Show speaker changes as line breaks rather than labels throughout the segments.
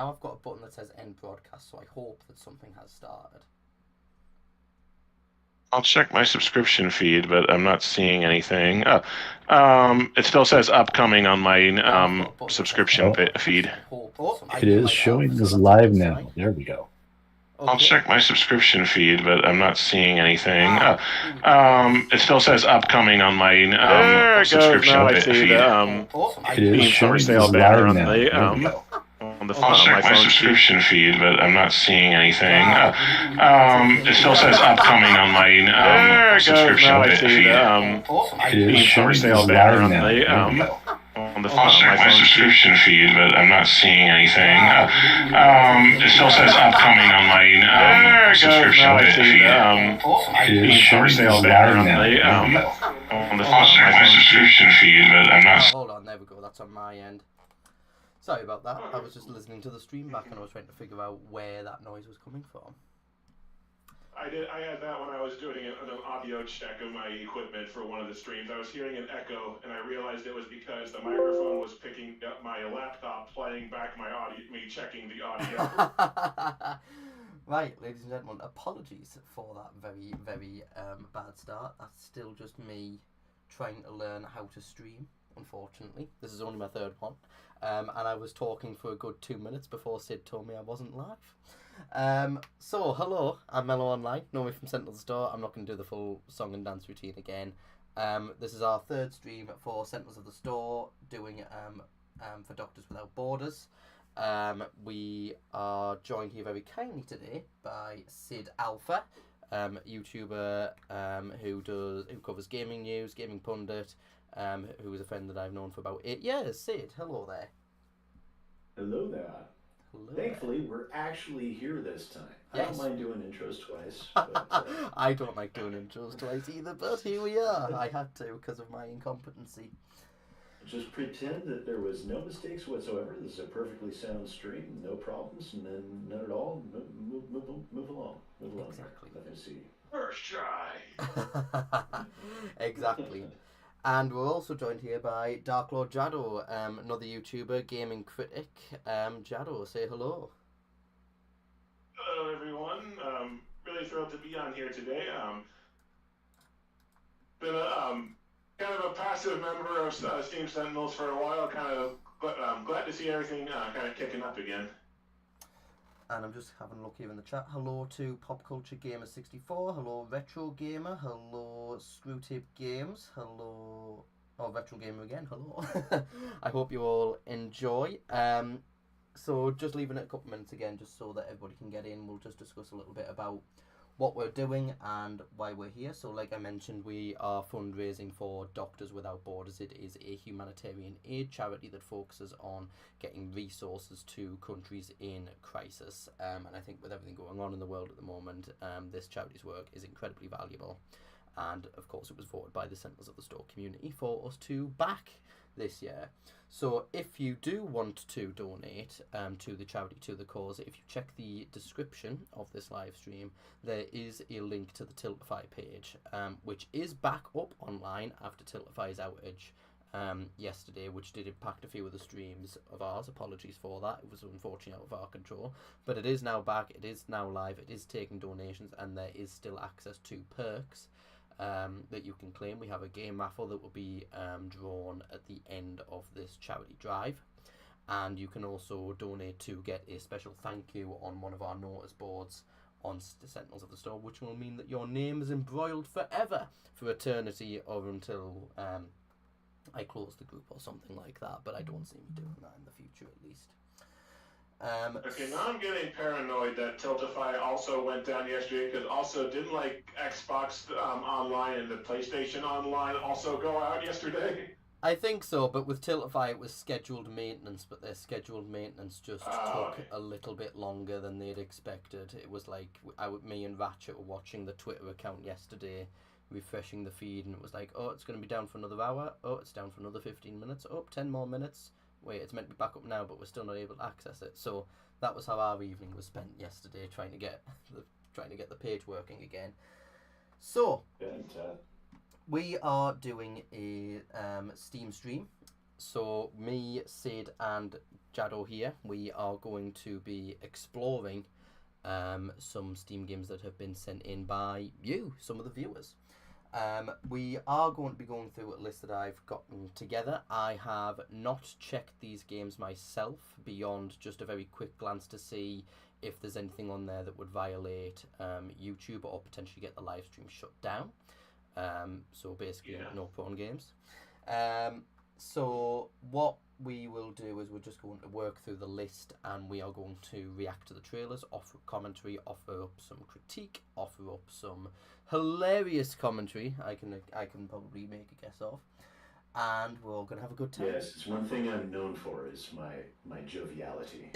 now I've got a button that says end broadcast, so I hope that something has started.
I'll check my subscription feed, but I'm not seeing anything. It still says upcoming on my subscription feed.
It is showing as live now. There we go.
I'll check my subscription feed, but I'm not seeing anything. It still says upcoming on my subscription feed.
It is showing as live now. There we go.
I'll check my subscription feed, but I'm not seeing anything. It still says upcoming on my subscription feed.
It is showing as live now. There we go.
I'll check my subscription feed, but I'm not seeing anything. It still says upcoming on my subscription feed.
It is showing as live now. There we go.
I'll check my subscription feed, but I'm not.
Hold on, there we go. That's on my end. Sorry about that. I was just listening to the stream back and I was trying to figure out where that noise was coming from.
I had that when I was doing an audio check of my equipment for one of the streams. I was hearing an echo, and I realized it was because the microphone was picking up my laptop, playing back my audio, me checking the audio.
Right, ladies and gentlemen, apologies for that very, very bad start. That's still just me trying to learn how to stream, unfortunately. This is only my third one. And I was talking for a good 2 minutes before Sid told me I wasn't live. So, hello, I'm Mellow Online. Know me from Sentinel Store. I'm not going to do the full song and dance routine again. This is our third stream for Sentinels of the Store, doing for Doctors Without Borders. We are joined here very kindly today by SidAlpha, YouTuber who covers gaming news, gaming pundit, who is a friend that I've known for about 8 years. Sid, hello there.
Hello there.
Hello
Thankfully,
there.
we're actually here this time.
Yes.
I don't mind doing intros twice. But,
I don't like doing intros twice either, but here we are. I had to because of my incompetency.
just pretend that there was no mistakes whatsoever. This is a perfectly sound stream, no problems, and then none at all. Move along.
Exactly.
Nothing to see.
First try.
Exactly. And we're also joined here by Dark Lord Jadow, another YouTuber, gaming critic. Jadow, say hello.
Hello, everyone. Really thrilled to be on here today. Been a kind of a passive member of Steam Sentinels for a while. Kind of glad to see everything kind of kicking up again.
And I'm just having a look here in the chat. Hello to Pop Culture Gamer 64. Hello Retro Gamer. Hello Screwtape Games. Hello. Oh, Retro Gamer again. Hello. I hope you all enjoy. So just leaving it a couple minutes again, just so that everybody can get in. We'll just discuss a little bit about what we're doing and why we're here. So like I mentioned, we are fundraising for Doctors Without Borders. It is a humanitarian aid charity that focuses on getting resources to countries in crisis. And I think with everything going on in the world at the moment, this charity's work is incredibly valuable. And of course it was voted by the Sentinels of the Store community for us to back this year. So if you do want to donate to the charity, to the cause, if you check the description of this live stream, there is a link to the Tiltify page, which is back up online after Tiltify's outage yesterday, which did impact a few of the streams of ours. Apologies for that. It was unfortunately out of our control. But it is now back, it is now live, it is taking donations, and there is still access to perks that you can claim. We have a game raffle that will be drawn at the end of this charity drive, and you can also donate to get a special thank you on one of our notice boards on Sentinels of the Store, which will mean that your name is embroiled forever, for eternity, or until I close the group or something like that, but I don't see me doing that in the future at least.
Okay, now I'm getting paranoid that Tiltify also went down yesterday, because also didn't like Xbox Online and the PlayStation Online also go out yesterday?
I think so, but with Tiltify it was scheduled maintenance, but their scheduled maintenance just took a little bit longer than they'd expected. It was like, me and Ratchet were watching the Twitter account yesterday, refreshing the feed, and it was like, oh, it's going to be down for another hour, oh, it's down for another 15 minutes, oh, 10 more minutes. Wait, it's meant to be back up now, but we're still not able to access it. So that was how our evening was spent yesterday, trying to get the page working again. So we are doing a Steam stream. So me, Sid, and Jado here, we are going to be exploring some Steam games that have been sent in by you, some of the viewers. We are going to be going through a list that I've gotten together. I have not checked these games myself beyond just a very quick glance to see if there's anything on there that would violate YouTube or potentially get the live stream shut down. So basically, no porn games. So what we will do is we're just going to work through the list, and we are going to react to the trailers, offer commentary, offer up some critique, offer up some hilarious commentary. I can probably make a guess of, and we're all gonna have a good time.
Yes, it's one thing I'm known for is my joviality.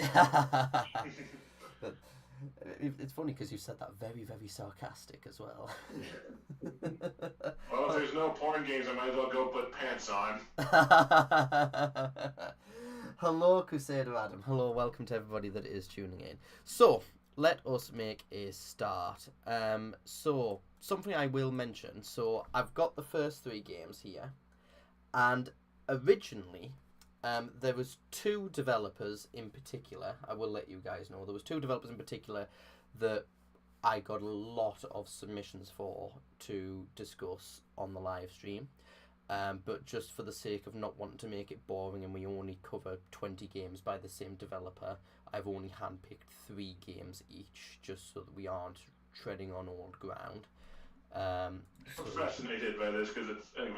It's funny because you said that very, very sarcastic as well.
Well, if there's no porn games, I might as well go put pants on.
Hello, Crusader Adam. Hello, welcome to everybody that is tuning in. So, let us make a start. So, something I will mention. So, I've got the first 3 games here. And originally, there was 2 developers in particular. I will let you guys know. There was 2 developers in particular that I got a lot of submissions for to discuss on the live stream. But just for the sake of not wanting to make it boring and we only cover 20 games by the same developer, I've only handpicked 3 games each, just so that we aren't treading on old ground.
I'm fascinated by this because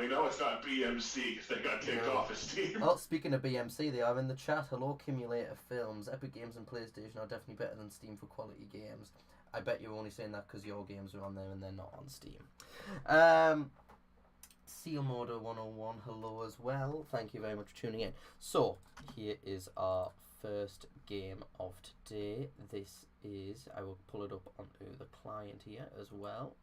we know it's not BMC because they got kicked off of Steam.
Well, speaking of BMC, they are in the chat. Hello, Cumulator Films. Epic Games and PlayStation are definitely better than Steam for quality games. I bet you're only saying that because your games are on there and they're not on Steam. Seal Motor 101, hello as well. Thank you very much for tuning in. So, here is our first game of today. This is, I will pull it up onto the client here as well.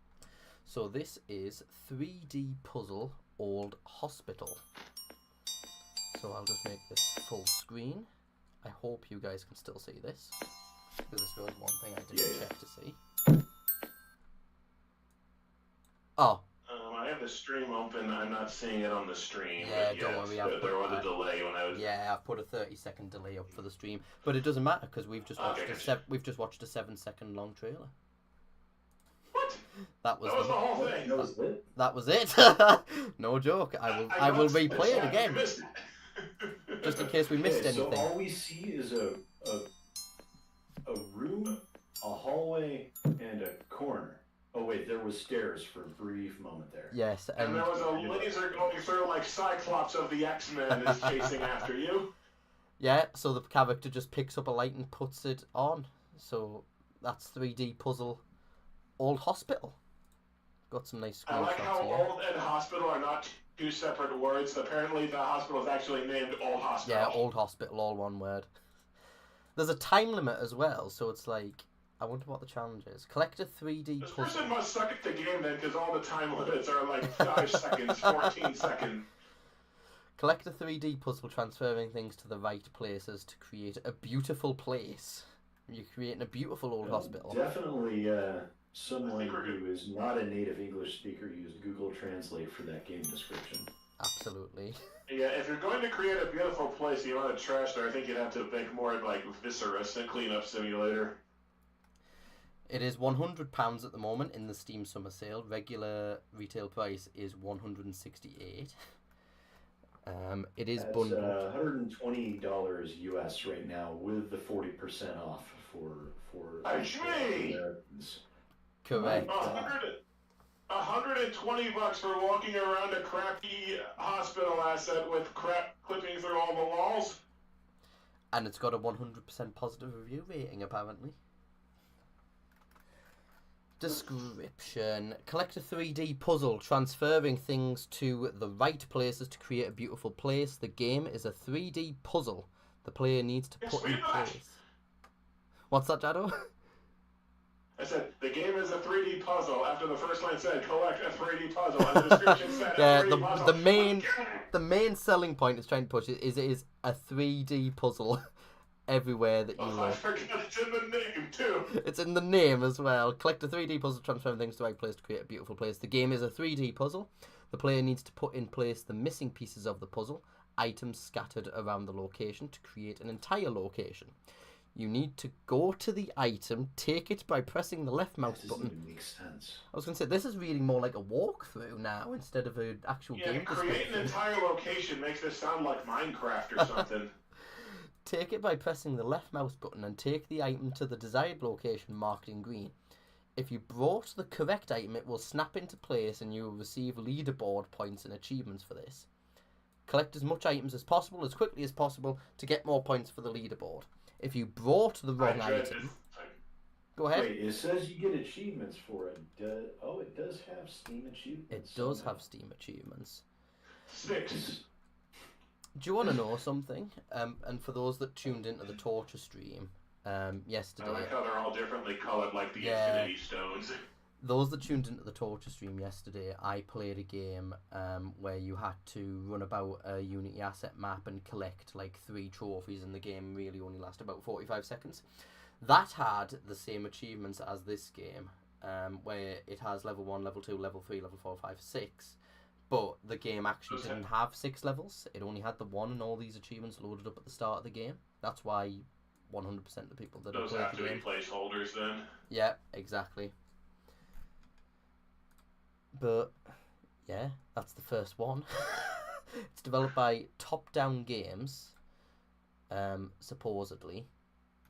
So this is 3D Puzzle Old Hospital. So I'll just make this full screen. I hope you guys can still see this, because this was one thing I didn't check to see. Oh.
I have the stream open. I'm not seeing it on the stream.
Yeah,
but
don't worry.
There was a delay when I was.
Yeah, I've put a 30-second delay up for the stream, but it doesn't matter because we've just watched we've just watched a 7-second long trailer.
What?
That was
the whole thing.
That was it?
That was it. No joke. I will replay it again. Just in case we missed anything.
So all we see is a room, a hallway, and a corner. Oh wait, there was stairs for a brief moment there.
Yes,
and there was a laser going through like Cyclops of the X-Men is chasing after you.
Yeah, so the character just picks up a light and puts it on. So that's 3D Puzzle Old Hospital. Got some nice screenshots.
I like how
here.
old and hospital are not 2 separate words. Apparently the hospital is actually named Old Hospital.
Yeah, Old Hospital, all one word. There's a time limit as well, so it's like, I wonder what the challenge is. Collect a 3D
This
puzzle.
person must suck at the game then, because all the time limits are like 5 seconds, 14 seconds.
Collect a 3D puzzle, transferring things to the right places to create a beautiful place. You're creating a beautiful old hospital.
Definitely someone who is not a native English speaker used Google Translate for that game description.
Absolutely.
Yeah, if you're going to create a beautiful place, the amount of trash there, I think you'd have to make more like Viscerus and Cleanup Simulator.
It is £100 at the moment in the Steam Summer Sale. Regular retail price is $168. It is bundled.
$120 US right now with the 40% off for Americans.
Correct.
$120 for walking around a crappy hospital asset with crap clipping through all the walls.
And it's got a 100% positive review rating, apparently. Description. Collect a 3D puzzle, transferring things to the right places to create a beautiful place. The game is a 3D puzzle the player needs to put in place. What's that, Jado?
I said, the game is a 3D puzzle. After the first line said, collect a 3D puzzle. And the description said,
yeah,
a 3D puzzle.
the main selling point it's trying to push is it is a 3D puzzle everywhere that you look.
I forgot it's in the name, too.
It's in the name as well. Collect a 3D puzzle, transferring things to the right place to create a beautiful place. The game is a 3D puzzle. The player needs to put in place the missing pieces of the puzzle items scattered around the location to create an entire location. You need to go to the item, take it by pressing the left mouse
That
button.
doesn't even make sense.
I was going to say, this is reading more like a walkthrough now instead of an actual
Yeah,
game
create
description.
an entire location makes this sound like Minecraft or something.
Take it by pressing the left mouse button and take the item to the desired location marked in green. If you brought the correct item, it will snap into place and you will receive leaderboard points and achievements for this. Collect as much items as possible, as quickly as possible, to get more points for the leaderboard. If you brought the wrong item... Go ahead.
Wait, it says you get achievements for it. It does have Steam achievements.
It does have Steam achievements.
6.
Do you want to know something? And for those that tuned into the Torture stream yesterday...
I like how they're all differently colored like the Infinity Stones.
Those that tuned into the Torture stream yesterday, I played a game where you had to run about a Unity asset map and collect like 3 trophies, and the game really only lasted about 45 seconds. That had the same achievements as this game, where it has level 1, level 2, level 3, level 4, 5, 6. But the game actually didn't have 6 levels. It only had the 1, and all these achievements loaded up at the start of the game. That's why 100% of the people that have
Those
played
have
the
to
game...
be placeholders then.
Yeah, exactly. But, yeah, that's the first one. It's developed by Top Down Games, supposedly,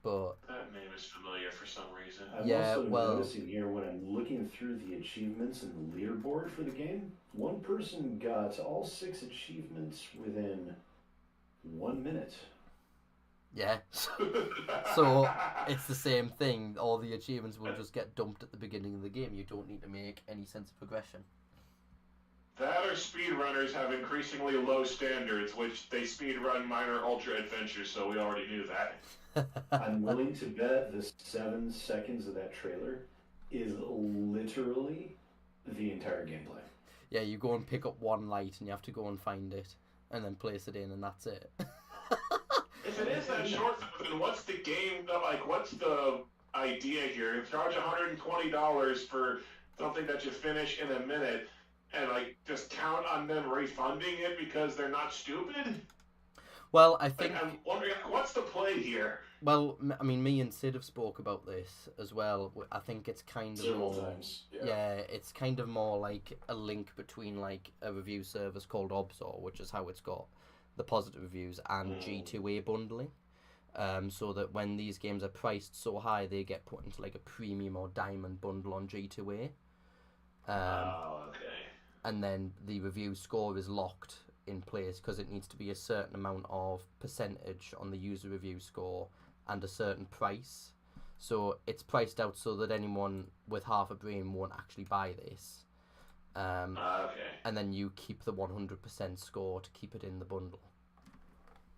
but...
That name is familiar for some reason.
I'm also noticing here when I'm looking through the achievements and the leaderboard for the game, one person got all 6 achievements within 1 minute.
Yeah, so it's the same thing. All the achievements will just get dumped at the beginning of the game. You don't need to make any sense of progression.
That or speedrunners have increasingly low standards, which they speedrun minor ultra adventures, so we already knew that.
I'm willing to bet the 7 seconds of that trailer is literally the entire gameplay.
Yeah, you go and pick up one light and you have to go and find it and then place it in, and that's it.
If it is that short, then what's the game, like, what's the idea here? Charge $120 for something that you finish in a minute and, like, just count on them refunding it because they're not stupid?
Well, I think...
Like, I'm wondering, what's the play here?
Well, I mean, me and Sid have spoke about this as well. I think it's kind of
Several
more...
times.
Yeah, it's kind of more like a link between, like, a review service called Obsor, which is how it's got the positive reviews, and G2A bundling, so that when these games are priced so high, they get put into like a premium or diamond bundle on G2A.
Okay.
And then the review score is locked in place because it needs to be a certain amount of percentage on the user review score and a certain price. So it's priced out so that anyone with half a brain won't actually buy this.
Okay.
And then you keep the 100% score to keep it in the bundle.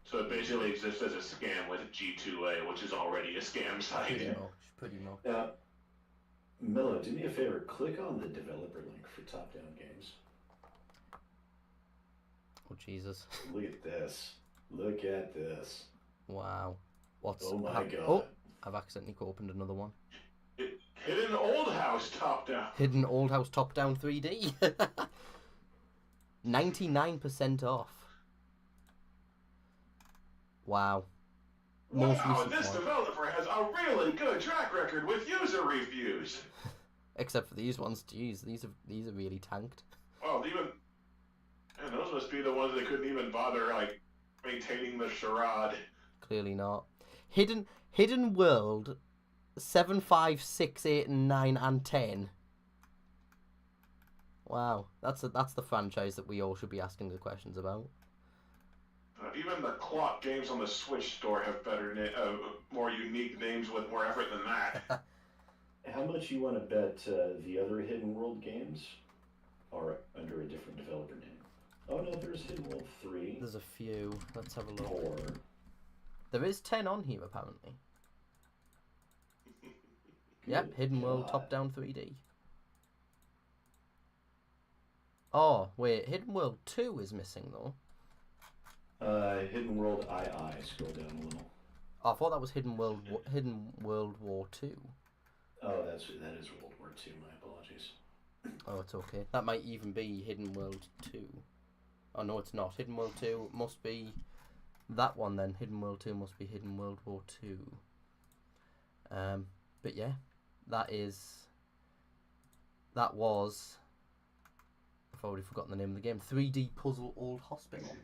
So it basically exists as a scam with G2A, which is already a scam site.
Pretty much.
Now, Mellow, do me a favor. Click on the developer link for Top Down Games.
Oh, Jesus.
Look at this. Look at this.
Wow.
Oh my god.
Oh, I've accidentally opened another one.
Hidden Old House Top Down.
Hidden Old House Top Down 3D. 99% off. Wow. Most
Wow,
recent
this
one.
developer has a really good track record with user reviews.
Except for these ones, jeez, these are really tanked.
Well, and those must be the ones that couldn't even bother like maintaining the charade.
Clearly not. Hidden World 7, 5, 6, 8, and 9, and 10. Wow, that's the franchise that we all should be asking the questions about.
Even the clock games on the Switch store have more unique names with more effort than that.
How much you want to bet the other Hidden World games are under a different developer name? Oh no, there's Hidden World 3.
There's a few. Let's have a look.
4.
There is 10 on here, apparently. Yep, Hidden World Top Down 3D. Oh, wait, Hidden World 2 is missing, though.
Hidden World II. Scroll down a little.
Oh, I thought that was Hidden World War 2.
Oh, that is World War II. My apologies.
Oh, it's okay. That might even be Hidden World 2. Oh no, it's not. Hidden World 2 must be that one then. Hidden World 2 must be Hidden World War 2. But yeah, that was, I've already forgotten the name of the game, 3D Puzzle Old Hospital.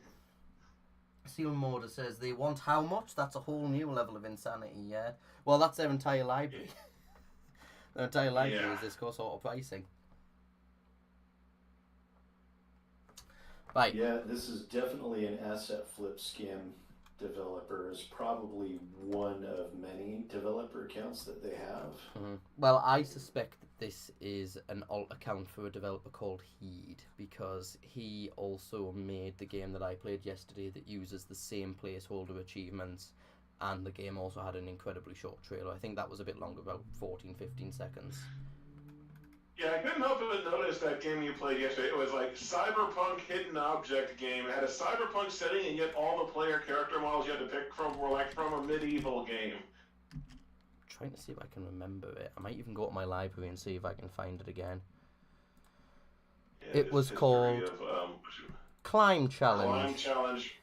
Seal Mortar says they want how much? That's a whole new level of insanity, yeah. Well, that's their entire library. Their entire library is this sort of pricing. Right.
Yeah, this is definitely an asset flip scam developer. Is probably one of many developer accounts that they have.
Mm-hmm. Well, I suspect that this is an alt account for a developer called Heed, because he also made the game that I played yesterday that uses the same placeholder achievements, and the game also had an incredibly short trailer. I think that was a bit longer, about 14-15 seconds.
Yeah, I couldn't help but notice that game you played yesterday. It was like cyberpunk hidden object game. It had a cyberpunk setting, and yet all the player character models you had to pick from were like from a medieval game.
I'm trying to see if I can remember it. I might even go to my library and see if I can find it again.
Yeah,
it was called Climb Challenge.
Climb Challenge.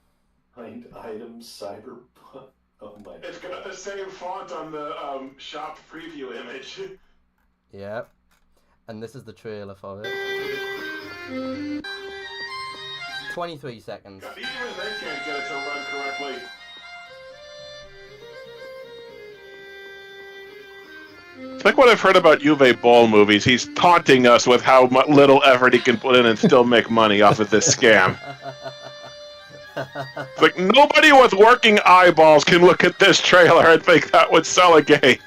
Find items, cyberpunk. Oh my god.
It's got the same font on the shop preview image.
Yeah. And this is the trailer for it. 23 seconds.
God, even they can't get it to run correctly. It's like what I've heard about Uwe Boll movies. He's taunting us with how little effort he can put in and still make money off of this scam. It's like nobody with working eyeballs can look at this trailer and think that would sell a game.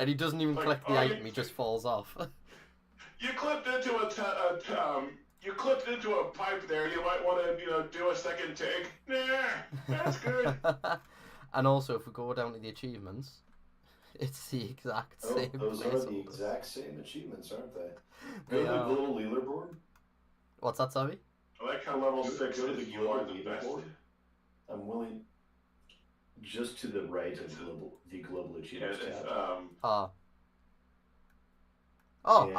And he doesn't even collect the item; he just falls off.
You clipped into you clipped into a pipe there. You might want to, do a second take. Nah, that's good.
And also, if we go down to the achievements, it's the exact same.
Those are the exact same achievements, aren't they?
They
Go to
are.
the little leaderboard.
What's that, sorry?
I like how level 6
Go to
is
the
you are
global
the best.
leaderboard. I'm willing. Just to the right of the global achievements tab.
Ah. Oh,
Yeah,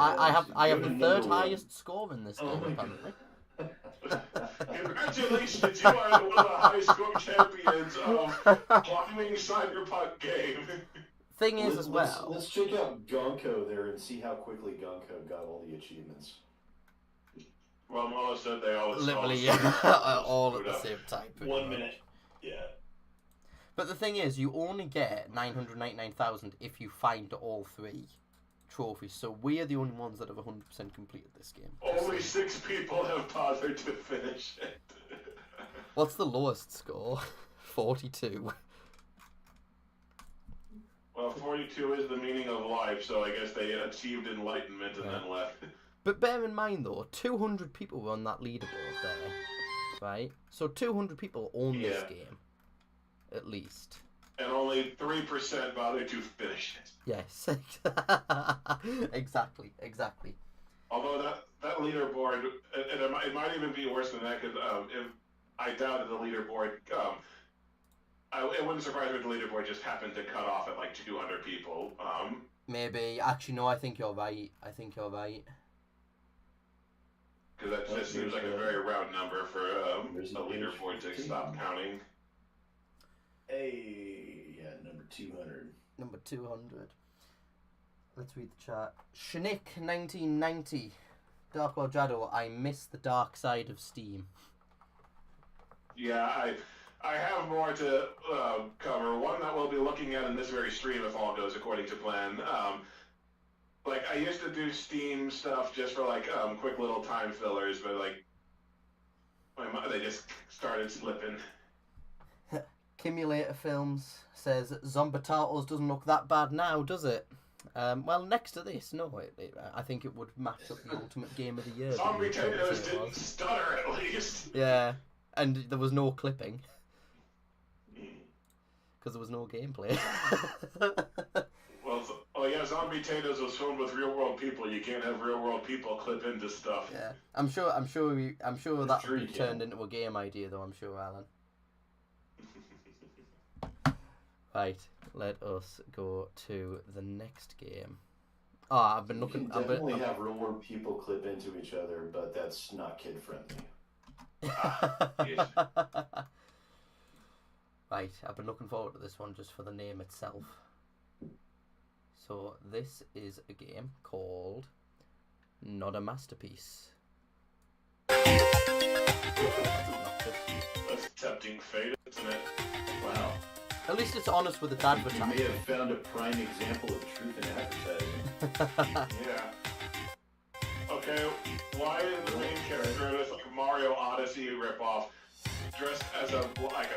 I have
go
the
to
third
number one.
highest score in this
Oh
game,
my
apparently.
Congratulations, you are one of the high score champions of climbing cyberpunk game.
Thing is, as well.
Let's check out Gonko there and see how quickly Gonko got all the achievements.
Well, Mellow said they all
Literally, all at the same time. pretty
1
much.
minute. Yeah.
But the thing is, you only get 999,000 if you find all 3 trophies. So we are the only ones that have 100% completed this game.
Only 6 people have bothered to finish it.
What's the lowest score? 42.
Well, 42 is the meaning of life, so I guess they achieved enlightenment and then left.
But bear in mind, though, 200 people were on that leaderboard there, right? So 200 people own this game, at least.
And only 3% bothered to finish it.
Yes, exactly.
Although that leaderboard, and it might even be worse than that, because I doubted the leaderboard. It wouldn't surprise me if the leaderboard just happened to cut off at like 200 people.
Maybe. Actually, no, I think you're right.
Because that just seems like a very round number for a leaderboard to stop counting.
Hey, yeah, number 200.
Number 200. Let's read the chat. Shnick1990. DLJadow, I miss the dark side of Steam.
Yeah, I have more to cover. One that we'll be looking at in this very stream if all goes according to plan. Like, I used to do Steam stuff just for, like, quick little time fillers, but, like, they just started slipping.
Kimulator Films says, Zombatatos doesn't look that bad now, does it? Well, next to this, no. I think it would match up the Ultimate Game of the Year.
Zombie Potatoes didn't stutter, at least.
Yeah, and there was no clipping. Because there was no gameplay.
Well, yeah, Zombie Potatoes was filmed with real-world people. You can't have real-world people clip into stuff.
Yeah, I'm sure that would be turned into a game idea, though. I'm sure, Alan. Right, let us go to the next game. Oh, I've been looking.
You can definitely have real-world people clip into each other, but that's not kid-friendly.
Yes.
Right, I've been looking forward to this one just for the name itself. So this is a game called Not a Masterpiece.
That's tempting fate, isn't it?
Wow.
At least it's honest with its
You may
advertising.
have found a prime example of truth in advertising.
Yeah. Okay, why is the main character of this like Mario Odyssey ripoff dressed as a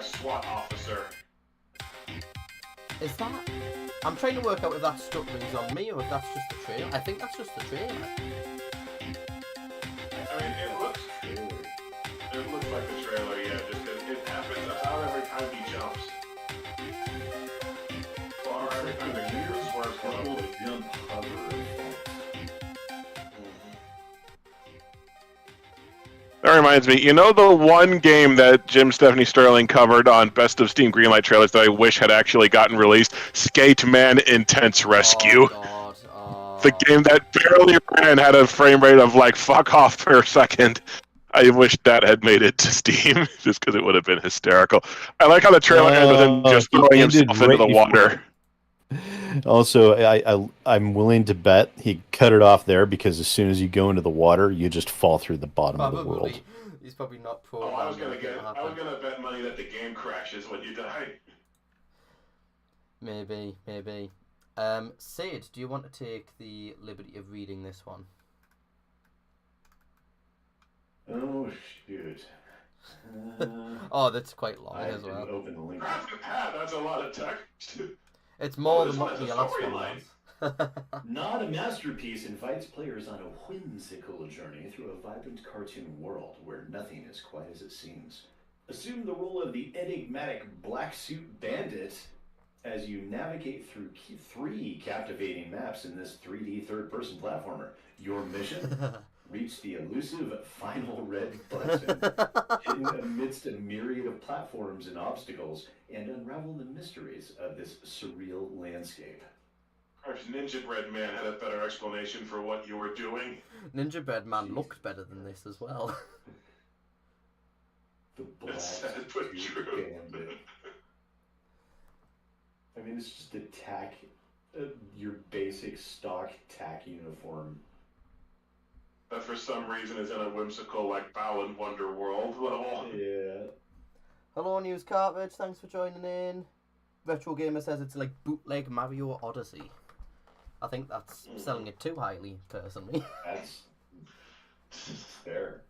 SWAT officer?
Is that... I'm trying to work out if that stuck rings on me or if that's just the trailer. I think that's just the trailer.
I mean, it looks like the trailer, yeah, just because it happens about every time he jumps. Or every time the computer swerves one
Couple
up.
of jump hover effects.
That reminds me, you know the one game that Jim Stephanie Sterling covered on Best of Steam Greenlight trailers that I wish had actually gotten released? Skate Man Intense Rescue.
Oh, God. Oh.
The game that barely ran had a frame rate of like fuck off per second. I wish that had made it to Steam, just because it would have been hysterical. I like how the trailer ends with him just
he
throwing
ended
himself into
right
the
before-
water.
Also, I'm willing to bet he cut it off there because as soon as you go into the water, you just fall through the bottom of the world.
Probably. He's probably not
Oh,
programmed.
I was
for it to
gonna
happen.
bet money that the game crashes when you die.
Maybe. Sid, do you want to take the liberty of reading this one?
Oh, shoot.
Oh, that's quite long
I
as
didn't
well.
open the link.
That's a lot of text.
It's more
this
than
one
what
has
the
a
last one
storyline.
was.
Not a Masterpiece invites players on a whimsical journey through a vibrant cartoon world where nothing is quite as it seems. Assume the role of the enigmatic black suit bandit as you navigate through three captivating maps in this 3D third-person platformer. Your mission? Reach the elusive final red button, hidden amidst a myriad of platforms and obstacles, and unravel the mysteries of this surreal landscape.
Perhaps Ninja Bread Man had a better explanation for what you were doing.
Ninja Bread Man looked better than this as well.
The black
It's sad but
suit
true.
bandit. I mean, it's just a tack, your basic stock tack uniform.
That for some reason is in a whimsical, like, Bow and Wonder World level.
Yeah.
Hello, News Cartridge. Thanks for joining in. Retro Gamer says it's like bootleg Mario Odyssey. I think that's selling it too highly, personally.
That's fair.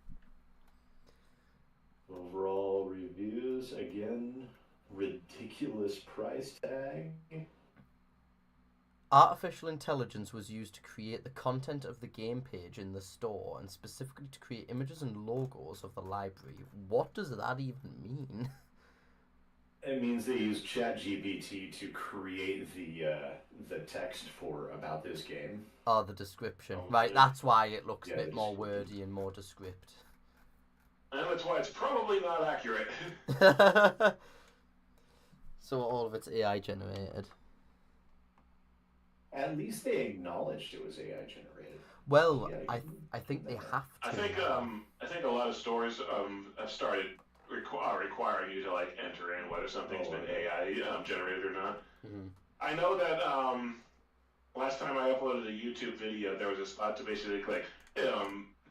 Overall reviews, again, ridiculous price tag.
Artificial intelligence was used to create the content of the game page in the store and specifically to create images and logos of the library. What does that even mean?
It means they use ChatGPT to create the text for about this game.
Oh, the description.
Oh,
Right,
yeah.
that's why it looks
Yeah,
a bit
it's-
more wordy and more descript.
And that's why it's probably not accurate.
So all of it's AI generated.
At least they acknowledged it was AI generated.
Well,
Yeah,
I think they have to.
I think a lot of stores have started requiring you to like enter in whether something's been AI generated or not.
Mhm.
I know that last time I uploaded a YouTube video, there was a spot to basically click,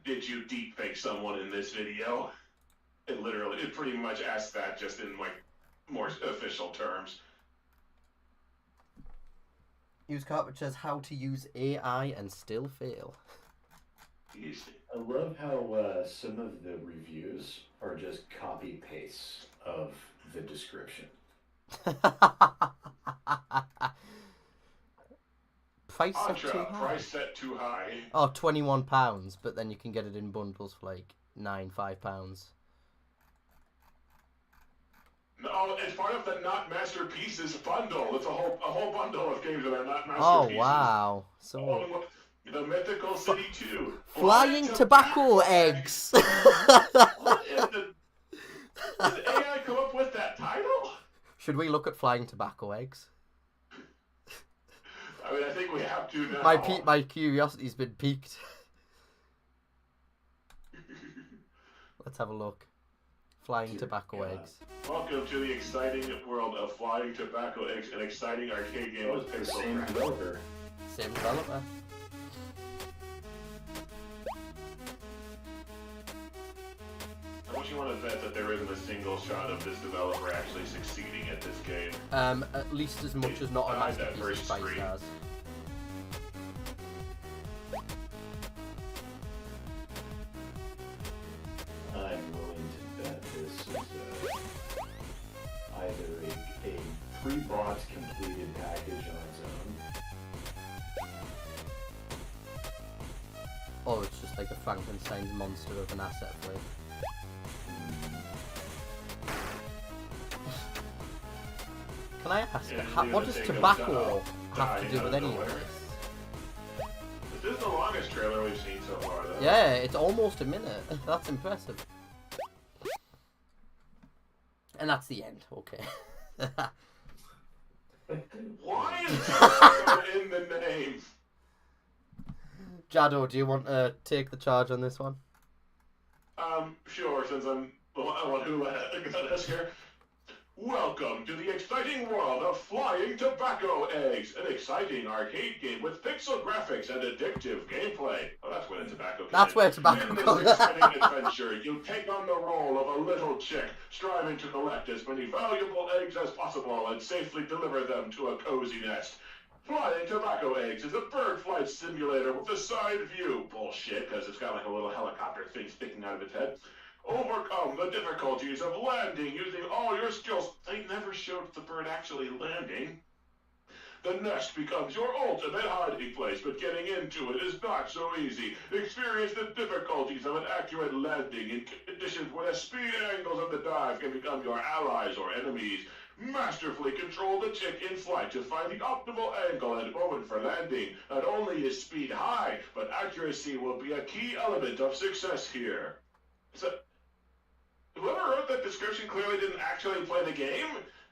did you deepfake someone in this video? It pretty much asked that just in like more official terms.
Use Cartridge says how to use AI and still fail.
Easy.
I love how some of the reviews are just copy pastes of the description.
Price set too
Contra,
high.
price set too high.
Oh, £21, but then you can get it in bundles for like £5.
No, it's part of the Not Masterpieces bundle. It's a whole bundle of games that are not
Oh
masterpieces.
wow! So
Along with the Mythical City 2.
flying tobacco eggs.
What in the... Did AI come up with that title?
Should we look at flying tobacco eggs?
I mean, I think we have to now.
My curiosity's been piqued. Let's have a look. Flying tobacco
God.
eggs.
Welcome to the exciting world of flying tobacco eggs, an exciting arcade game with
The
pixel
same
graphics.
developer.
Same developer.
How much you want to bet that there isn't a single shot of this developer actually succeeding at this game?
At least as much as not a
Behind that
masterpiece
first
Spice
screen.
has.
I'm willing to bet this is either a pre-bought completed package on its own.
Or it's just like a Frankenstein's monster of an asset flip. Can I ask,
Yeah,
what does
take 'em
tobacco
down,
have to
die
do
out
with
of
any of
nowhere.
this?
This is the longest trailer we've seen so far, though.
Yeah, it's almost a minute. That's impressive. And that's the end. Okay.
Why is tobacco in the name?
Jado, do you want to take the charge on this one?
Sure, since I'm the one who got us here. Welcome to the exciting world of flying tobacco eggs, an exciting arcade game with pixel graphics and addictive gameplay. Oh, that's where the tobacco comes
That's
in.
where tobacco
In this
comes.
exciting adventure, you take on the role of a little chick, striving to collect as many valuable eggs as possible and safely deliver them to a cozy nest. Flying tobacco eggs is a bird flight simulator with a side view. Bullshit, because it's got like a little helicopter thing sticking out of its head. Overcome the difficulties of landing using all your skills. They never showed the bird actually landing. The nest becomes your ultimate hiding place, but getting into it is not so easy. Experience the difficulties of an accurate landing in conditions where the speed angles of the dive can become your allies or enemies. Masterfully control the chick in flight to find the optimal angle and moment for landing. Not only is speed high, but accuracy will be a key element of success here. So, whoever wrote that description clearly didn't actually play the game,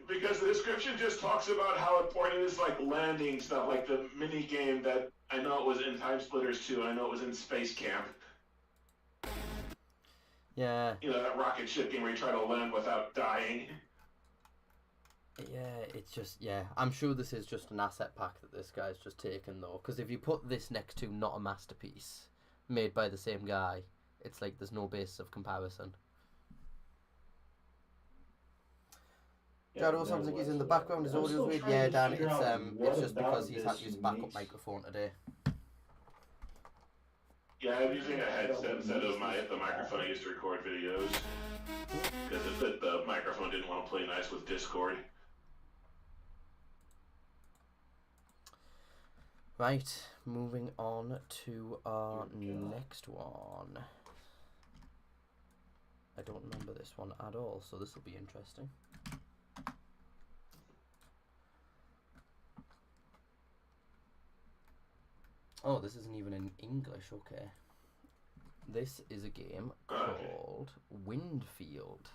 because the description just talks about how important it is, like landing stuff, like the mini game that I know it was in Time Splitters 2, I know it was in Space Camp.
Yeah.
You know, that rocket ship game where you try to land without dying.
Yeah, it's just, yeah. I'm sure this is just an asset pack that this guy's just taken, though. Because if you put this next to not a masterpiece made by the same guy, it's like there's no basis of comparison. Jado sounds like he's in the background. His audio's weird. Yeah, Dan, it's just because he's had to use a backup microphone today.
Yeah, I'm using a headset instead of the microphone I used to record videos. Because the microphone didn't want to play nice with Discord.
Right, moving on to our next one. I don't remember this one at all, so this will be interesting. Oh, this isn't even in English, okay. This is a game called Windfield.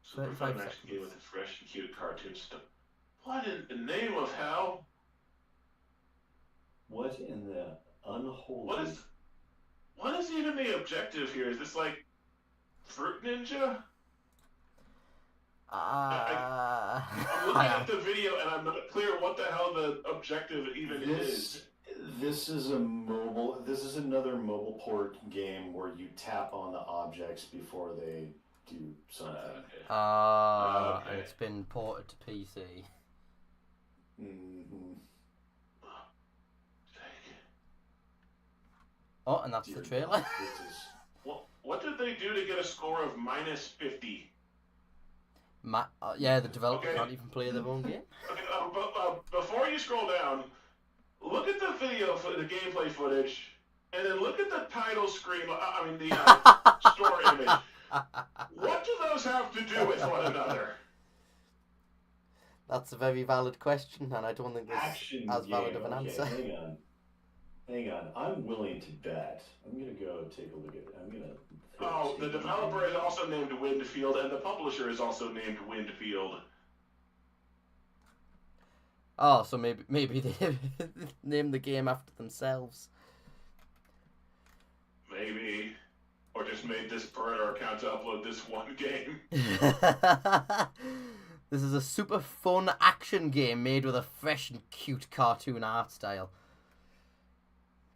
Super
35
fun action game with a fresh and cute cartoon stuff. What in the name of hell?
What in the unholy?
What is even the objective here? Is this like Fruit Ninja? I'm looking at the video and I'm not clear what the hell the objective even is.
This is another mobile port game where you tap on the objects before they do something.
Okay. And it's been ported to PC.
Mm-hmm.
Oh, and that's the trailer.
What did they do to get a score of -50?
Yeah, the developer can't even play their own game.
Okay, before you scroll down, look at the video for the gameplay footage, and then look at the title screen. I mean the store image. What do those have to do with one another?
That's a very valid question, and I don't think there's as valid of an answer.
Hang on. I'm willing to bet. I'm gonna go take a look at it.
Oh, the developer is also named Windfield, and the publisher is also named Windfield.
Oh, so maybe they named the game after themselves.
Maybe. Or just made this burner account to upload this one game.
This is a super fun action game made with a fresh and cute cartoon art style.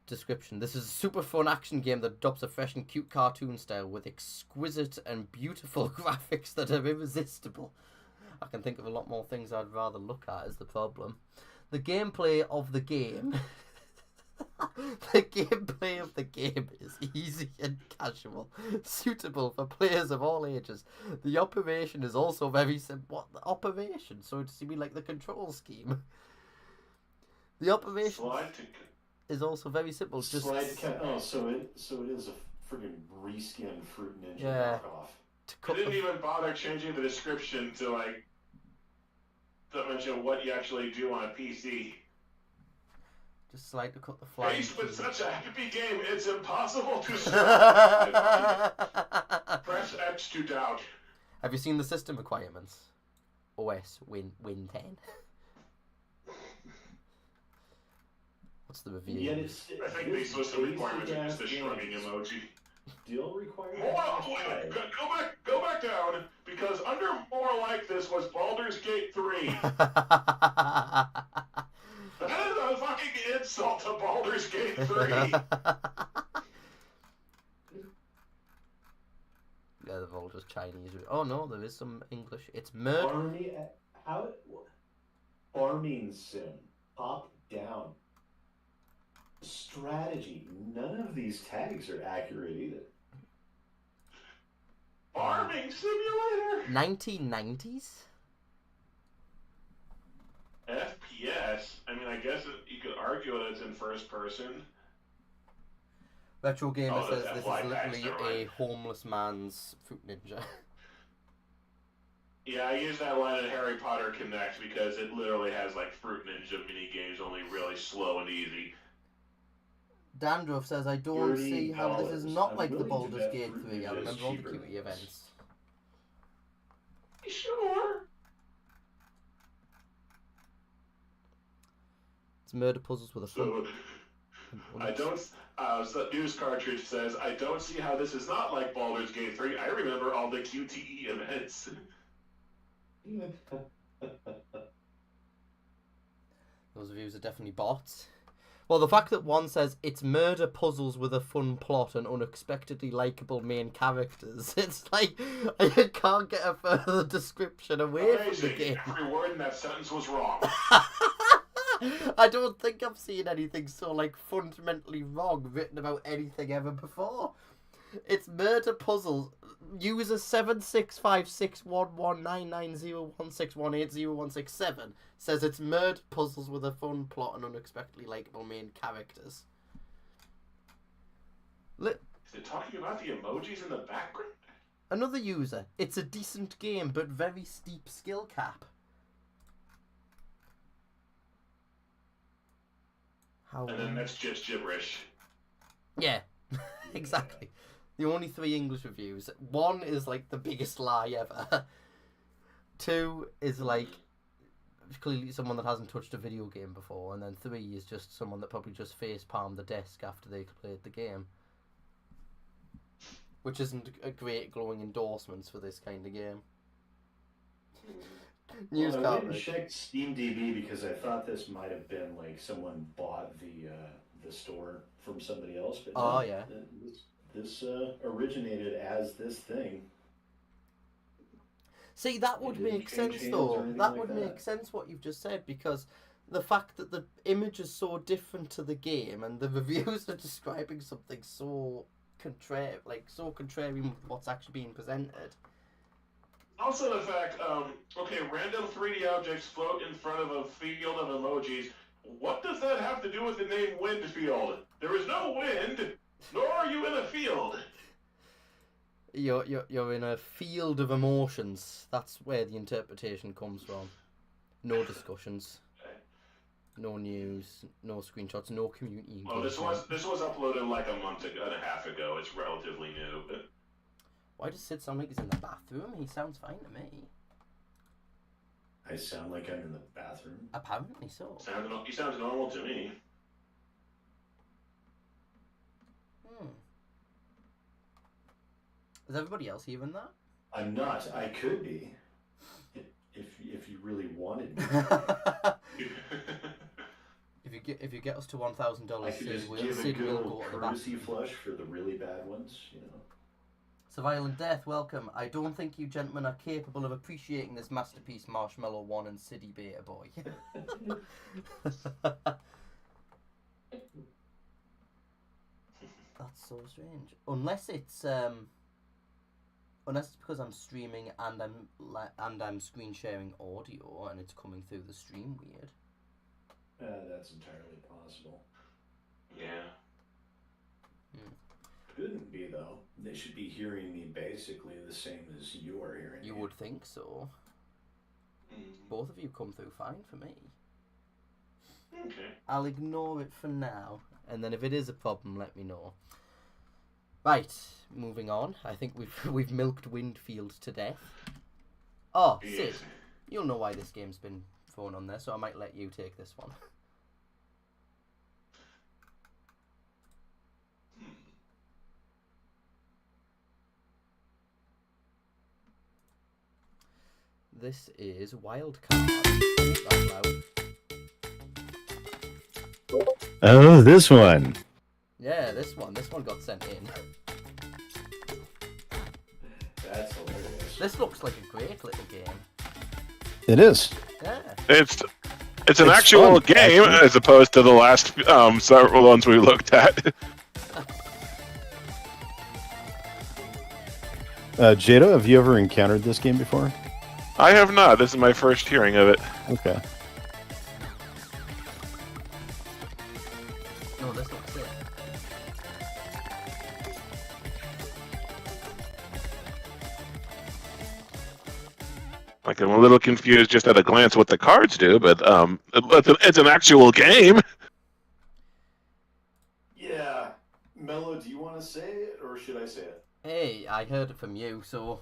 Description. This is a super fun action game that adopts a fresh and cute cartoon style with exquisite and beautiful graphics that are irresistible. I can think of a lot more things I'd rather look at is the problem. The gameplay of the game... The gameplay of the game is easy and casual, suitable for players of all ages. The operation is also very simple. What? The operation? So does you mean like the control scheme? The operation is also very simple. Just
so it is a friggin' reskinned Fruit Ninja knockoff.
I didn't even bother changing the description to like to mention what you actually do on a PC.
Just slide to cut the fly.
Faced with such a happy game, it's impossible to survive. Press X to doubt.
Have you seen the system requirements? OS Win 10. What's the review?
I think the system requirements are just the shrugging emoji.
Still require.
Go back down, because under more like this was Baldur's Gate 3. That is a fucking insult to Baldur's Gate 3.
Yeah, they're all just Chinese. Oh no, there is some English. It's murder.
Farming sim. Top down. Strategy. None of these tags are accurate either.
Farming simulator?
1990s?
FPS? I mean, I guess you could argue that it's in first person.
Retro Gamer says this is
like
literally a homeless man's Fruit Ninja.
Yeah, I use that line in Harry Potter Connect because it literally has like Fruit Ninja mini games, only really slow and easy.
Dandruff says, I don't see how this is not like the
willing to
Baldur's
bet
Gate
Fruit
3. I
Ninja is
remember all the
cheaper
cutie
than this.
events.
Sure.
It's murder puzzles with a fun.
So News Cartridge says, I don't see how this is not like Baldur's Gate 3. I remember all the QTE events.
Those reviews are definitely bots. Well, the fact that one says it's murder puzzles with a fun plot and unexpectedly likable main characters, it's like I can't get a further description away from the game.
Every word in that sentence was wrong.
I don't think I've seen anything so like fundamentally wrong written about anything ever before. It's murder puzzles. User 765611990161800167 says it's murder puzzles with a fun plot and unexpectedly likable main characters.
Is it talking about the emojis in the background?
Another user. It's a decent game but very steep skill cap. How?
And then that's just gibberish.
Yeah, exactly. The only 3 English reviews. 1 is like the biggest lie ever. 2 is like clearly someone that hasn't touched a video game before, and then 3 is just someone that probably just face palmed the desk after they played the game. Which isn't a great glowing endorsements for this kind of game. News
I
coverage.
didn't check SteamDB because I thought this might have been like someone bought the store from somebody else, but
Oh,
no,
yeah.
This originated as this thing.
See, that would
didn't
make
change
sense
hands
though.
or anything
That
like
would
that.
make sense what you've just said, because the fact that the image is so different to the game and the reviews are describing something so contrary with what's actually being presented.
Also the fact, okay, random 3D objects float in front of a field of emojis. What does that have to do with the name Windfield? There is no wind, nor are you in a field.
You're in a field of emotions. That's where the interpretation comes from. No discussions, no news, no screenshots, no community engagement.
Well, this was uploaded like a month and a half ago. It's relatively new. But...
Why does Sid sound like he's in the bathroom? He sounds fine to me.
I sound like I'm in the bathroom.
Apparently so.
He sounds normal to me.
Is everybody else hearing that?
I'm not. I could be. If you really wanted me.
If you get us to $1,000,
I could just
Sid
give a
Sid
good
will
old
go to the
courtesy
bathroom.
flush for the really bad ones, you know.
Survival Death, welcome. I don't think you gentlemen are capable of appreciating this masterpiece, Marshmallow 1 and City Beta Boy. That's so strange. Unless it's because I'm streaming and I'm screen sharing audio and it's coming through the stream weird.
That's entirely possible.
Yeah.
Couldn't be, though. They should be hearing me basically the same as you are hearing me.
You would think so. Both of you come through fine for me.
Okay.
I'll ignore it for now, and then if it is a problem, let me know. Right, moving on. I think we've milked Windfield to death. Oh,
Yes.
Sid, you'll know why this game's been thrown on there, so I might let you take this one. This is Wildcard. Out loud.
Oh, this one.
Yeah, this one got sent in.
That's hilarious.
This looks like a great little game.
It is.
Yeah.
It's an
It's
actual
fun,
game
actually.
as opposed to the last several ones we looked at.
Jado, have you ever encountered this game before?
I have not. This is my first hearing of it.
Okay.
No, this looks it.
Like, I'm a little confused just at a glance what the cards do, but it's an actual game.
Yeah. Mellow, do you want to say it, or should I say it?
Hey, I heard it from you, so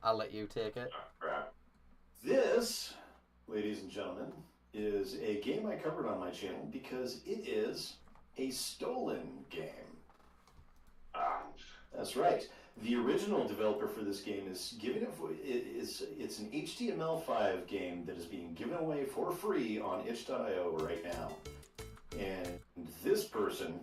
I'll let you take it.
Crap.
This, ladies and gentlemen, is a game I covered on my channel because it is a stolen game. That's right. The original developer for this game is it's an HTML5 game that is being given away for free on itch.io right now. And this person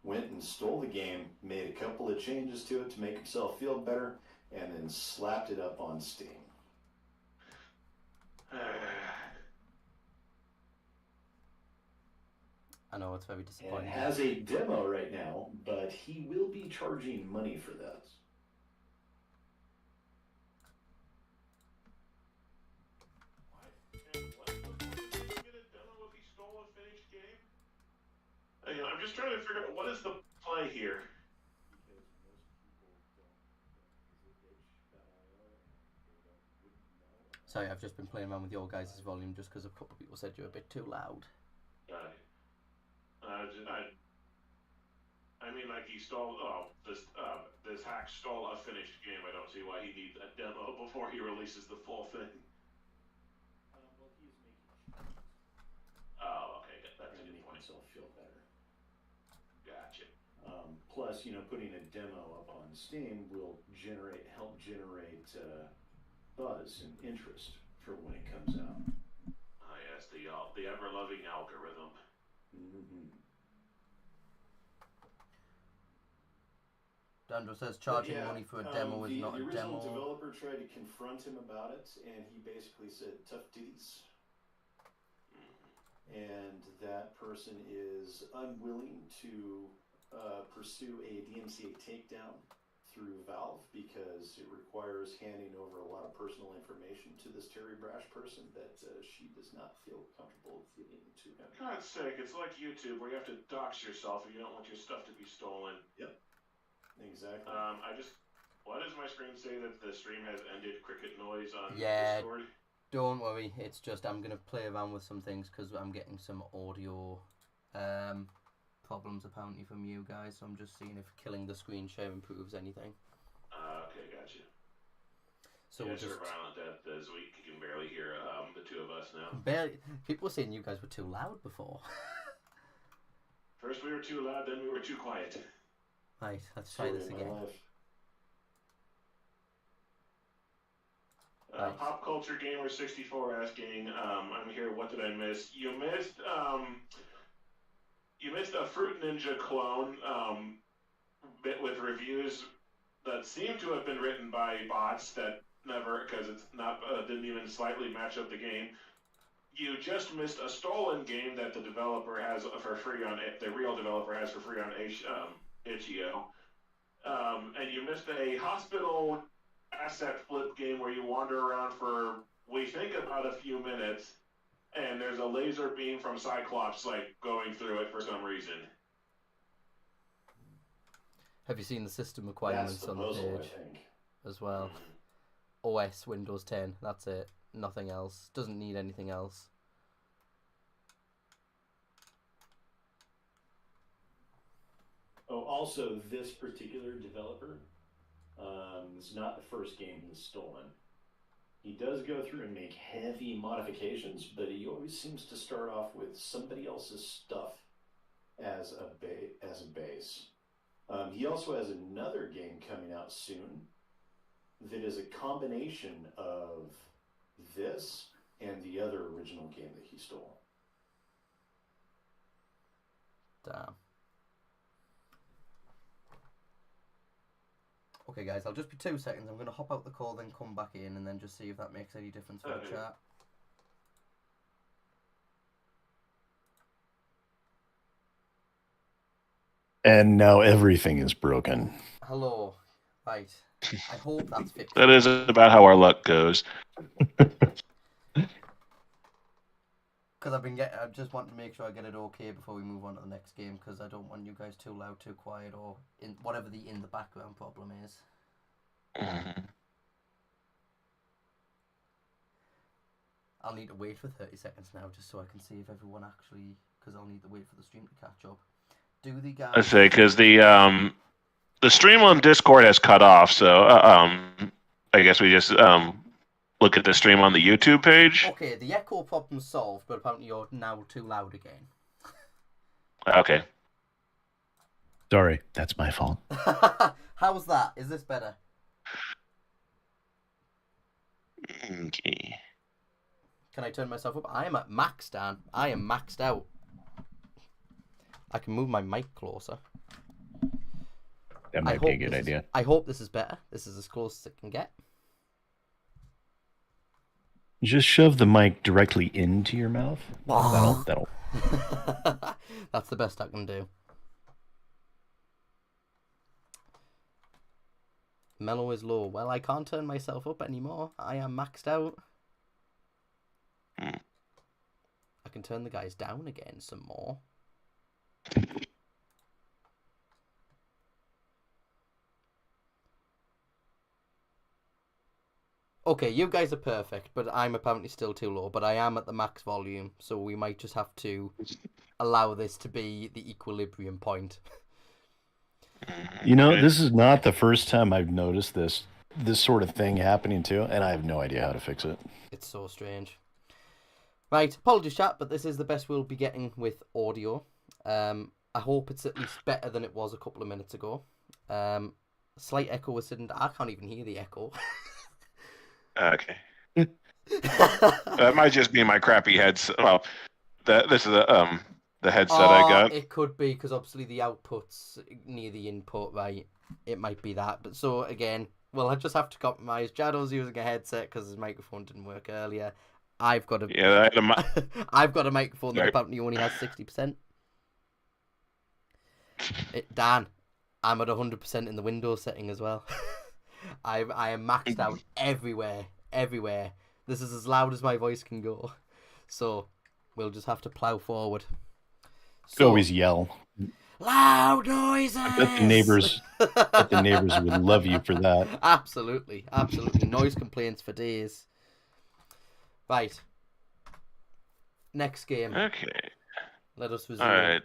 went and stole the game, made a couple of changes to it to make himself feel better, and then slapped it up on Steam.
I know, it's very
And it
disappointing.
has a demo right now, but he will be charging money for this.
I'm just trying to figure out what is the play here.
Sorry, I've just been playing around with your guys' volume just because a couple of people said you're a bit too loud.
I mean, like he stole. Oh, this hack stole a finished game. I don't see why he needs a demo before he releases the full thing.
Well, he's making changes.
Oh, okay, that's a
Trying to
good
make
point.
himself feel better.
Gotcha.
Plus, putting a demo up on Steam will help generate buzz and interest for when it comes out.
Ah, yes, the ever-loving algorithm.
Mm-hmm.
Dandro says charging
Yeah,
money for a demo is not a
The original
demo.
developer tried to confront him about it, and he basically said, tough titties. And that person is unwilling to pursue a DMCA takedown through Valve because it requires handing over a lot of personal information to this Terry Brash person that she does not feel comfortable giving to him.
For God's sake, it's like YouTube where you have to dox yourself if you don't want your stuff to be stolen.
Yep. Exactly.
Why does my screen say that the stream has ended cricket noise on
Yeah.
Discord?
Don't worry, it's just I'm going to play around with some things because I'm getting some audio problems apparently from you guys, so I'm just seeing if killing the screen share improves anything.
Okay, gotcha.
So
yeah,
we'll
sure,
just...
Violent Death, as we can barely hear the two of us now.
People were saying you guys were too loud before.
First we were too loud, then we were too quiet.
Right, let's try this
Story of my
again.
life.
Nice.
Pop Culture Gamer 64 asking, I'm here. What did I miss? You missed a Fruit Ninja clone bit with reviews that seem to have been written by bots that never, because it's not didn't even slightly match up the game. You just missed a stolen game that the developer has for free on the real developer has for free on itch.io. And you missed a hospital asset flip game where you wander around for, we think, about a few minutes, and there's a laser beam from Cyclops like going through it for some reason.
Have you seen the system requirements on the page as well? OS Windows 10. That's it. Nothing else. Doesn't need anything else.
Oh, also, this particular developer is not the first game he's stolen. He does go through and make heavy modifications, but he always seems to start off with somebody else's stuff as a base. He also has another game coming out soon that is a combination of this and the other original game that he stole.
Damn. Okay, guys, I'll just be 2 seconds. I'm going to hop out the call, then come back in, and then just see if that makes any difference for the chat.
And now everything is broken.
Hello. Right. I hope that's fixed.
That is about how our luck goes.
Because I just want to make sure I get it okay before we move on to the next game, because I don't want you guys too loud, too quiet, or whatever the in the background problem is. I'll need to wait for 30 seconds now, just so I can see if everyone actually, because I'll need to wait for the stream to catch up. Do the guys?
I say because the stream on Discord has cut off, so I guess we just look at the stream on the YouTube page.
Okay, the echo problem's solved, but apparently you're now too loud again.
Okay.
Sorry, that's my fault.
How's that? Is this better?
Okay.
Can I turn myself up? I am at max, Dan. I am maxed out. I can move my mic closer.
That might be a good idea.
I hope this is better. This is as close as it can get.
Just shove the mic directly into your mouth. That'll.
That's the best I can do. Mellow is low. Well, I can't turn myself up anymore. I am maxed out. I can turn the guys down again some more. Okay, you guys are perfect, but I'm apparently still too low. But I am at the max volume, so we might just have to allow this to be the equilibrium point.
You know, this is not the first time I've noticed this sort of thing happening too, and I have no idea how to fix it.
It's so strange. Right, apologies chat, but this is the best we'll be getting with audio. I hope it's at least better than it was a couple of minutes ago. Slight echo was sitting. I can't even hear the echo.
Okay. That might just be my crappy headset. Well, this is the headset I got.
It could be because obviously the output's near the input, right? It might be that. But so again, well, I just have to compromise. Jadow's using a headset because his microphone didn't work earlier. I've got a I've got a microphone that apparently only has 60%. Dan, I'm at 100% in the Windows setting as well. I am maxed out everywhere. This is as loud as my voice can go. So we'll just have to plow forward. So,
always yell.
Loud noises.
I bet the neighbors would love you for that.
Absolutely. Noise complaints for days. Right. Next game.
Okay.
Let us resume.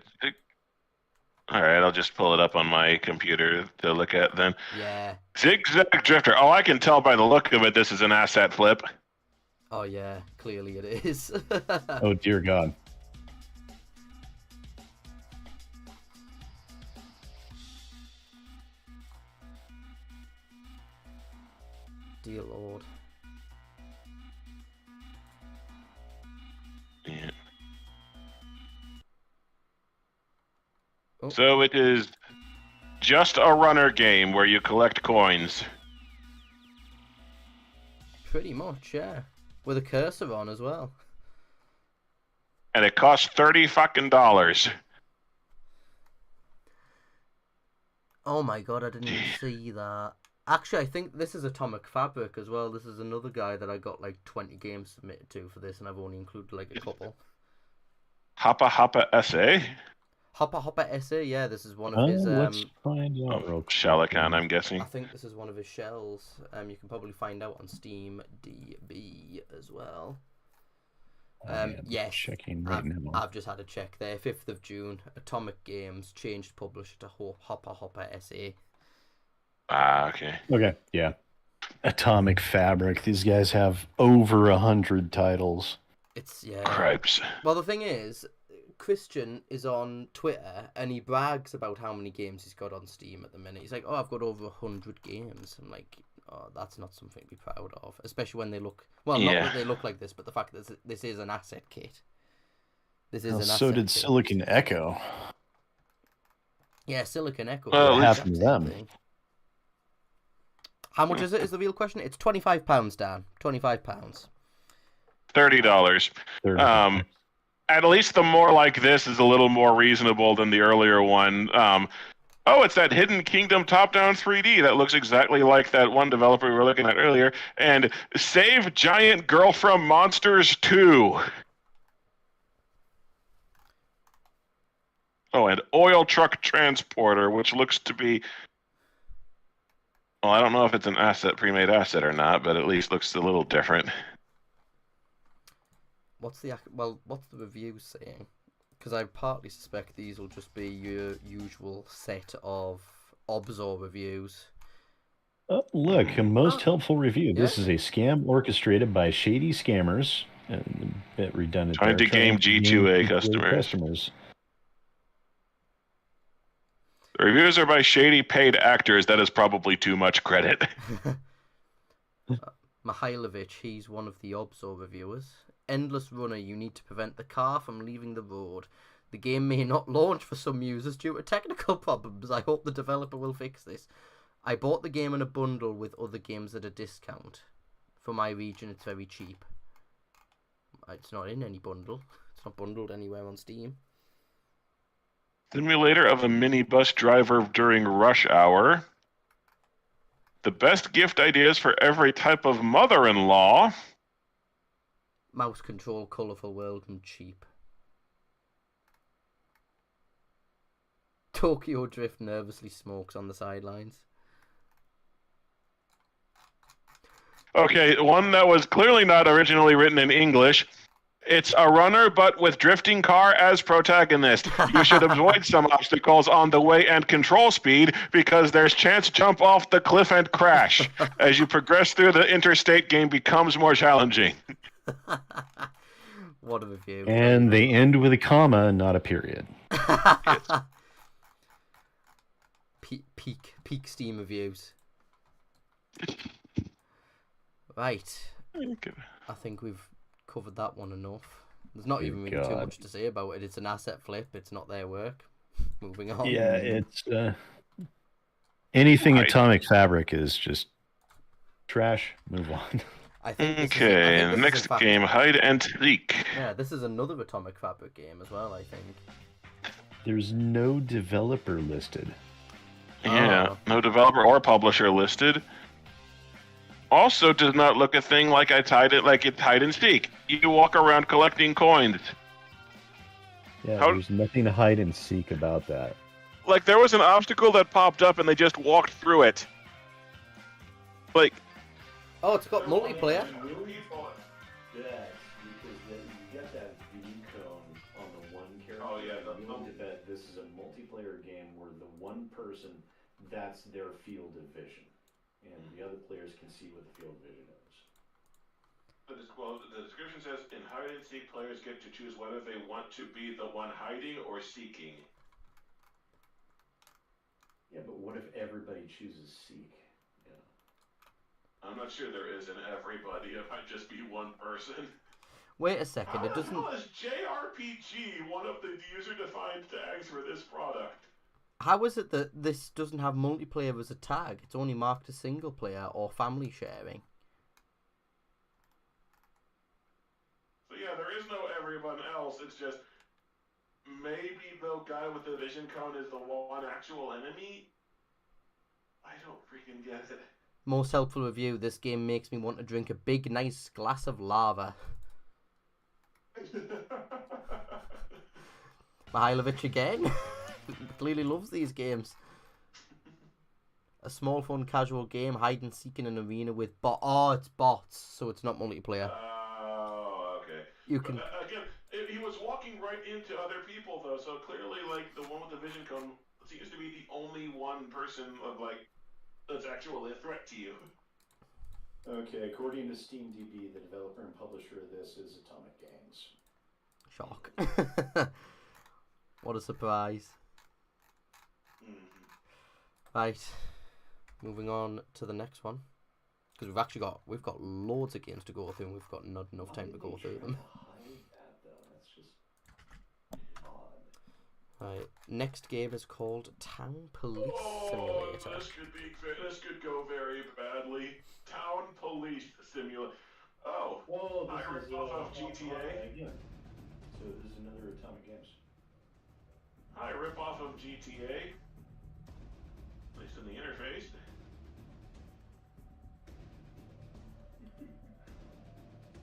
All right, I'll just pull it up on my computer to look at then.
Yeah.
Zigzag Drifter. Oh, I can tell by the look of it this is an asset flip.
Oh, yeah. Clearly it is.
Oh, dear God.
Dear Lord. Oh,
So it is just a runner game where you collect coins.
pretty much, yeah. With a cursor on as well.
And it costs $30.
Oh my god, I didn't even see that. Actually, I think this is Atomic Fabric as well. This is another guy that I got like 20 games submitted to for this, and I've only included like a couple.
Hoppa Hoppa SA?
Hoppa Hoppa SA, yeah, this is one of his.
Let's find out real quick.
Shell account, I'm guessing.
I think this is one of his shells. You can probably find out on Steam DB as well. Yes,
checking right now.
I've just had a check there. 5th of June, Atomic Games changed publisher to Hoppa Hoppa SA.
Ah, okay.
Okay, yeah. Atomic Fabric. These guys have over 100 titles.
It's, yeah.
Cripes.
Well, the thing is, Christian is on Twitter and he brags about how many games he's got on Steam at the minute. He's like, oh, I've got over 100 games. I'm like, oh, that's not something to be proud of. Especially when they look, well, not that they look like this, but the fact that this is an asset kit. This is an asset
So did
kit.
Silicon Echo.
Yeah, Silicon Echo.
Well,
what happened to them?
How much is it? Is the real question? It's £25, Dan. £25.
$30. At least the more like this is a little more reasonable than the earlier one. Oh, it's that Hidden Kingdom top-down 3D that looks exactly like that one developer we were looking at earlier. And Save Giant Girl from Monsters 2. Oh, and Oil Truck Transporter, which looks to be... Well, I don't know if it's an asset, pre-made asset or not, but at least looks a little different.
What's the review saying? Because I partly suspect these will just be your usual set of Obzor reviews.
Look, a most helpful review. This is a scam orchestrated by shady scammers. And a bit redundant.
Trying to game G2A customers. The reviews are by shady paid actors. That is probably too much credit.
Mihailovich, he's one of the Obzor reviewers. Endless runner, you need to prevent the car from leaving the road. The game may not launch for some users due to technical problems. I hope the developer will fix this. I bought the game in a bundle with other games at a discount. For my region, it's very cheap. It's not in any bundle. It's not bundled anywhere on Steam.
Simulator of a minibus driver during rush hour. The best gift ideas for every type of mother-in-law.
Mouse control, colourful world, and cheap. Tokyo Drift nervously smokes on the sidelines.
Okay, one that was clearly not originally written in English. It's a runner, but with drifting car as protagonist. You should avoid some obstacles on the way and control speed because there's chance to jump off the cliff and crash. As you progress through the interstate, game becomes more challenging.
What a review.
And they end with a comma, not a period.
Peak Steam reviews. Right. I think we've covered that one enough. There's not even really too much to say about it. It's an asset flip. It's not their work. Moving on.
Yeah, it's anything Atomic Fabric is just trash. Move on.
I think
the next game, Hide and Seek.
Yeah, this is another Atomic Fabric game as well, I think.
There's no developer listed.
Yeah, no developer or publisher listed. Also does not look a thing like it's hide and seek. You walk around collecting coins.
Yeah, there's nothing to hide and seek about that.
Like there was an obstacle that popped up and they just walked through it. Like,
oh, it's got multiplayer.
Yes, because then you get that V cone on the one character.
Oh yeah,
I'm willing to bet this is a multiplayer game where the one person, that's their field of vision, and the other players can see what the field of vision is.
Well, the description says, in hide and seek, players get to choose whether they want to be the one hiding or seeking.
Yeah, but what if everybody chooses seek? Yeah.
I'm not sure there is an everybody. It might just be one person.
Wait a second, it doesn't...
How is JRPG one of the user-defined tags for this product?
How is it that this doesn't have multiplayer as a tag? It's only marked as single player or family sharing.
So yeah, there is no everyone else. It's just maybe the guy with the vision cone is the one actual enemy. I don't freaking get it.
Most helpful review, this game makes me want to drink a big nice glass of lava. Mihailovich again. Clearly loves these games. A small fun casual game, hide and seek in an arena with it's bots, so it's not multiplayer.
Oh, okay.
You can
Again, he was walking right into other people though, so clearly like the one with the vision cone seems to be the only one person of like that's actually a threat to you.
Okay, according to SteamDB, the developer and publisher of this is Atomic Games.
shock. What a surprise. Right, moving on to the next one, because we've got loads of games to go through, and we've got not enough time to go through them.
Hide that though. That's just odd.
Right, next game is called Town Police Simulator.
This could go very badly. Town Police Simulator. Oh,
Whoa,
I
this
ripped
is
off of GTA.
Again. So this is another Atomic Games.
I rip off of GTA. At least in the interface.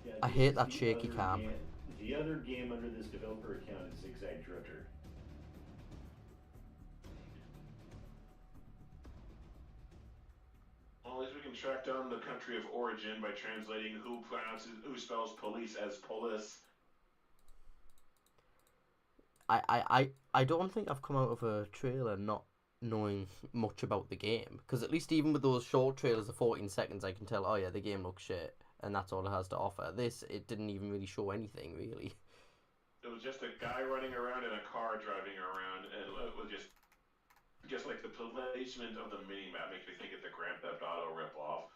Yeah,
I
this
hate
is
that
the
shaky
other
cam.
game- The other game under this developer account is Zigzag Drifter.
Well, at least we can track down the country of origin by translating who spells police as police.
I don't think I've come out of a trailer not knowing much about the game, because at least even with those short trailers of 14 seconds, I can tell, oh yeah, the game looks shit, and that's all it has to offer. This, it didn't even really show anything, really.
It was just a guy running around in a car driving around, and it was just like the placement of the minimap makes me think it's a Grand Theft Auto ripoff.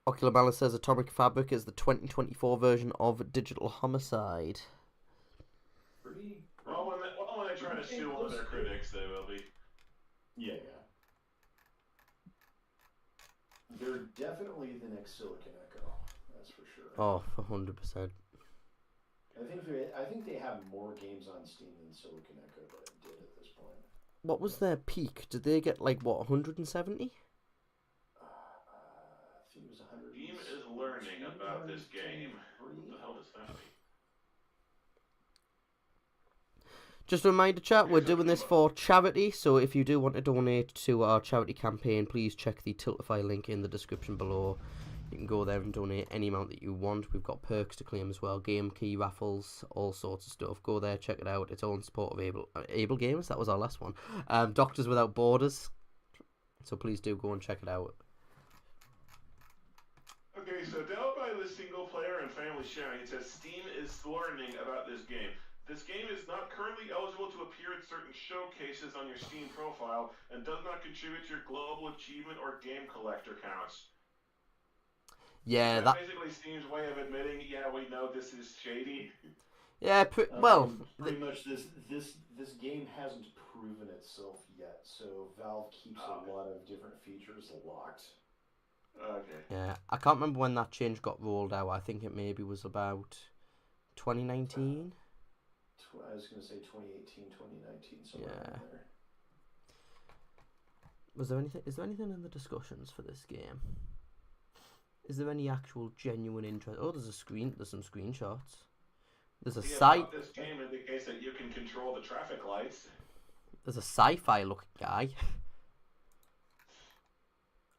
Ocular Malice says Atomic Fabric is the 2024 version of Digital Homicide.
Well, when they try to sue one of their critics, they will be.
Yeah. They're definitely the next Silicon Echo. That's for sure.
Oh, 100%.
I think they have more games on Steam than Silicon Echo did at this point.
What was their peak? Did they get like what, 170?
I think it was 100.
Steam is learning about this game. What the hell does that mean?
Just a reminder, chat, we're doing this for charity, so if you do want to donate to our charity campaign, please check the Tiltify link in the description below. You can go there and donate any amount that you want. We've got perks to claim as well, game key raffles, all sorts of stuff. Go there, check it out. It's all in support of Able Games. That was our last one. Doctors Without Borders. So please do go and check it out.
Okay, so down by the single player and family sharing, it says Steam is learning about this game. This game is not currently eligible to appear at certain showcases on your Steam profile and does not contribute to your global achievement or game collector counts.
Yeah,
That's basically Steam's way of admitting, yeah, we know this is shady.
Yeah,
pretty much this game hasn't proven itself yet, so Valve keeps a lot of different features locked.
Okay.
Yeah, I can't remember when that change got rolled out. I think it maybe was about 2019.
I was going to say 2018, 2019, somewhere in there.
Was there anything? Is there anything in the discussions for this game? Is there any actual genuine interest? Oh, there's some screenshots. There's a site.
This game indicates that you can control the traffic lights.
There's a sci-fi looking guy.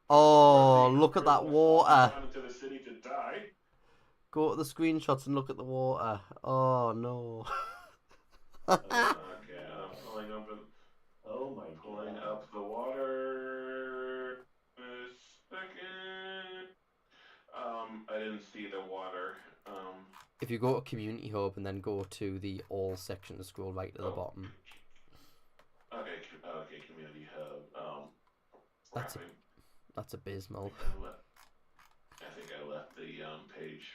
Oh, look at that water.
Into the city to die.
Go to the screenshots and look at the water. Oh no.
Okay, I'm pulling up
Pulling
up the water. A second. I didn't see the water.
If you go to Community Hub and then go to the All section, scroll right to the bottom.
Okay, Community Hub.
That's abysmal.
I think I left the page.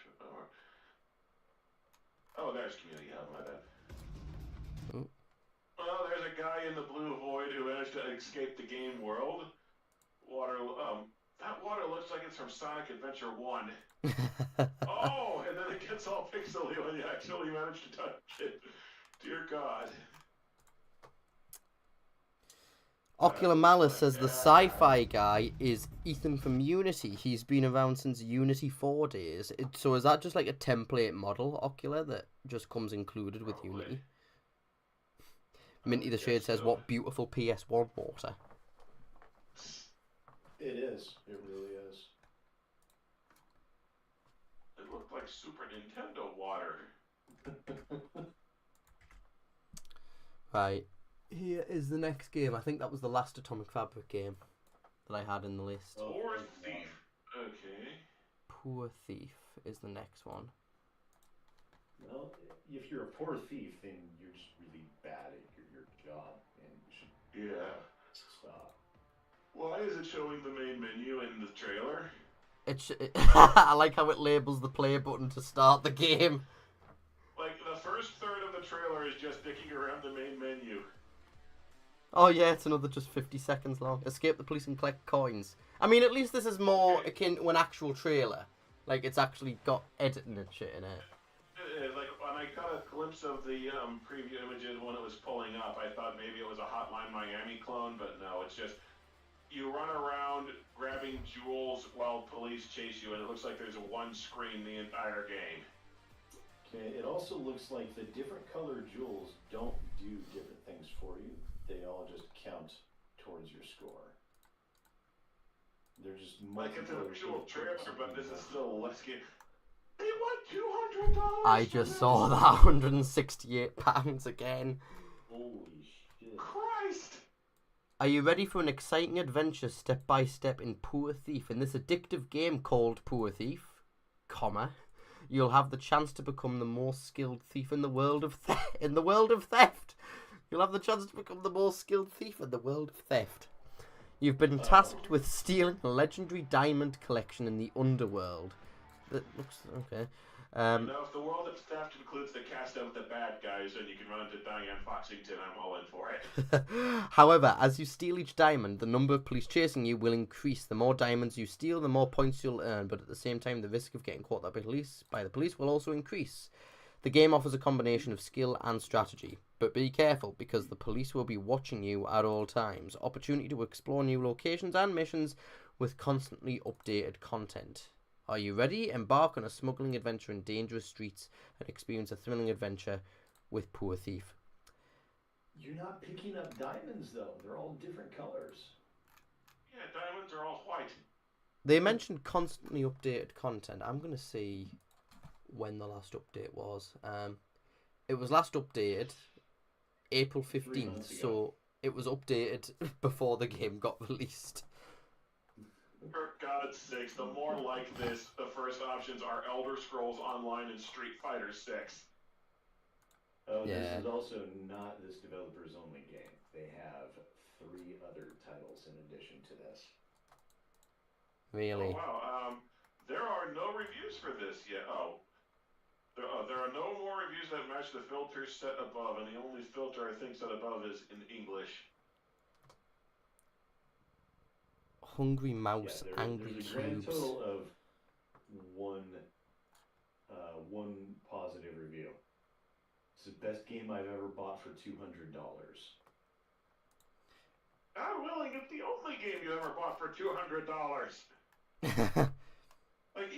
Oh, there's Community Hub. My bad.
Oh.
Well, there's a the guy in the blue void who managed to escape the game world. Water, that water looks like it's from Sonic Adventure 1. Oh, and then it gets all pixely when you actually manage to touch it. Dear God.
Ocular Malice says the sci-fi guy is Ethan from Unity. He's been around since Unity 4 days. So is that just like a template model, Ocular, that just comes included with
Probably.
Unity? Minty the Shade says, what beautiful PS1 water.
It is. It really is.
It looked like Super Nintendo water.
Right. Here is the next game. I think that was the last Atomic Fabric game that I had in the list.
Oh,
Poor
thank
Thief. Okay.
Poor Thief is the next one.
Well, if you're a poor thief, then you're just really bad at your job, and you should
Yeah.
stop.
Why is it showing the main menu in the trailer?
I like how it labels the play button to start the game.
Like, the first third of the trailer is just dicking around the main menu.
Oh yeah, it's another just 50 seconds long. Escape the police and collect coins. I mean, at least this is more akin to an actual trailer. Like, it's actually got editing and shit in it.
Like, when I got a glimpse of the preview images when it was pulling up, I thought maybe it was a Hotline Miami clone, but no, it's just you run around grabbing jewels while police chase you, and it looks like there's one screen the entire game.
Okay, it also looks like the different colored jewels don't do different things for you. They all just count towards your score. They're just
Like it's an
multiple
actual trailer, but this is
different-
still less game. They want $200.
I just saw that £168 again.
Holy shit.
Christ!
Are you ready for an exciting adventure step by step in Poor Thief? In this addictive game called Poor Thief, you'll have the chance to become the most skilled thief in the world of theft. You'll have the chance to become the most skilled thief in the world of theft. You've been tasked with stealing a legendary diamond collection in the underworld. That looks okay.
Now, if the world of theft includes the cast of the bad guys, then you can run into Diane Foxington. I'm all in for it.
However, as you steal each diamond, the number of police chasing you will increase. The more diamonds you steal, the more points you'll earn, but at the same time, the risk of getting caught by the police will also increase. The game offers a combination of skill and strategy, but be careful because the police will be watching you at all times. Opportunity to explore new locations and missions with constantly updated content. Are you ready? Embark on a smuggling adventure in dangerous streets and experience a thrilling adventure with Poor Thief.
You're not picking up diamonds, though. They're all different colors.
Yeah, diamonds are all white.
They mentioned constantly updated content. I'm going to see when the last update was. It was last updated April 15th, so it was updated before the game got released.
For God's sakes, the more like this, the first options are Elder Scrolls Online and Street Fighter 6.
Oh,
Yeah.
This is also not this developer's only game. They have 3 other titles in addition to this.
Really?
Oh, wow. There are no reviews for this yet. There are no more reviews that match the filters set above, and the only filter I think set above is in English.
Hungry Mouse,
Yeah,
Angry
there's a grand
Cubes.
total of one positive review. It's the best game I've ever bought for $200.
God willing, it's the only game you ever bought for $200. Like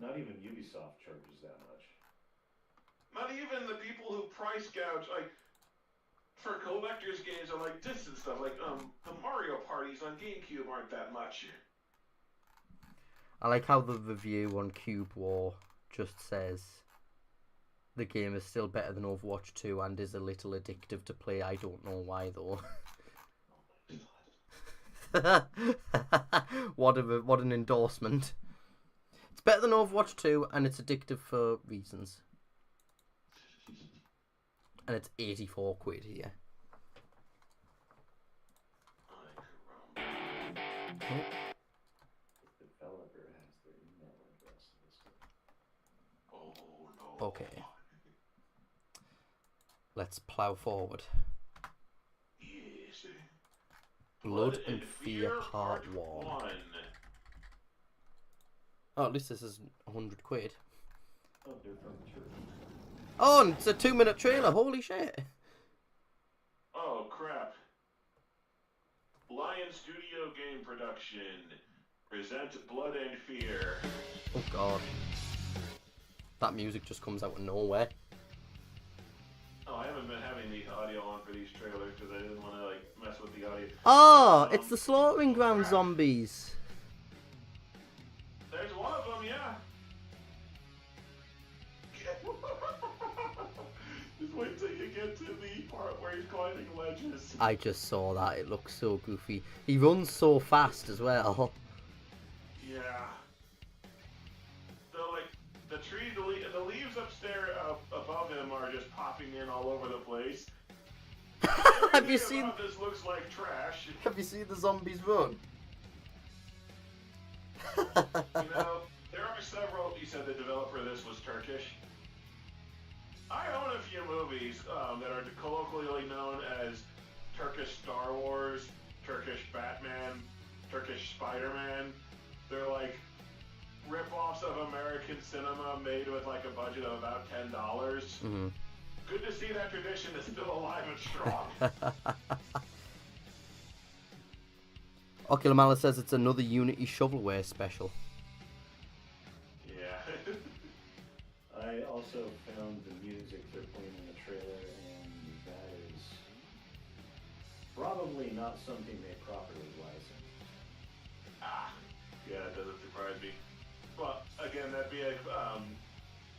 Not even Ubisoft charges that much.
not even the people who price gouge for collectors games are like this and stuff. Like the Mario parties on GameCube aren't that much.
I like how the review on Cube War just says the game is still better than Overwatch 2 and is a little addictive to play. I don't know why though. What an endorsement. It's better than Overwatch 2 and it's addictive for reasons. And it's 84 quid here.
The developer has their email address listed.
Oh no.
Okay. Let's plow forward. Blood and Fear Part 1. Oh, at least this is 100 quid.
Oh, they're from the church.
Oh, and it's a 2-minute trailer. Holy shit.
Oh, crap. Lion Studio Game Production present Blood and Fear.
Oh, God. That music just comes out of nowhere.
Oh, I haven't been having the audio on for these trailers because I didn't want to, like, mess with the audio.
Oh, it's the Slaughtering Ground zombies.
There's one of them, yeah. Just wait till you get to the part where he's climbing ledges.
I just saw that. It looks so goofy. He runs so fast as well.
Yeah. So, like, the tree, the leaves upstairs above him are just popping in all over the place.
Have you
Everything
seen?
about this looks like trash.
Have you seen the zombies run?
You know, there are several. You said the developer of this was Turkish. I own a few movies that are colloquially known as Turkish Star Wars, Turkish Batman, Turkish Spider-Man. They're like rip-offs of American cinema made with like a budget of about $10.
Mm-hmm.
Good to see that tradition is still alive and strong.
Ocular Malice says it's another Unity shovelware special.
Yeah.
I also found the music they're playing in the trailer, and that is probably not something they properly licensed.
Yeah, it doesn't surprise me. Well, again, that'd be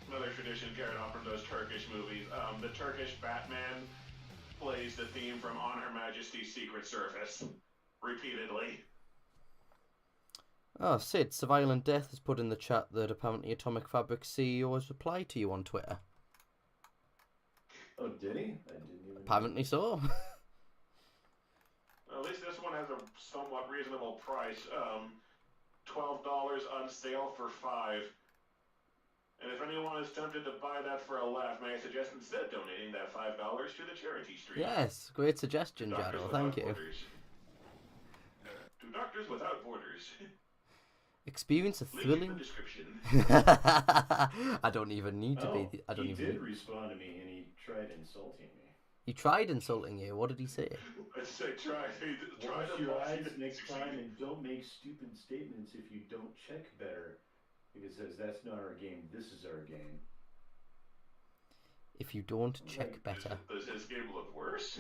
another tradition carried on from those Turkish movies. The Turkish Batman plays the theme from On Her Majesty's Secret Service repeatedly.
Oh, Sid, Survivalent Death has put in the chat that apparently Atomic Fabric's CEO has replied to you on Twitter.
Oh, did he? I didn't even.
Apparently so.
At least this one has a somewhat reasonable price. $12 on sale for $5. And if anyone is tempted to buy that for a laugh, may I suggest instead donating that $5 to the charity stream?
Yes, great suggestion,
Doctors
Jado.
Without
Thank you.
Borders. To Doctors Without Borders.
Experience a
Link in the
thrilling.
description.
I don't even need to be. I don't
he
even.
did respond to me, and he tried insulting me.
He tried insulting you. What did he say?
I'd say try
Wash
to
your
watch
eyes
it.
next time, and don't make stupid statements if you don't check better. Because it says that's not our game. This is our game.
If you don't check better.
Does his game look worse?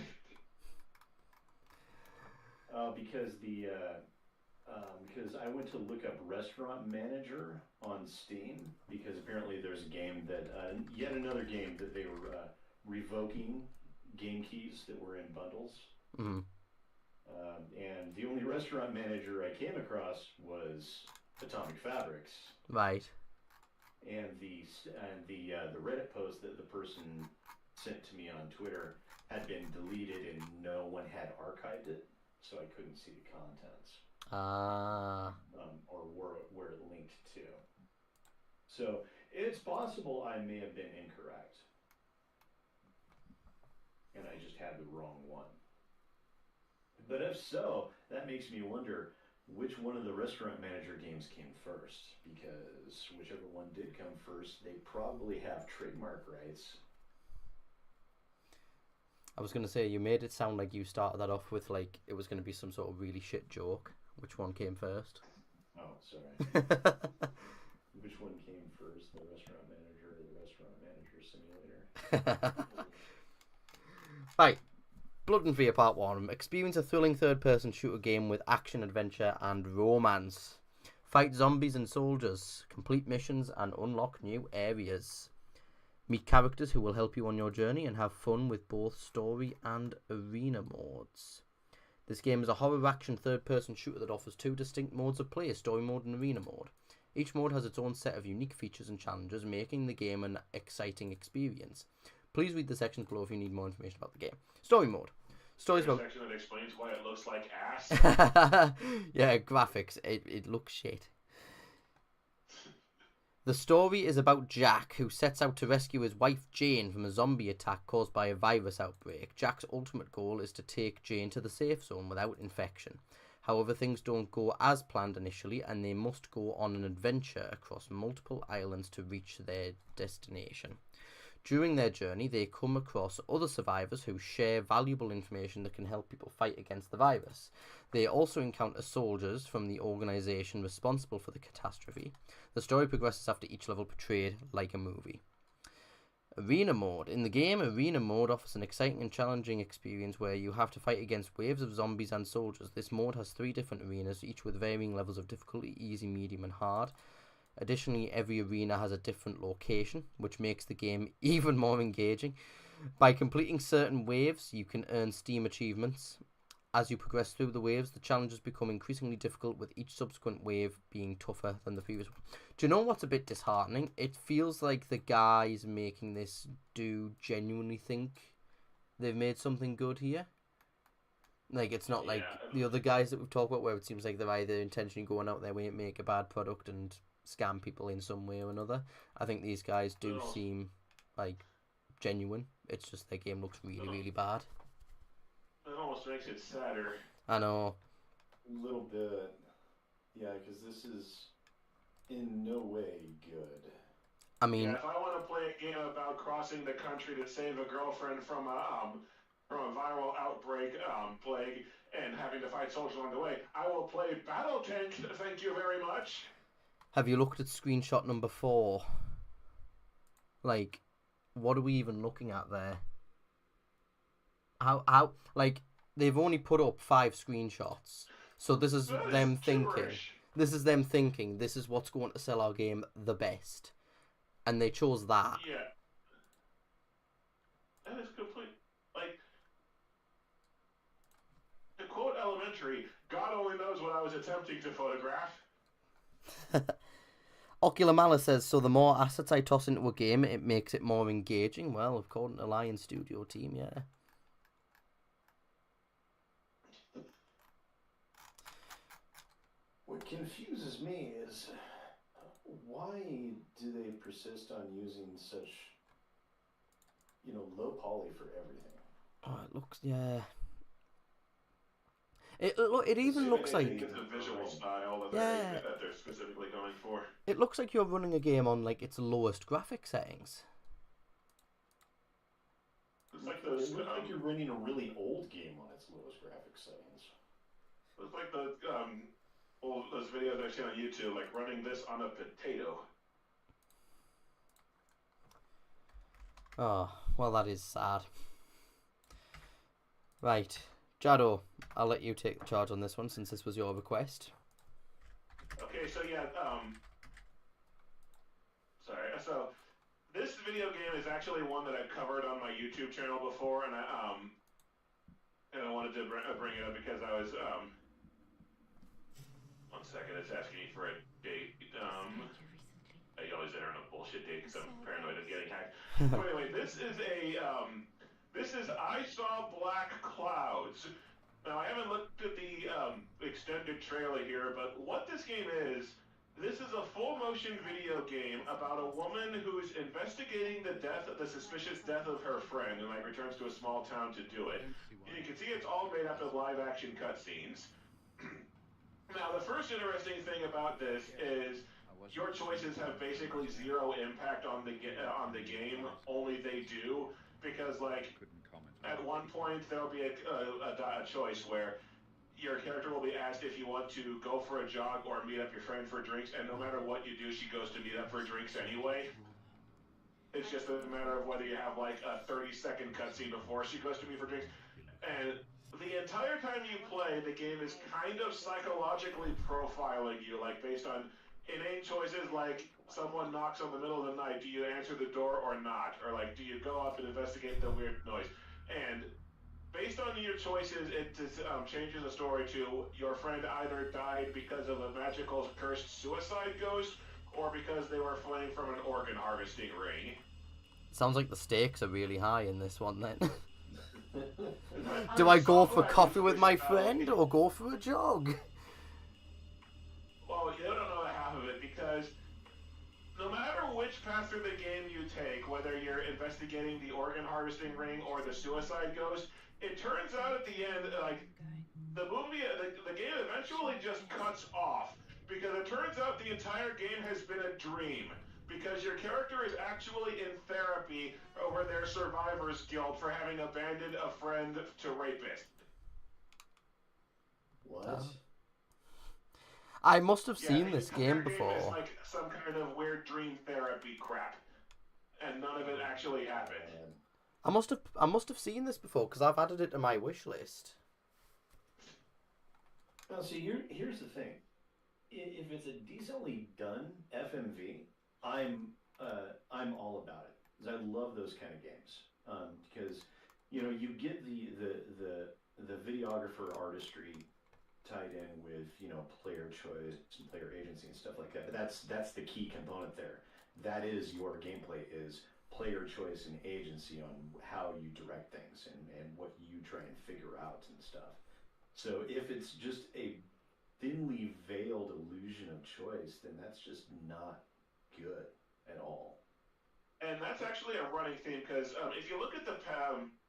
Because I went to look up Restaurant Manager on Steam, because apparently there's a game that yet another game that they were revoking game keys that were in bundles.
Mm-hmm.
And the only Restaurant Manager I came across was Atomic Fabrics.
Right.
And the Reddit post that the person sent to me on Twitter had been deleted and no one had archived it, so I couldn't see the contents. Or where it linked to. So it's possible I may have been incorrect, and I just had the wrong one. But if so, that makes me wonder which one of the Restaurant Manager games came first, because whichever one did come first, they probably have trademark rights.
I was going to say, you made it sound like you started that off with, like, it was going to be some sort of really shit joke. Which one came first?
Oh, sorry. Which one came first, the Restaurant Manager or the Restaurant Manager Simulator?
Right. Blood and Fear Part 1. Experience a thrilling third-person shooter game with action, adventure, and romance. Fight zombies and soldiers. Complete missions and unlock new areas. Meet characters who will help you on your journey and have fun with both story and arena modes. This game is a horror action third-person shooter that offers two distinct modes of play, story mode and arena mode. Each mode has its own set of unique features and challenges, making the game an exciting experience. Please read the sections below if you need more information about the game. Story mode. Stories about...
section that explains why it looks like ass.
Yeah, graphics. It looks shit. The story is about Jack, who sets out to rescue his wife Jane from a zombie attack caused by a virus outbreak. Jack's ultimate goal is to take Jane to the safe zone without infection. However, things don't go as planned initially, and they must go on an adventure across multiple islands to reach their destination. During their journey, they come across other survivors who share valuable information that can help people fight against the virus. They also encounter soldiers from the organisation responsible for the catastrophe. The story progresses after each level portrayed like a movie. Arena mode. In the game, arena mode offers an exciting and challenging experience where you have to fight against waves of zombies and soldiers. This mode has 3 different arenas, each with varying levels of difficulty, easy, medium and hard. Additionally, every arena has a different location, which makes the game even more engaging. By completing certain waves, you can earn Steam achievements. As you progress through the waves, the challenges become increasingly difficult, with each subsequent wave being tougher than the previous one. Do you know what's a bit disheartening? It feels like the guys making this do genuinely think they've made something good here. Like, it's not like the other guys that we've talked about, where it seems like they're either intentionally going out their way to make a bad product and scam people in some way or another. I think these guys do seem like genuine. It's just their game looks really, really bad.
It almost makes it sadder.
I know.
A little bit. Yeah, because this is in no way good.
I mean,
if I want to play a game about crossing the country to save a girlfriend from a viral outbreak, plague, and having to fight soldiers along the way, I will play Battle Tank. Thank you very much.
Have you looked at screenshot number 4? Like, what are we even looking at there? How, like, they've only put up 5 screenshots. So this is them thinking. This is them thinking, this is what's going to sell our game the best. And they chose that.
Yeah. That is complete. Like, to quote Elementary, God only knows what I was attempting to photograph.
Ocular Malice says, so the more assets I toss into a game, it makes it more engaging. Well, according to Lion Studio Team, yeah.
What confuses me is, why do they persist on using such, low poly for everything?
Oh, it looks, yeah. It even looks like
it's a visual style that they're specifically going for.
It looks like you're running a game on like its lowest graphic settings.
It's like those. It looks like you're running a really old game on its lowest graphic settings.
It's like the those videos I've seen on YouTube, like running this on a potato.
Oh, well, that is sad. Right. Jado, I'll let you take the charge on this one since this was your request.
Okay, so yeah, sorry. So this video game is actually one that I've covered on my YouTube channel before, and I wanted to bring it up because I was 1 second, it's asking me for a date. I always enter in a bullshit date because I'm paranoid of getting hacked. So anyway, this is I Saw Black Clouds. Now, I haven't looked at the extended trailer here, but what this game is, this is a full-motion video game about a woman who's investigating the suspicious death of her friend, and returns to a small town to do it. And you can see it's all made up of live-action cutscenes. Now, the first interesting thing about this is your choices have basically 0 impact on the game. Only they do, because at one point there'll be a choice where your character will be asked if you want to go for a jog or meet up your friend for drinks, and no matter what you do, she goes to meet up for drinks anyway. It's just a matter of whether you have a 30-second cutscene before she goes to meet for drinks. And the entire time you play, the game is kind of psychologically profiling you, based on inane choices like someone knocks on the middle of the night, do you answer the door or not? Or do you go up and investigate the weird noise? And based on your choices, it changes the story to your friend either died because of a magical cursed suicide ghost, or because they were fleeing from an organ harvesting ring.
Sounds like the stakes are really high in this one then. Do I go for coffee with my friend or go for a jog?
Well, you don't know half of it, because no matter which path through the game you take, whether you're investigating the organ harvesting ring or the suicide ghost, it turns out at the end, like, the game eventually just cuts off, because it turns out the entire game has been a dream, because your character is actually in therapy over their survivor's guilt for having abandoned a friend to rapist.
What?
I must have seen
the
this
entire
game
Is
before.
like some kind of weird dream therapy crap, and none of it actually happened.
I must have seen this before because I've added it to my wish list.
Now, see, here's the thing. If it's a decently done FMV, I'm all about it, because I love those kind of games. Because you get the videographer artistry tied in with player choice and player agency and stuff like that. That's the key component there. That is your gameplay, is player choice and agency on how you direct things and what you try and figure out and stuff. So if it's just a thinly veiled illusion of choice, then that's just not good at all.
And that's actually a running theme, because if you look at the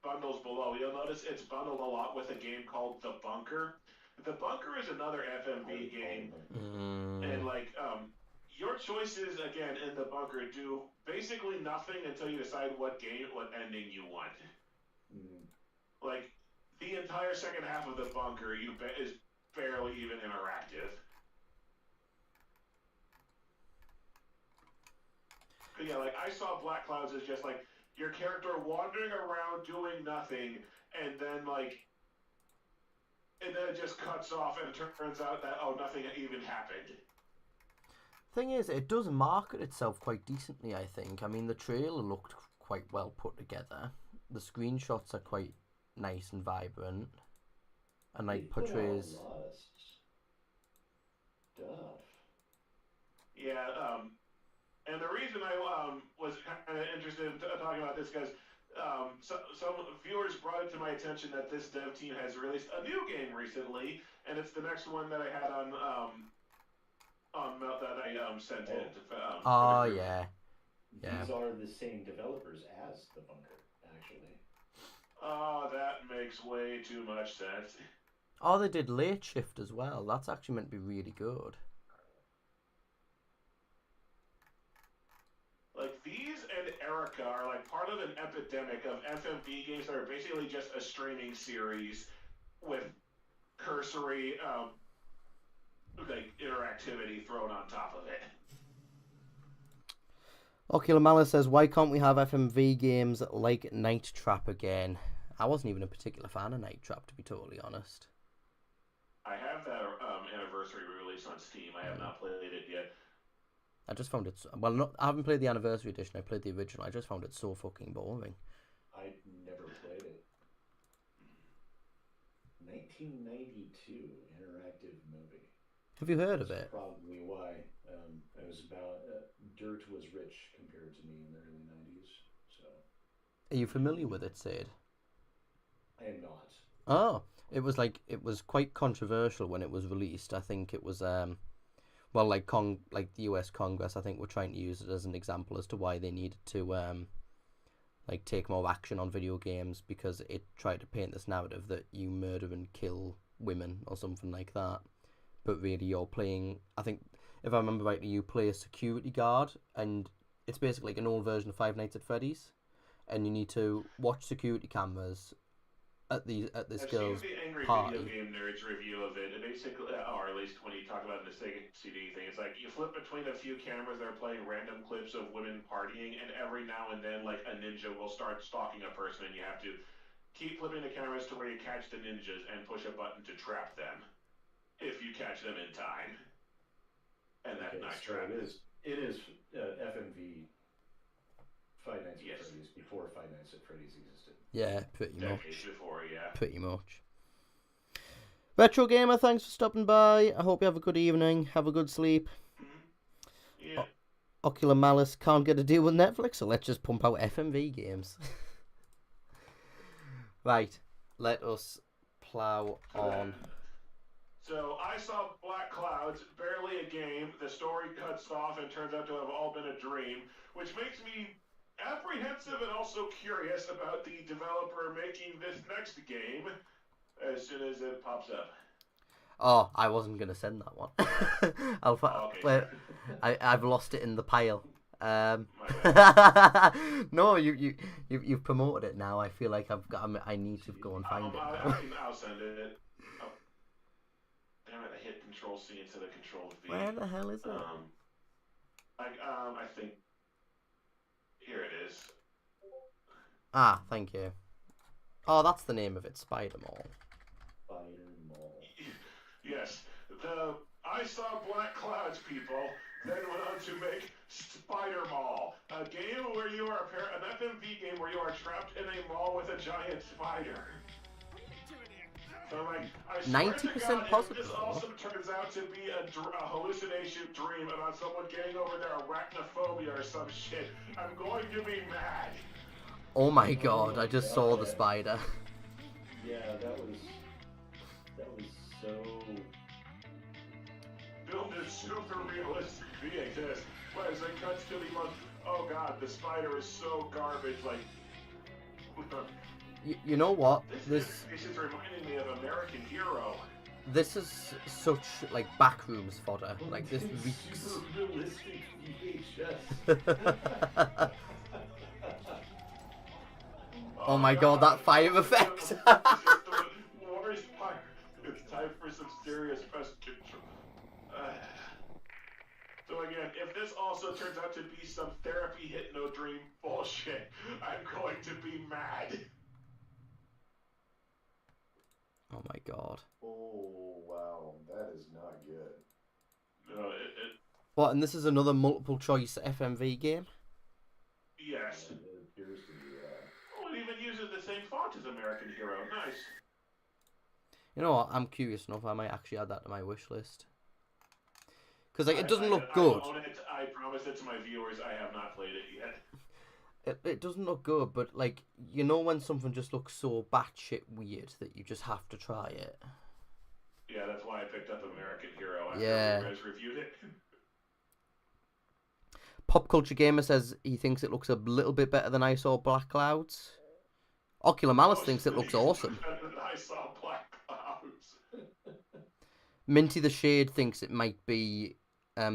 bundles below, you'll notice it's bundled a lot with a game called The Bunker. The Bunker is another FMV game, and your choices again in The Bunker do basically nothing until you decide what ending you want. Like the entire second half of The Bunker, is barely even interactive. But yeah, like I saw Black Clouds as just like your character wandering around doing nothing, and then it just cuts off, and it turns out that nothing even happened.
Thing is, it does market itself quite decently, I think. I mean, the trailer looked quite well put together. The screenshots are quite nice and vibrant, and portrays.
A lot of stuff.
Yeah, and the reason I was kind of interested in talking about this, because some viewers brought it to my attention that this dev team has released a new game recently, and it's the next one that I had on that I sent in.
Yeah.
These are the same developers as The Bunker, actually.
Oh, that makes way too much sense.
Oh, they did Late Shift as well. That's actually meant to be really good.
Like, these and Erica are like part of an epidemic of FMV games that are basically just a streaming series with cursory interactivity thrown on top of it.
Ocular Malice says, why can't we have FMV games like Night Trap again? I wasn't even a particular fan of Night Trap, to be totally honest.
I have that anniversary release on Steam. I have not played it yet.
I just found it... I haven't played the anniversary edition. I played the original. I just found it so fucking boring.
I never played it. 1992 interactive movie.
Have you heard of it?
Probably why. It was about dirt was rich compared to me in the early 90s. So.
Are you familiar with it, Sid?
I am not.
Oh, it was quite controversial when it was released. I think it was the US Congress, I think, were trying to use it as an example as to why they needed to take more action on video games, because it tried to paint this narrative that you murder and kill women or something like that. But really, you're playing, I think, if I remember rightly, you play a security guard, and it's basically like an old version of Five Nights at Freddy's, and you need to watch security cameras at this girl's
I've seen the Angry
party.
Video Game Nerds review of it. It basically, or at least when he talked about the Sega CD thing, it's like you flip between a few cameras that are playing random clips of women partying, and every now and then, like, a ninja will start stalking a person, and you have to keep flipping the cameras to where you catch the ninjas and push a button to trap them, if you catch them in time. And that Night Trap.
It is FMV Five Nights at Freddy's before Five Nights at Freddy's existed.
Yeah, pretty much.
Decades before, yeah.
Pretty much. Retro Gamer, thanks for stopping by. I hope you have a good evening. Have a good sleep.
Mm-hmm. Yeah.
Ocular Malice can't get a deal with Netflix, so let's just pump out FMV games. Right, let us plough on.
So I saw Black Clouds, barely a game. The story cuts off and turns out to have all been a dream, which makes me apprehensive and also curious about the developer making this next game as soon as it pops up.
Oh, I wasn't gonna send that one.
Okay.
I've lost it in the pile.
My
No, you've promoted it now. I feel like I need to go and find it now.
I'll send it. Oh. Damn it! I hit Control C instead of Control V.
Where the hell is it?
I think here it is.
Ah, thank you. Oh, that's the name of it, Spider Mall.
Spider Mall.
Yes, I saw Black Clouds, people, then went on to make Spider Mall, a game where you are an FMV game where you are trapped in a mall with a giant spider. So, like, I swear to
90%
God, if
positive.
this also turns out to be a hallucination dream about someone getting over their arachnophobia or some shit, I'm going to be mad.
Oh my god! I just saw the spider.
Yeah, that was so.
Build a super realistic VHS. Whereas it cuts to the most. Oh god, the spider is so garbage. Like.
You know what?
This is reminding me of American Hero.
This is such like backrooms fodder. Like this reeks.
Super realistic VHS.
Oh my god, that fire effect!
The worst part. It's time for some serious pest control. So again, if this also turns out to be some therapy hypno dream bullshit, I'm going to be mad.
Oh my god.
Oh wow, that is not good.
No,
What? And this is another multiple choice FMV game?
yes.
It appears to be.
Oh, it even uses the same font as American Hero. Nice.
You know what? I'm curious enough. I might actually add that to my wish list. Because like, it doesn't look
I
good.
own it. I promise it to my viewers. I have not played it yet.
It doesn't look good, but like, you know when something just looks so batshit weird that you just have to try it?
Yeah, that's why I picked up American Hero after
Yeah.
you guys reviewed it.
Pop Culture Gamer says he thinks it looks a little bit better than I saw Black Clouds. Ocular Malice thinks it looks awesome.
I saw Black Clouds.
Minty the Shade thinks it might be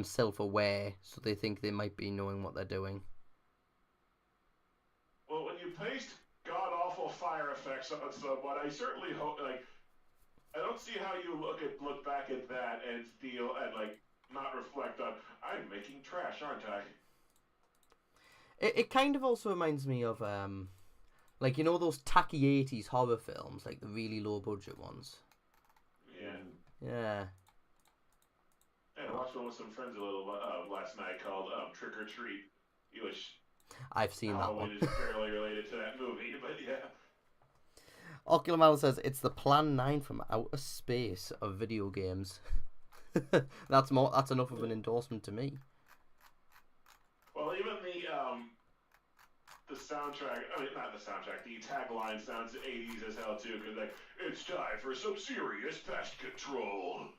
self-aware, so they think they might be knowing what they're doing.
Well, when you paste god-awful fire effects on someone, I certainly hope, like, I don't see how you look back at that and feel, and, like, not reflect on, I'm making trash, aren't I?
It kind of also reminds me of, like, you know those tacky 80s horror films, like the really low-budget ones?
Yeah.
Yeah.
And I watched one with some friends a little last night called Trick or Treat. Which
I've seen that one.
Halloween is fairly related to that movie, but yeah.
Ocular Malice says it's the Plan 9 from outer space of video games. That's enough of an endorsement to me.
Well, even the soundtrack, I mean, not the soundtrack, the tagline sounds 80s as hell too, because like, it's time for some serious pest control.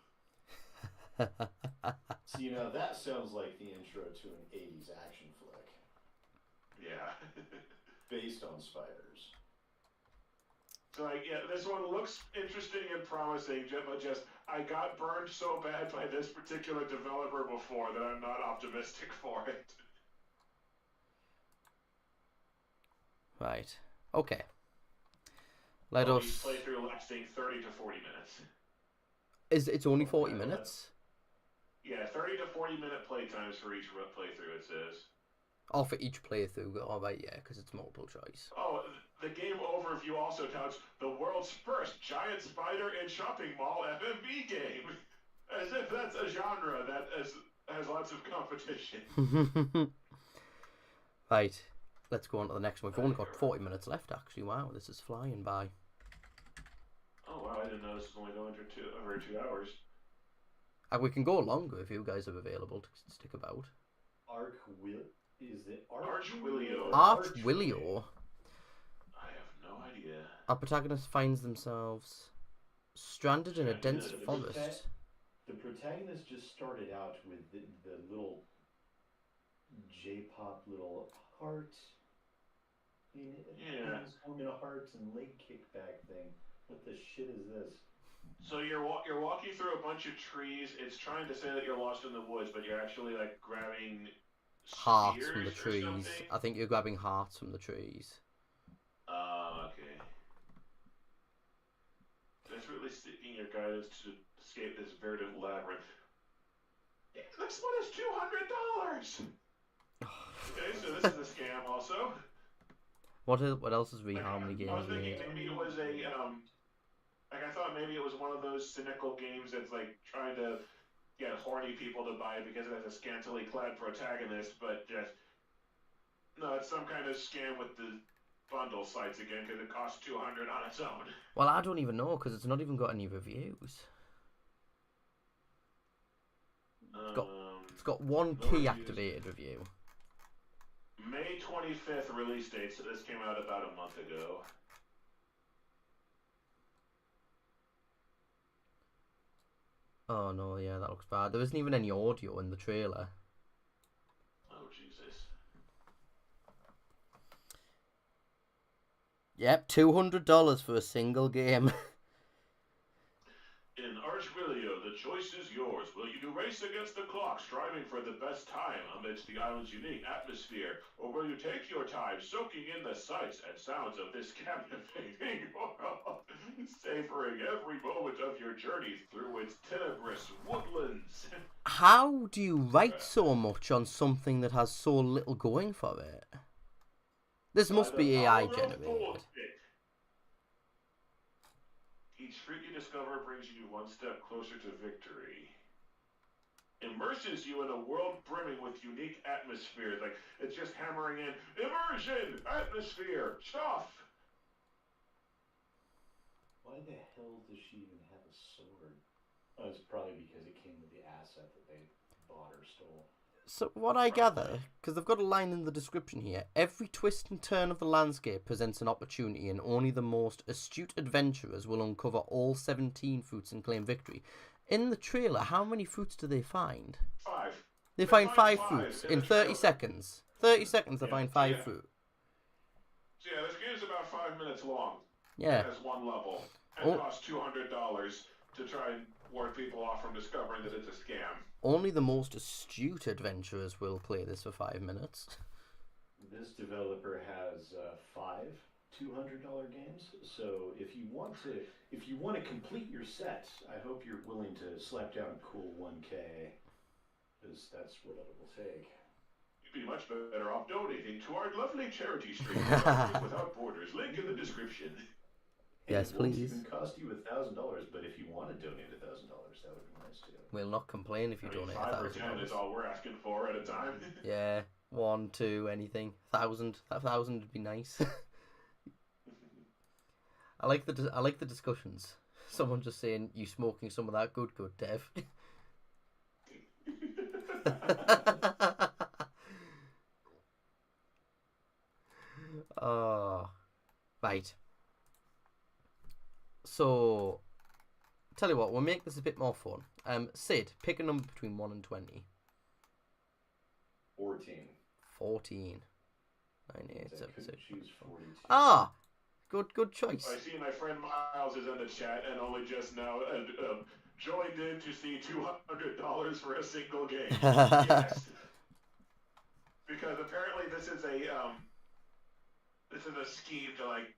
So, you know, that sounds like the intro to an 80s action flick.
Yeah.
Based on spiders.
So, like, yeah, this one looks interesting and promising, but just, I got burned so bad by this particular developer before that I'm not optimistic for it.
Right. Okay. Let
Well,
us.
these playthrough lasting 30 to 40 minutes.
It's only 40 minutes?
Yeah, 30 to 40 minute playtimes for each playthrough, it says.
Oh, for each playthrough. Oh, right, yeah, because it's multiple choice.
Oh, the game overview also touts the world's first giant spider in shopping mall FMV game. As if that's a genre that has lots of competition.
Right. Let's go on to the next one. We've only got 40 minutes left, actually. Wow, this is flying by.
Oh, wow, I didn't know this was only going over 2 hours.
We can go longer if you guys are available to stick about.
Archwilio.
Archwilio.
I have no idea.
Our protagonist finds themselves Stranded in a dense
The
forest.
The protagonist just started out with the little J-pop little heart in his home in a heart and leg kickback thing. What the shit is this?
So you're walking through a bunch of trees. It's trying to say that you're lost in the woods, but you're actually like grabbing
Hearts from the
spears or
trees.
something?
I think you're grabbing hearts from the trees.
Okay. Desperately seeking your guidance to escape this verdant labyrinth. Yeah, this one is $200. Okay, so this is a scam also.
What else is reharmony
I was
games
thinking
made?
maybe it was like I thought maybe it was one of those cynical games that's like trying to get horny people to buy it because it has a scantily clad protagonist, but just no, it's some kind of scam with the bundle sites again because it costs $200 on its own.
Well, I don't even know because it's not even got any reviews. It's got one key activated review.
May 25th release date, so this came out about a month ago.
Oh no, yeah, that looks bad. There isn't even any audio in the trailer.
Oh, Jesus.
Yep, $200 for a single game.
In Archvilio, the choice is yours. Will you race against the clock, striving for the best time amidst the island's unique atmosphere? Or will you take your time, soaking in the sights and sounds of this captivating world, savoring every moment of your journey through its tenebrous woodlands?
How do you write so much on something that has so little going for it? This must be AI generated.
Each fruit you discover brings you one step closer to victory. Immerses you in a world brimming with unique atmospheres. Like, it's just hammering in, immersion, atmosphere, stuff.
Why the hell does she even have a sword? Oh, it's probably because it came with the asset that they bought or stole.
So what I gather, because they've got a line in the description here, every twist and turn of the landscape presents an opportunity and only the most astute adventurers will uncover all 17 fruits and claim victory. In the trailer, how many fruits do they find?
5.
They find five fruits in 30 seconds. 30 seconds they find five fruit.
So yeah, this game is about 5 minutes long.
Yeah.
It has one level. And costs $200 to try and ward people off from discovering that it's a scam.
Only the most astute adventurers will play this for 5 minutes.
This developer has 5 $200 games. So if you want to complete your set, I hope you're willing to slap down a cool 1K, because that's what it will take.
You'd be much better off donating to our lovely charity stream, Without Borders. Link in the description.
Yes,
it won't
please.
even cost you $1,000, but if you want to donate $1,000, that would be nice too.
We'll not complain if you donate
5 or 10 is
$1,000.
all we're asking for at a time.
Yeah, 1, 2, anything. 1,000. 1,000 would be nice. I like the discussions. Someone just saying, "You smoking some of that good, Dev." Oh, right. So, tell you what, we'll make this a bit more fun. Sid, pick a number between 1 and 20.
14.
14. 9, 8,
I
7,
could
6.
choose 42.
Ah, good choice.
I see my friend Miles is in the chat and only just now joined in to see $200 for a single game. Yes. Because apparently this is a scheme to like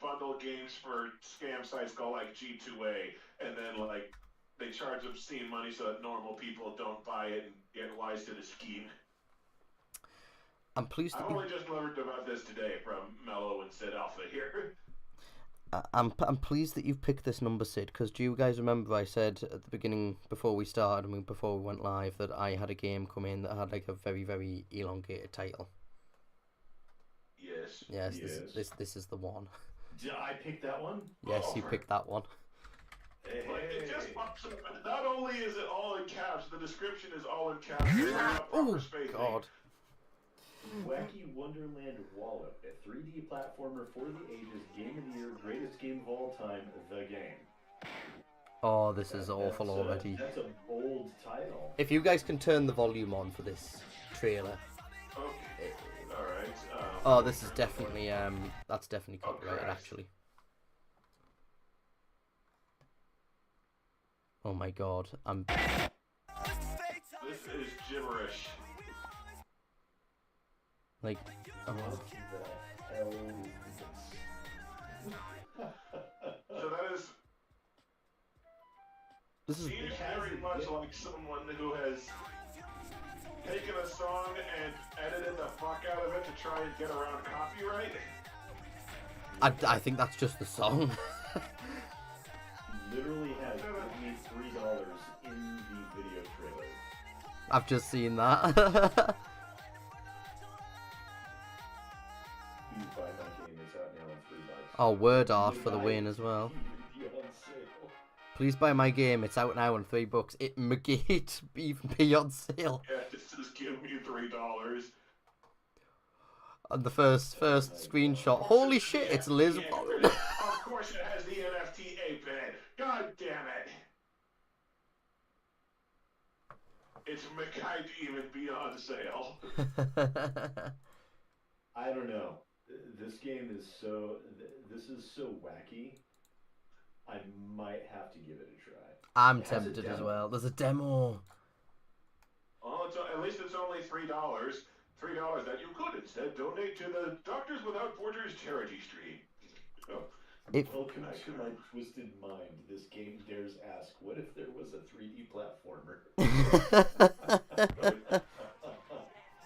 bundle games for scam sites called like G2A, and then like they charge obscene money so that normal people don't buy it and get wise to the scheme.
I'm pleased that
I've only just learned about this today from Mellow and SidAlpha here.
I'm pleased that you've picked this number, Sid, because do you guys remember I said at the beginning, before we started, before we went live, that I had a game come in that had like a very, very elongated title?
Yes.
Yes. This is the one.
Did I pick that one?
Yes, you picked that one.
Hey.
It just not only is it all in caps, the description is all in caps.
Oh God.
Wacky Wonderland Wallop, a 3D platformer for the ages, game of the year, greatest game of all time, the game.
Oh, this is awful
That's,
already.
That's a bold title.
If you guys can turn the volume on for this trailer.
Okay. All right.
Oh, this is definitely that's definitely copyrighted
Christ.
actually. Oh my god, I'm.
This is gibberish.
Like, oh.
What the hell is this?
So that is.
This is.
Seems very much like someone who has taken a song and edited the fuck out of it to try and get around copyright.
I think that's just the song.
Literally has given me $3 in the video trailer.
I've just seen that.
Please buy my game. It's out now in $3.
Oh, word art for the win as well.
On sale.
Please buy my game. It's out now in $3. It might even be on sale.
Yeah, just give me $3.
And the first screenshot. Holy shit! It's Liz.
Of course, it has the NFT ape in it. God damn it! It's might even be on sale.
I don't know. This game is so. This is so wacky. I might have to give it a try.
I'm
It has a
tempted as
demo.
well. There's a demo.
Well, at least it's only $3. $3 that you could instead donate to the Doctors Without Borders charity stream. Oh,
Welcome to my twisted mind. This game dares ask, what if there was a 3D platformer?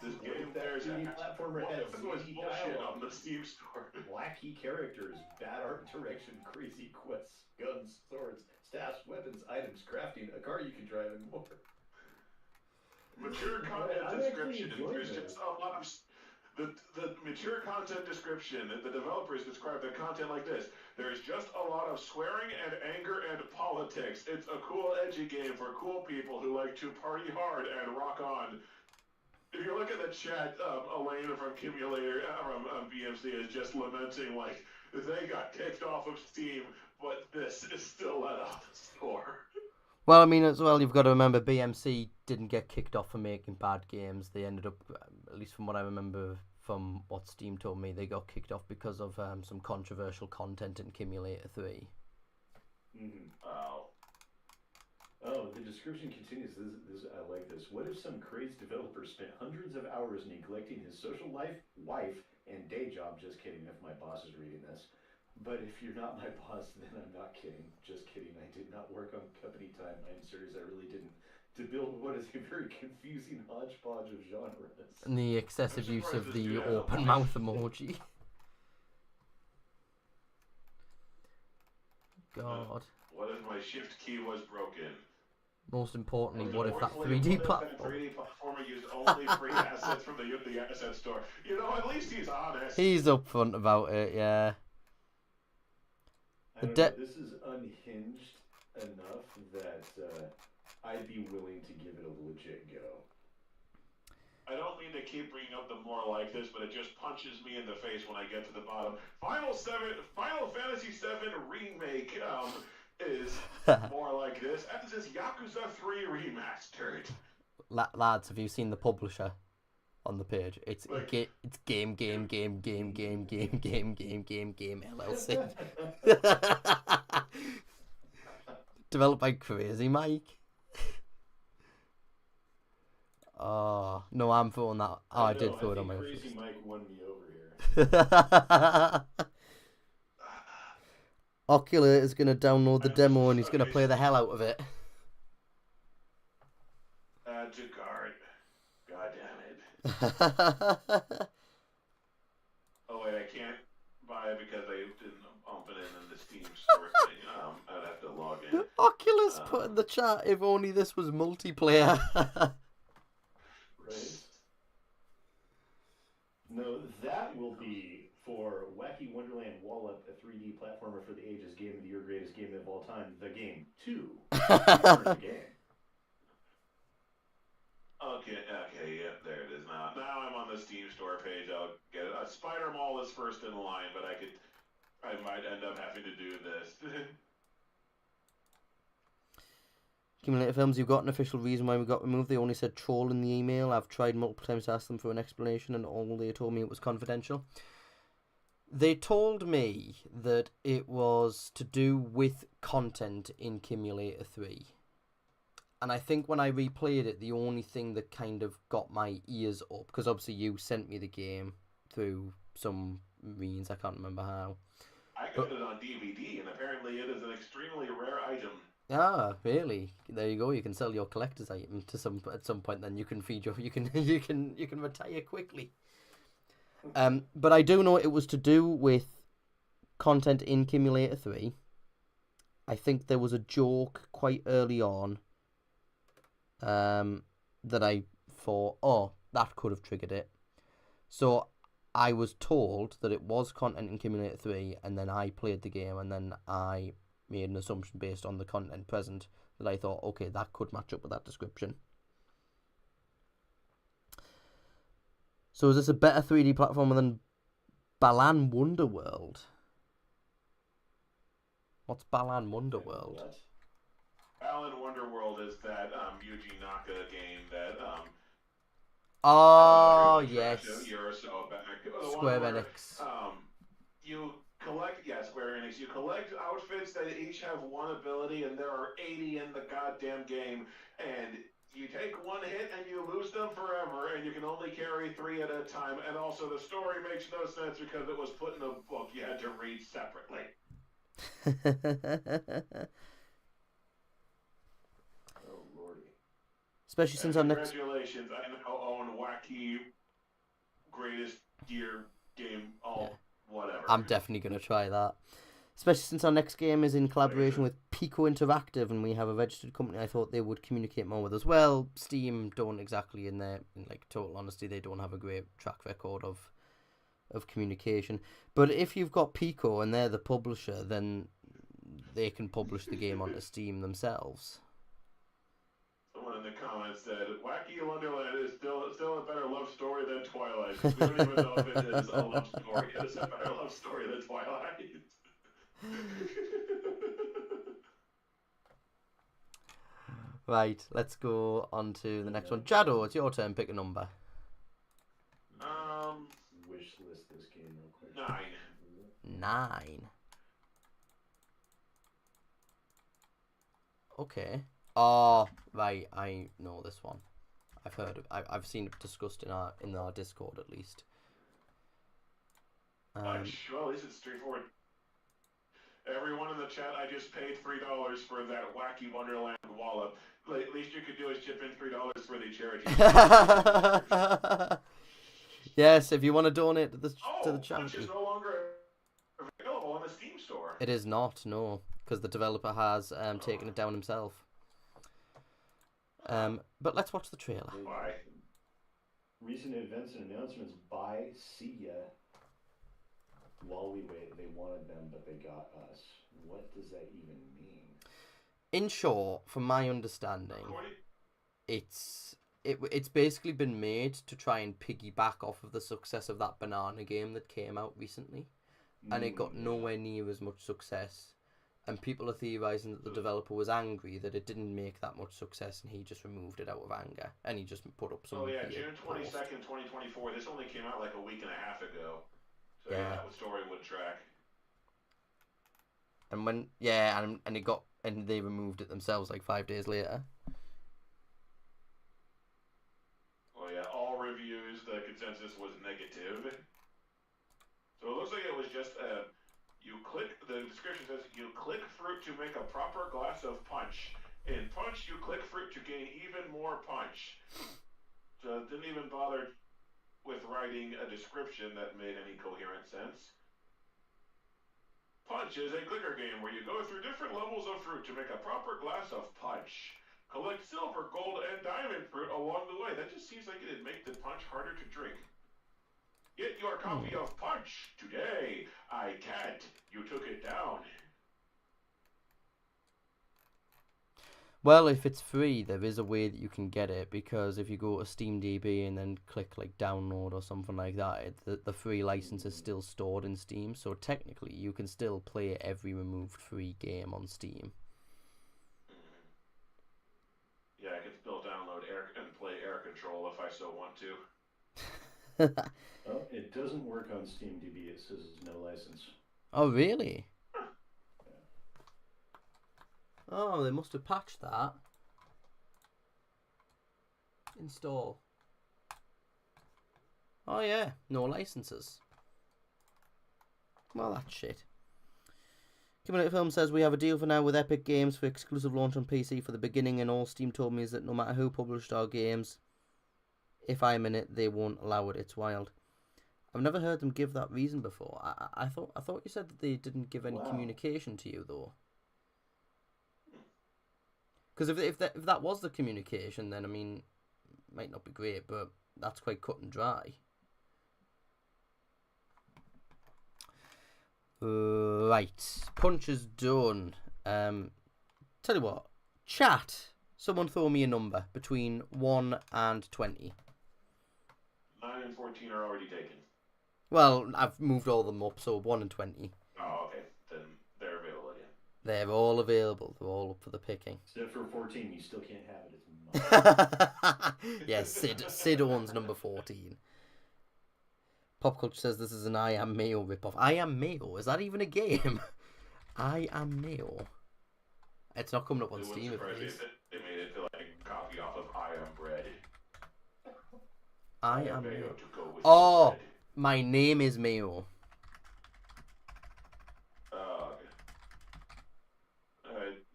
this game there's
What if that 3D platformer
what
had
if it was
zany
bullshit
dialogue?
on the Steam store?
Wacky characters, bad art direction, crazy quests, guns, swords, staffs, weapons, items, crafting, a car you can drive, and more.
Mature
I'm
content
actually
description.
enjoying
There's
this.
just a lot of the mature content description. The developers describe the content like this: there's just a lot of swearing and anger and politics. It's a cool, edgy game for cool people who like to party hard and rock on. If you look at the chat, Elaine from Cumulator from BMC is just lamenting like they got kicked off of Steam, but this is still let off the store.
Well, I mean, as well, you've got to remember BMC didn't get kicked off for making bad games. They ended up, at least from what I remember from what Steam told me, they got kicked off because of some controversial content in Cumulator 3.
Oh.
Oh, the description continues. This I like this. What if some crazed developer spent hundreds of hours neglecting his social life, wife, and day job? Just kidding if my boss is reading this. But if you're not my boss, then I'm not kidding. Just kidding. I did not work on company time. I'm serious. I really didn't. To build what is a very confusing hodgepodge of genres.
And the excessive use of the open mouth emoji. God.
What if my shift key was broken?
Most importantly,
Or
what if that
worse,
3D
that
platform?
3D platformer used only free assets from the asset store. You know, at least he's honest.
He's upfront about it, yeah.
I don't know, this is unhinged enough that I'd be willing to give it a legit go.
I don't mean to keep bringing up the more like this, but it just punches me in the face when I get to the bottom. Final Fantasy VII Remake is more like this, as is Yakuza 3 Remastered.
Lads, have you seen the publisher on the page? It's
Like-
it's game LLC. Developed by Crazy Mike. Oh no, I'm throwing that. Oh, I did throw it on my.
Crazy Mike won me over here.
Ocular is going to download the demo and he's going to play the hell out of it.
Add to cart. God damn it. Oh wait, I can't buy it because I didn't bump it in the Steam store thing. I'd have to log in.
Oculus put in the chat, if only this was multiplayer.
Right? No, that will be for Wacky Wonderland Wallop, a 3D platformer for the ages, game of the year, greatest game of all time, the game 2. The game.
Okay, yeah, there it is now. Now I'm on the Steam store page. I'll get it. Spider Mall is first in line, but I might end up having to do this.
Accumulator Films, you've got an official reason why we got removed. They only said troll in the email. I've tried multiple times to ask them for an explanation, and all they told me it was confidential. They told me that it was to do with content in Accumulator 3. And I think when I replayed it, the only thing that kind of got my ears up, because obviously you sent me the game through some means, I can't remember how.
I got it on DVD, and apparently it is an extremely rare item.
Ah, really? There you go. You can sell your collector's item to at some point. Then you can feed your you can retire quickly. But I do know it was to do with content in Accumulator 3. I think there was a joke quite early on that I thought, oh, that could have triggered it. So I was told that it was content in Accumulator 3, and then I played the game, and then I made an assumption based on the content present that I thought, okay, that could match up with that description. So is this a better 3D platformer than Balan Wonderworld? What's Balan Wonderworld?
What?
Alan Wonderworld is that Yuji Naka game that
Oh,
trashed
yes.
a year or so back. The
Square
one where,
Enix.
You collect, Square Enix. You collect outfits that each have one ability, and there are 80 in the goddamn game. And you take one hit and you lose them forever, and you can only carry 3 at a time. And also, the story makes no sense because it was put in a book you had to read separately.
Oh, lordy.
Especially since our next...
Congratulations, I now own wacky greatest gear game, whatever.
I'm definitely going to try that. Especially since our next game is in collaboration with Pico Interactive, and we have a registered company. I thought they would communicate more with us. Well, Steam don't exactly, in total honesty, they don't have a great track record of communication. But if you've got Pico and they're the publisher, then they can publish the game onto Steam themselves.
Someone in the comments said, Wacky Wonderland is still a better love story than Twilight. We don't even know if it is a love story. It is a better love story than Twilight.
Right, let's go on to the next one. Jado, it's your turn. Pick a number.
Wish list this game real quick.
9.
9. Okay. Oh, right. I know this one. I've heard of. I've seen it discussed in our Discord at least.
Well, this is straightforward. Everyone in the chat, I just paid $3 for that Wacky Wonderland wallop. At least you could do is chip in $3 for the charity.
Yes, if you want to donate to the
Punch
charity.
is no longer available on the Steam store.
It is not, no, because the developer has taken it down himself. But let's watch the trailer.
Why?
Recent events and announcements by See Ya. While we wait, they wanted them, but they got us. What does that even mean?
In short, from my understanding, it's basically been made to try and piggyback off of the success of that banana game that came out recently, and it got nowhere near as much success. And people are theorizing that the developer was angry that it didn't make that much success, and he just removed it out of anger, and he just put up some.
Oh yeah, June 22nd, 2024. This only came out like a week and a half ago. So
Yeah.
that story would track.
And and they removed it themselves like 5 days later.
Oh yeah, all reviews, the consensus was negative. So it looks like it was just the description says, you click fruit to make a proper glass of punch. In punch, you click fruit to gain even more punch. So it didn't even bother with writing a description that made any coherent sense. Punch is a clicker game where you go through different levels of fruit to make a proper glass of punch. Collect silver, gold, and diamond fruit along the way. That just seems like it'd make the punch harder to drink. Get your copy of Punch today. I can't. You took it down.
Well, if it's free, there is a way that you can get it, because if you go to SteamDB and then click like download or something like that, the free license is still stored in Steam, so technically you can still play every removed free game on Steam.
control if I so want to.
Oh, it doesn't work on SteamDB. It says no license.
Oh, really? Oh, they must have patched that. Install. Oh, yeah. No licenses. Well, that's shit. Community Film says we have a deal for now with Epic Games for exclusive launch on PC for the beginning, and all Steam told me is that no matter who published our games, if I'm in it, they won't allow it. It's wild. I've never heard them give that reason before. I thought you said that they didn't give any communication to you though. Because if that was the communication, then I mean, it might not be great, but that's quite cut and dry. Right, punch is done. Tell you what, chat. Someone throw me a number between 1 and 20.
9 and 14 are already taken.
Well, I've moved all of them up, so 1 and 20.
Oh, okay. Then they're available again.
They're all available. They're all up for the picking.
Except for 14, you still can't have it. It's mine.
Yeah, Sid owns number 14. Pop Culture says this is an I Am Mayo ripoff. I Am Mayo? Is that even a game? I Am Mayo. It's not coming up on Steam.
They made it like a copy off of I Am Bread.
I Am Mayo.
To go with
Oh,
bread.
my name is Mayo.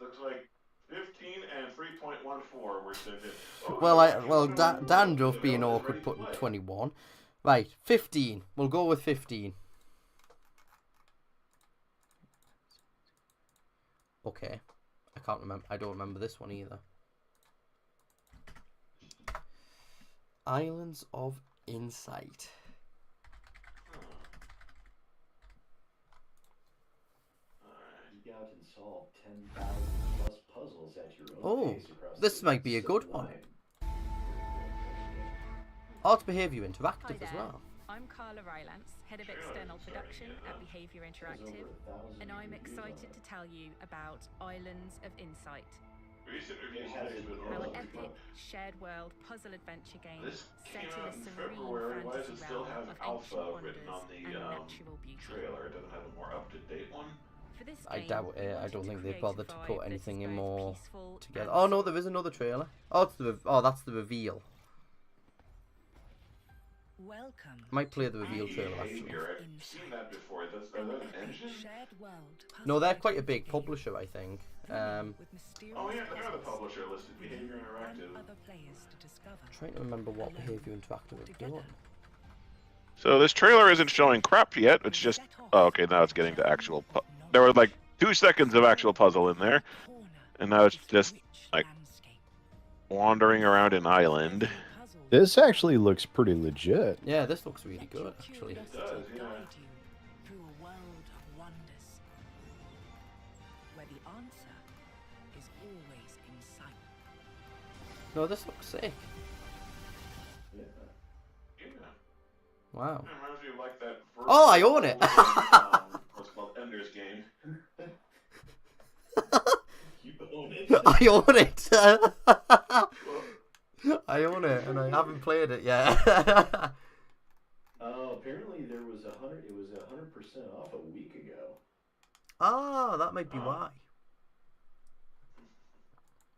Looks like 15 and 3.14 were sent in.
Well, Dan Duff being awkward putting 21. Right, 15. We'll go with 15. Okay. I can't remember. I don't remember this one either. Islands of Insight.
Dig out and solve 10,000 plus puzzles at your own pace across
this
the
might be a good one.
line.
Art Behaviour
Hi
Interactive
there.
as well.
I'm Carla Rylance, Head of External Production at Behaviour Interactive, and I'm excited to tell you about Islands of Insight,
Recent reviews
Has
have
it
been
our
Oh,
epic shared world puzzle adventure game
This
set
came
in
out
a
in
serene
February. Why does
fantasy
it still
realm
have
of
alpha
ancient
written
wonders
on the
and natural beauty.
trailer? It doesn't have a more up-to-date one.
For this
I
game,
doubt
we
it. I
wanted
don't think they
create a
bothered to
vibe
put
that is
anything in
both
more
peaceful
together.
and
Oh no, there is another trailer. Oh, that's the reveal.
Welcome.
Might play the reveal trailer actually.
Behavior. I've seen that before. Are those an engine?
Shared world.
No, they're quite a big publisher, I think.
With mysterious
Oh yeah, they're the
puzzles
publisher listed. Behavior
and
Interactive.
other players to discover.
Trying to remember what Behaviour Interactive have done.
So this trailer isn't showing crap yet. It's just okay. Now it's getting to actual. There were like 2 seconds of actual puzzle in there, and now it's just like wandering around an island.
This actually looks pretty legit.
Yeah, this looks really good actually.
It does, yeah.
Through a world of wonders, where the answer is always in sight.
No, this looks sick.
Yeah.
Yeah.
Wow.
It reminds me of like that.
Oh, I own it.
What's it called? Ender's Game.
You own it.
I own it. I own it, and I haven't played it yet.
Apparently there was 100. It was 100% off a week ago.
Ah, that might be why.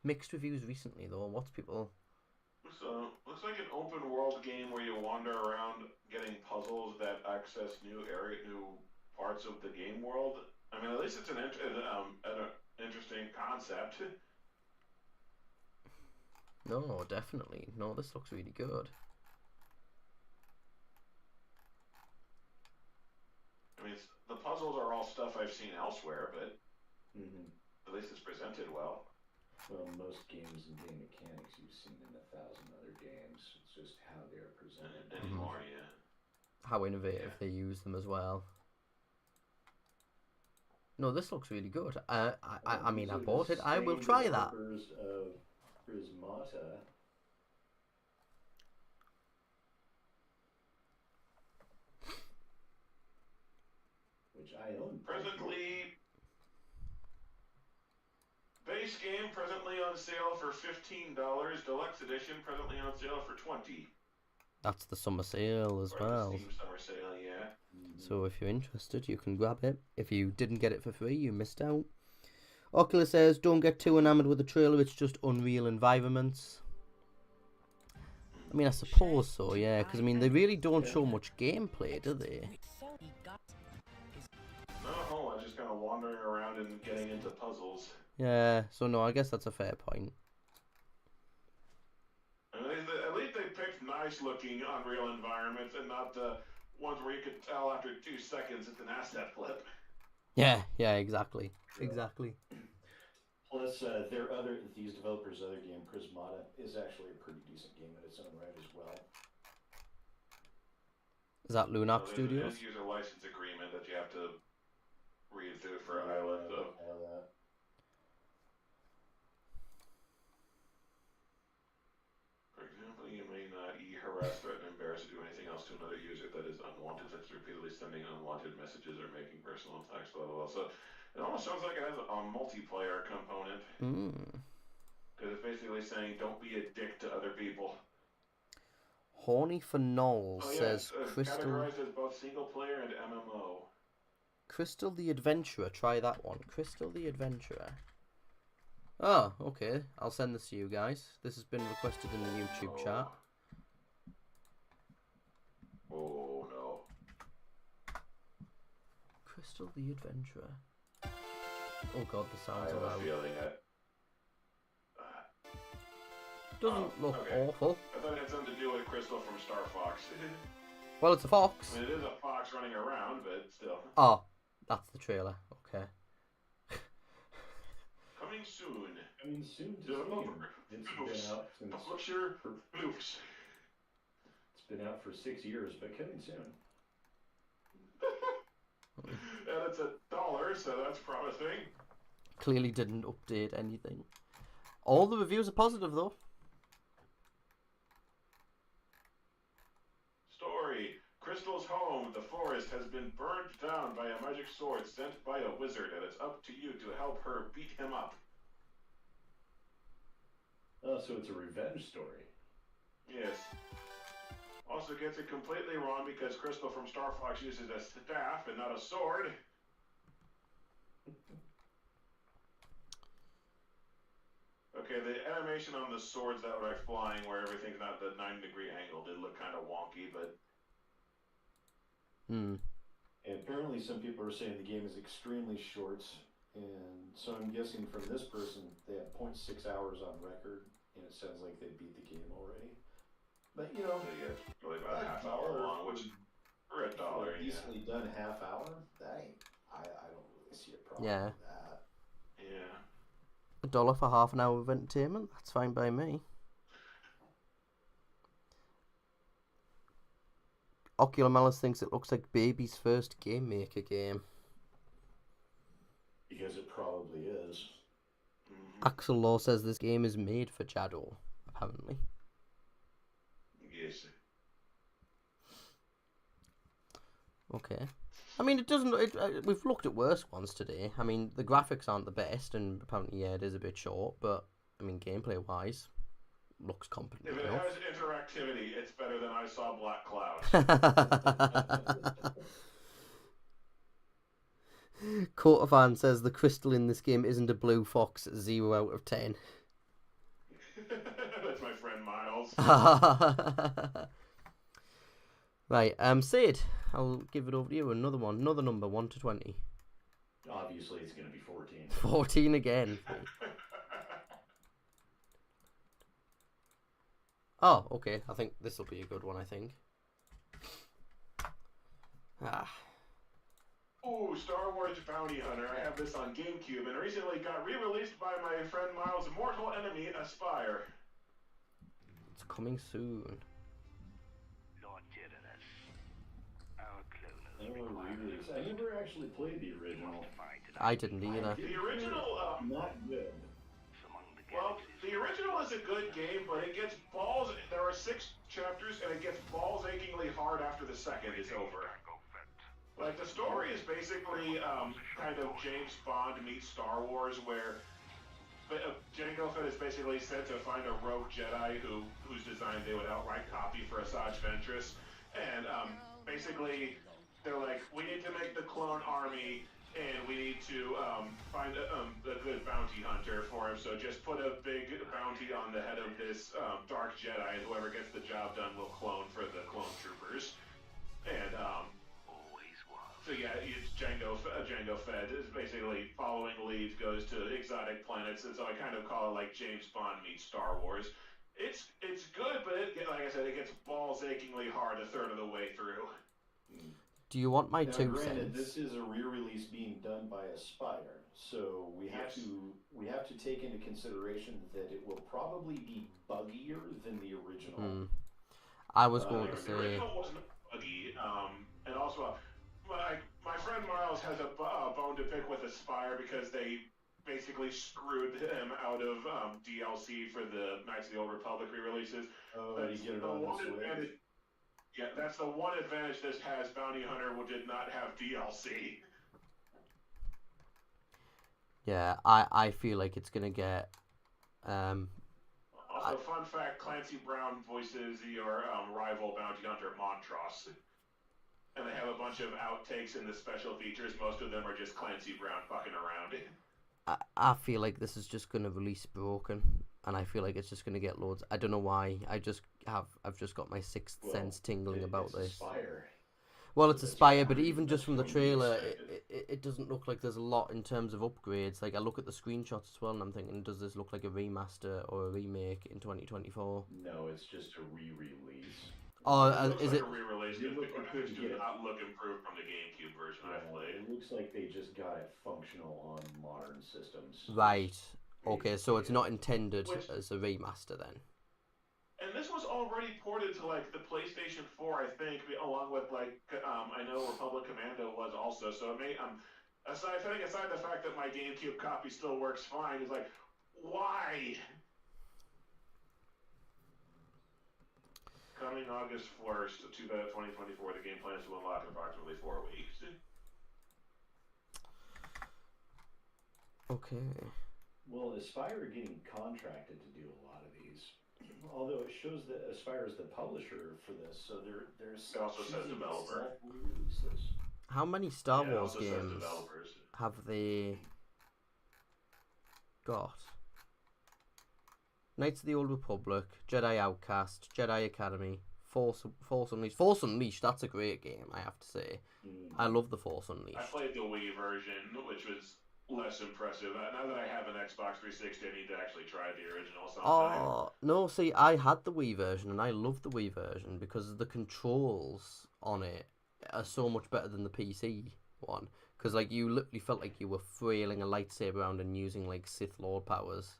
Mixed reviews recently, though. What's people?
So looks like an open world game where you wander around getting puzzles that access new parts of the game world. I mean, at least it's an interesting concept.
No, definitely. No, this looks really good.
I mean, the puzzles are all stuff I've seen elsewhere, but
Mm-hmm.
at least it's presented well.
Well, most games and game mechanics you've seen in 1,000 other games. It's just how they are presented.
Anymore, yeah.
How innovative they use them as well. No, this looks really good. I mean, I bought it. I will try that.
Of Prismata. Which I own.
Presently, Base game presently on sale for $15. Deluxe edition presently on sale for $20.
That's the summer sale as
Or
well.
the Steam summer sale, yeah.
So if you're interested, you can grab it. If you didn't get it for free, you missed out. Oculus says, don't get too enamoured with the trailer, it's just unreal environments. I mean, I suppose so, yeah, because I mean, they really don't show much gameplay, do they?
Not a whole lot, just kind of wandering around and getting into puzzles.
Yeah, so no, I guess that's a fair point.
I mean, at least they picked nice-looking Unreal environments and not the ones where you could tell after 2 seconds it's an asset flip.
Yeah, exactly. Exactly.
Plus, these developers' other game, Prismata, is actually a pretty decent game in its own right as well.
Is that Lunox
So
Studios?
there's an end-user license agreement that you have to read through for Island, though. For example, you may not harass, threaten, embarrass, or do anything else to another user that is unwanted, such as repeatedly sending unwanted messages or making personal attacks, blah, blah, blah. So it almost sounds like it has a multiplayer component. Because it's basically saying, don't be a dick to other people.
Horny for Knoll says Crystal.
Categorized as both single player and MMO.
Crystal the Adventurer. Try that one. Crystal the Adventurer. Oh, okay. I'll send this to you guys. This has been requested in the YouTube chat.
Oh no.
Crystal the Adventurer. Oh god, the sounds
I have
are
a
loud.
feeling that.
Doesn't look
okay.
awful.
I thought it had something to do with Crystal from Star Fox.
Well, it's a fox.
I mean, it is a fox running around, but still.
Oh, that's the trailer. Okay.
Coming soon.
Coming soon to
Developer
Steam. It's
Floofs.
been out since
Publisher Floofs.
it's been out for 6 years, but coming soon.
And it's $1, so that's promising.
Clearly didn't update anything. All the reviews are positive though.
Story. Crystal's home, the forest, has been burned down by a magic sword sent by a wizard, and it's up to you to help her beat him up.
Oh, so it's a revenge story.
Yes. Also gets it completely wrong because Crystal from Star Fox uses a staff and not a sword. Okay, the animation on the swords that were flying where everything's not the 90-degree angle did look kind of wonky, but...
And apparently some people are saying the game is extremely short, and so I'm guessing from this person they have 0.6 hours on record, and it sounds like they beat the game already. But you know,
yeah, it's really about a half hour long, which for $1,
for a
yeah.
easily done half hour, that ain't, I don't really see a problem
Yeah.
with that.
Yeah.
$1 for half an hour of entertainment. That's fine by me. Ocular Malice thinks it looks like Baby's first Game Maker game.
Because it probably is.
Axel Law says this game is made for Jadow, apparently.
Yes.
Okay. I mean, it doesn't. We've looked at worse ones today. I mean, the graphics aren't the best, and apparently, yeah, it is a bit short. But I mean, gameplay-wise, looks competent
If it
enough.
has interactivity, it's better than I Saw Black Cloud.
Quarterfan says the crystal in this game isn't a blue fox. 0 out of 10.
That's my friend Miles.
Right, Sid, I'll give it over to you. Another one, another number, 1 to 20.
Obviously, it's going to be 14.
14 again. Oh, okay. I think this will be a good one, I think.
Ooh, Star Wars Bounty Hunter. I have this on GameCube and recently got re-released by my friend Miles' mortal enemy, Aspire.
It's coming soon.
Lord Tyrannus, our cloners
Oh,
require
re-release. I never actually played the original.
I didn't either.
The original,
Not good.
among the
well,
galaxies.
the original is a good game, but it gets balls. There are 6 chapters, and it gets balls achingly hard after the second is over. Like, the story is basically kind of James Bond meets Star Wars, where Jango Fett is basically sent to find a rogue Jedi whose design they would outright copy for Asajj Ventress, and basically they're like, we need to make the clone army, and we need to find a good bounty hunter for him. So just put a big bounty on the head of this dark Jedi, and whoever gets the job done will clone for the clone troopers. And
Always was.
so yeah, it's Jango Fett is basically following leads, goes to exotic planets, and so I kind of call it like James Bond meets Star Wars. It's good, but like I said, it gets balls achingly hard a third of the way through.
Do you want my
Now,
2
granted,
cents?
this is a re-release being done by Aspire, so we have to take into consideration that it will probably be buggier than the original.
I was going to
The
say,
original wasn't buggy, and also my friend Miles has a bone to pick with Aspire because they basically screwed him out of DLC for the Knights of the Old Republic re-releases.
Oh,
That's
you get it
the
on
one
this way.
advantage. Yeah, that's the one advantage this has. Bounty Hunter did not have DLC.
yeah, I feel like it's going to get...
Also, fun fact, Clancy Brown voices your rival Bounty Hunter, Montross. And they have a bunch of outtakes in the special features. Most of them are just Clancy Brown fucking around.
I feel like this is just going to release broken, and I feel like it's just going to get loads. I don't know why. I've just got my sixth sense tingling about this.
Aspire.
Well, it's Aspire, but even just from the trailer, it doesn't look like there's a lot in terms of upgrades. Like, I look at the screenshots as well, and I'm thinking, does this look like a remaster or a remake in 2024?
No, it's just a re-release.
Oh,
Looks
is
like
it?
a re-release.
It
The
looks like
graphics
they
do
get it.
not look improved from the GameCube version I've played.
It looks like they just got it functional on modern systems.
Right. Okay, so it's
Yeah.
not intended
Which-
as a remaster then.
And this was already ported to like the PlayStation 4, I think, along with like I know Republic Commando was also. So it may aside the fact that my GameCube copy still works fine, is like, why? Coming August 1st, 2024, the game plans to unlock in approximately 4 weeks.
Okay.
Well, Aspire are getting contracted to do a lot of these. Although it shows that Aspire is the publisher for this, so they're
It also says
choosing to
developer.
self-release this.
How many Star
Yeah, it
Wars
also says
games
developers.
have they got? Knights of the Old Republic, Jedi Outcast, Jedi Academy, Force Unleashed. Force Unleashed, that's a great game, I have to say. I love the Force Unleashed.
I played the Wii version, which was less impressive. Now that I have an Xbox 360, I need to actually try the original sometime.
Oh, no, see, I had the Wii version, and I love the Wii version because the controls on it are so much better than the PC one. Because, like, you literally felt like you were flailing a lightsaber around and using, like, Sith Lord powers.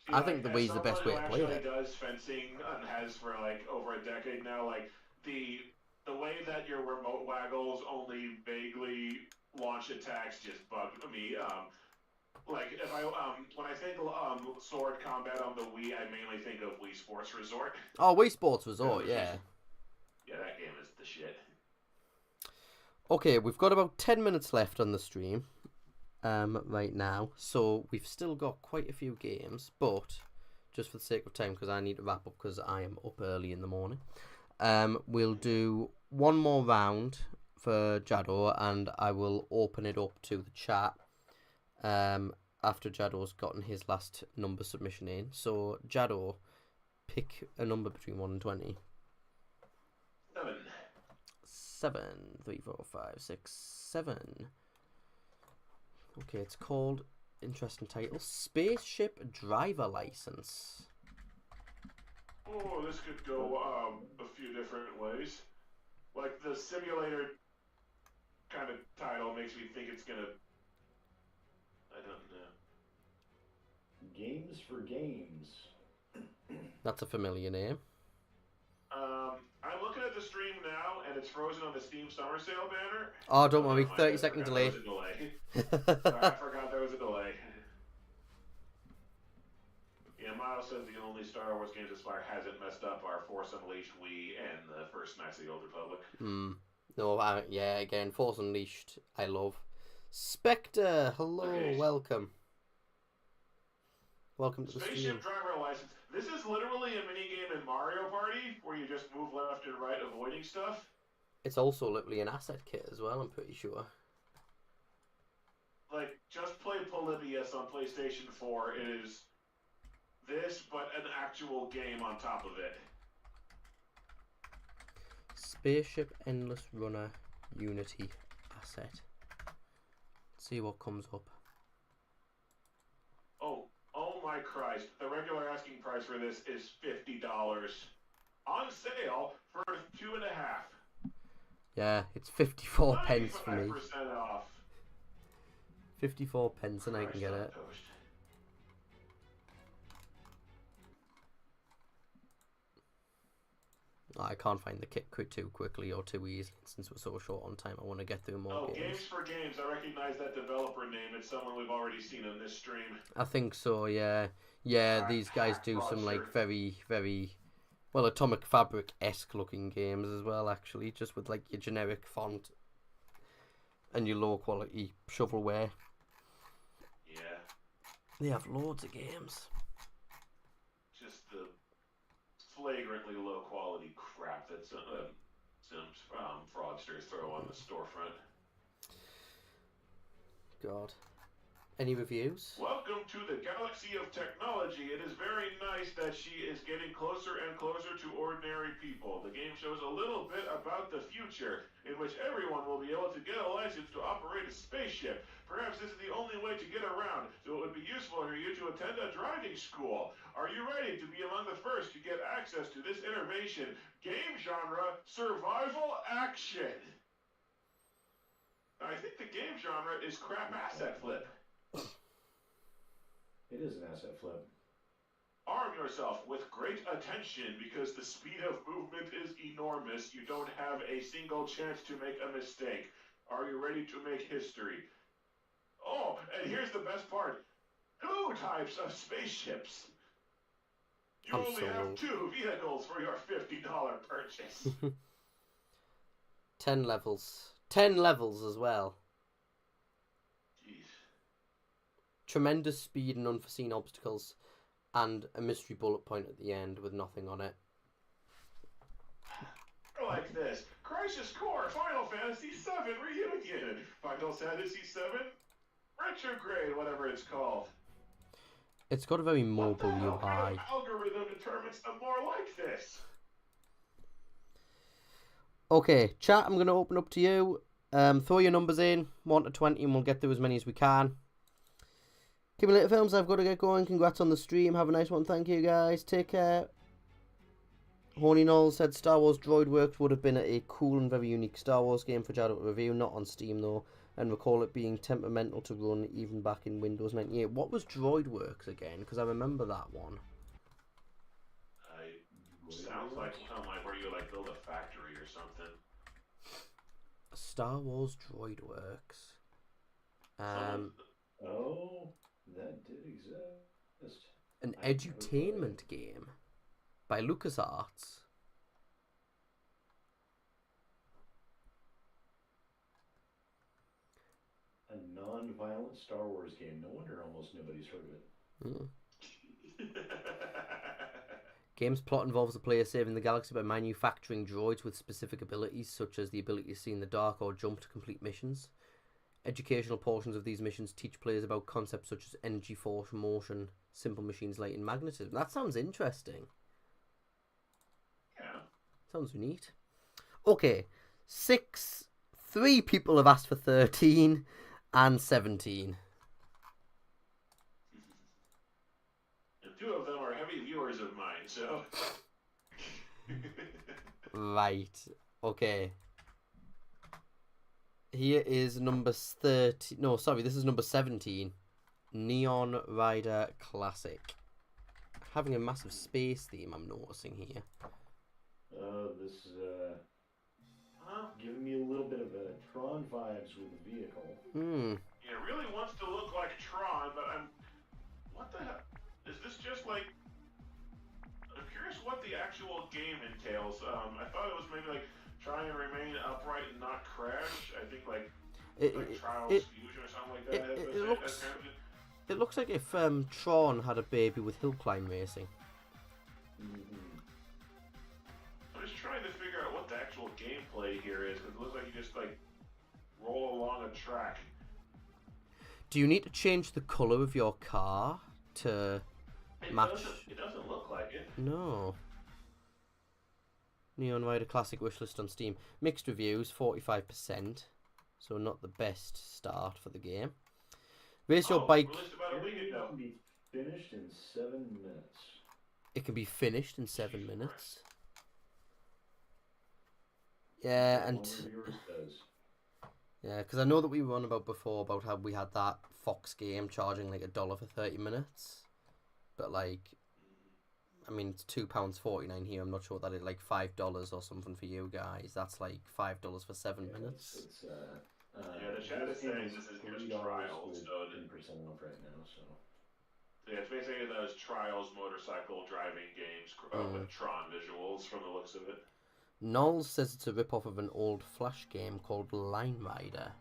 See,
I think the Wii's the best way to play
it.
it.
Does fencing and has for like over a decade now. Like the way that your remote waggles only vaguely launch attacks just bug me. Like if I when I think sword combat on the Wii, I mainly think of Wii Sports Resort.
Oh, Wii Sports Resort, yeah.
Yeah, that game is the shit.
Okay, we've got about 10 minutes left on the stream right now, so we've still got quite a few games, but just for the sake of time, because I need to wrap up because I am up early in the morning, we'll do one more round for Jaddo, and I will open it up to the chat after Jaddo's gotten his last number submission in. So, Jaddo, pick a number between 1 and 20.
7.
7, 3, 4, 5, 6, 7. Okay, it's called, interesting title, Spaceship Driver License.
Oh, this could go a few different ways. Like the simulator kind of title makes me think it's gonna. I don't know.
Games for games.
That's a familiar name.
I'm looking at the stream now, and it's frozen on the Steam Summer Sale banner.
Oh, don't worry,
never mind,
30-second delay.
Sorry, I forgot there was a delay. Yeah, Miles says the only Star Wars games Aspire hasn't messed up are Force Unleashed Wii and the first Knights of the Old Republic.
No, yeah, again, Force Unleashed, I love. Spectre, hello,
Okay.
welcome. Welcome to the stream.
Spaceship driver license. This is literally a mini game in Mario Party where you just move left and right, avoiding stuff.
It's also literally an asset kit as well, I'm pretty sure.
Like, just play Polybius on PlayStation 4. It is this, but an actual game on top of it.
Spaceship Endless Runner Unity asset. Let's see what comes up.
Oh my Christ. The regular asking price for this is $50. On sale for 2.5.
Yeah, it's 54 pence for me.
95% off.
54 pence and I can get it.
Toast.
I can't find the kit too quickly or too easily since we're so short on time. I want to get through more games.
Games for Games. I recognize that developer name. It's someone we've already seen on this stream.
I think so, yeah. Yeah, these guys do some like very, very, well, Atomic Fabric-esque looking games as well, actually, just with like your generic font and your low quality shovelware.
Yeah.
They have loads of games.
Just the flagrantly low quality crap that some fraudsters throw on the storefront.
God. Any reviews?
Welcome to the galaxy of technology. It is very nice that she is getting closer and closer to ordinary people. The game shows a little bit about the future, in which everyone will be able to get a license to operate a spaceship. Perhaps this is the only way to get around, so it would be useful for you to attend a driving school. Are you ready to be among the first to get access to this innovation? Game genre, survival action. I think the game genre is crap asset flip.
It is an asset flip.
Arm yourself with great attention because the speed of movement is enormous. You don't have a single chance to make a mistake. Are you ready to make history? Oh, and here's the best part. 2 types of spaceships. You
I'm
only
so
have
old.
2 vehicles for your $50 purchase.
10 levels. 10 levels as well.
Jeez.
Tremendous speed and unforeseen obstacles, and a mystery bullet point at the end with nothing on it.
Like this. Crisis Core Final Fantasy VII Reunion. Final Fantasy VII Retrograde, whatever it's called.
It's got a very mobile
What
UI.
kind of algorithm determines a more like this?
Okay, chat, I'm going to open up to you. Throw your numbers in, 1 to 20, and we'll get through as many as we can. Give me little films, I've got to get going. Congrats on the stream. Have a nice one. Thank you, guys. Take care. Horny Knoll said Star Wars Droid Works would have been a cool and very unique Star Wars game for Jadow to review. Not on Steam, though. And recall it being temperamental to run even back in Windows 98. What was Droid Works again? Because I remember that one.
Sounds like something like where you like build a factory or something.
Star Wars Droid Works.
Oh, that did exist.
An edutainment game by LucasArts.
A non-violent Star Wars game. No wonder almost nobody's heard of it.
Game's plot involves the player saving the galaxy by manufacturing droids with specific abilities, such as the ability to see in the dark or jump to complete missions. Educational portions of these missions teach players about concepts such as energy, force, motion, simple machines, light, and magnetism. That sounds interesting.
Yeah.
Sounds neat. Okay, 3 people have asked for 13 and 17.
And 2 of them are heavy viewers of mine, so.
Right. Okay. Here is number 30. No, sorry, this is number 17. Neon Rider Classic. Having a massive space theme, I'm noticing here.
This is giving me a little bit of a Tron vibes with the vehicle.
It really wants to look like Tron, but what the hell? Is this just like... I'm curious what the actual game entails. I thought it was maybe like try and remain upright and not crash. I think like Trials Fusion or something like that.
It looks like if Tron had a baby with hill climb racing.
Mm-hmm.
I'm just trying to figure out what the actual gameplay here is, because it looks like you just like roll along a track.
Do you need to change the colour of your car to match?
It doesn't look like it.
No. Neon Rider Classic wishlist on Steam. Mixed reviews, 45%. So not the best start for the game. Race your bike.
Released about a week ago.
Can be finished in 7 minutes.
It can be finished in 7 minutes. Yeah, and yeah, because I know that we were on about before about how we had that Fox game charging like $1 for 30 minutes, but like, I mean, it's £2.49 here. I'm not sure that it's like $5 or something for you guys. That's like $5 for 7 minutes.
Yeah, the chat is saying this is just trials, so
10% off right now. So
yeah, it's basically those trials motorcycle driving games with Tron visuals from the looks of it.
Knowles says it's a rip-off of an old Flash game called Line Rider.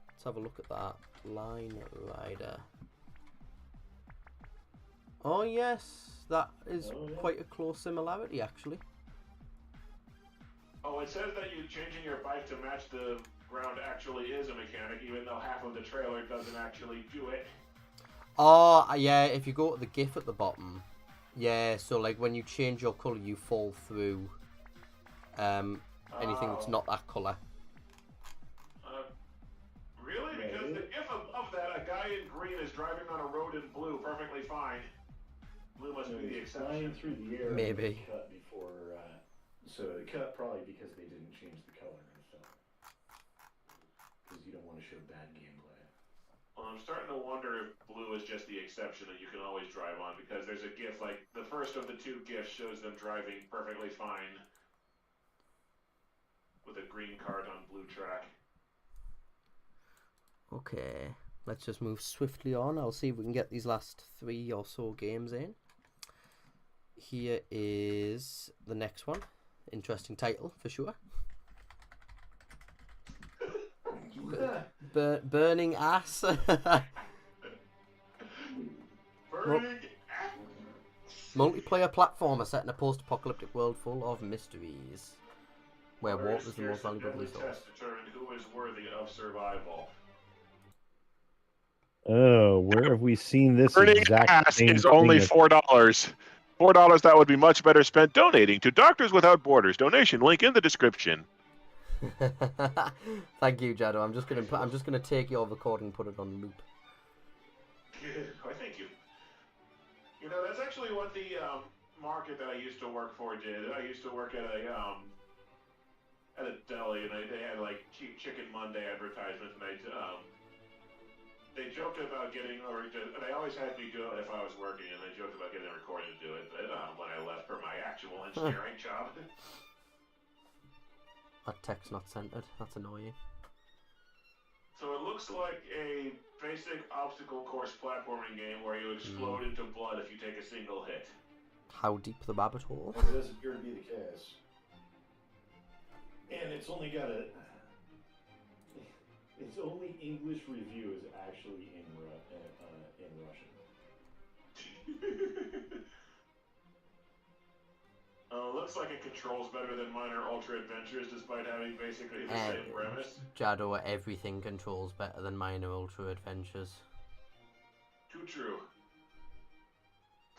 Let's have a look at that. Line Rider. Oh yes, that is quite a close similarity actually.
Oh, it says that you changing your bike to match the ground actually is a mechanic, even though half of the trailer doesn't actually do it.
Oh yeah, if you go to the GIF at the bottom, yeah. So like when you change your colour, you fall through anything that's not that colour.
Really? Because the GIF above that, a guy in green is driving on a road in blue, perfectly fine. Blue must be the exception.
Flying through the air.
Maybe.
Cut before, so it cut probably because they didn't change the color and stuff. Because you don't want to show bad gameplay.
Well, I'm starting to wonder if blue is just the exception that you can always drive on, because there's a GIF, like the first of the two GIFs shows them driving perfectly fine with a green cart on blue track.
Okay, let's just move swiftly on. I'll see if we can get these last 3 or so games in. Here is the next one. Interesting title for sure. Burning Ass.
Burning
Multiplayer platformer set in a post-apocalyptic world full of mysteries, where water is the most valuable resource.
Test determined who is worthy of survival.
Oh, where have we seen this
Burning
exact
ass
same
is only
thing?
$4. $4 that would be much better spent donating to Doctors Without Borders. Donation link in the description.
Thank you, Jado. I'm just gonna take your recording and put it on loop.
Why, thank you. You know, that's actually what the market that I used to work for did. I used to work at a deli, and they had like cheap Chicken Monday advertisements, and they joked about getting, they always had me do it if I was working, and they joked about getting a recording to do it, but when I left for my actual engineering job.
That text not centered. That's annoying.
So it looks like a basic obstacle course platforming game where you explode into blood if you take a single hit.
How deep the rabbit hole?
It does appear to be the case. And it's only got a... Its only English review is actually in Russian.
Looks like it controls better than Minor Ultra Adventures, despite having basically the same premise.
Jado, everything controls better than Minor Ultra Adventures.
Too true.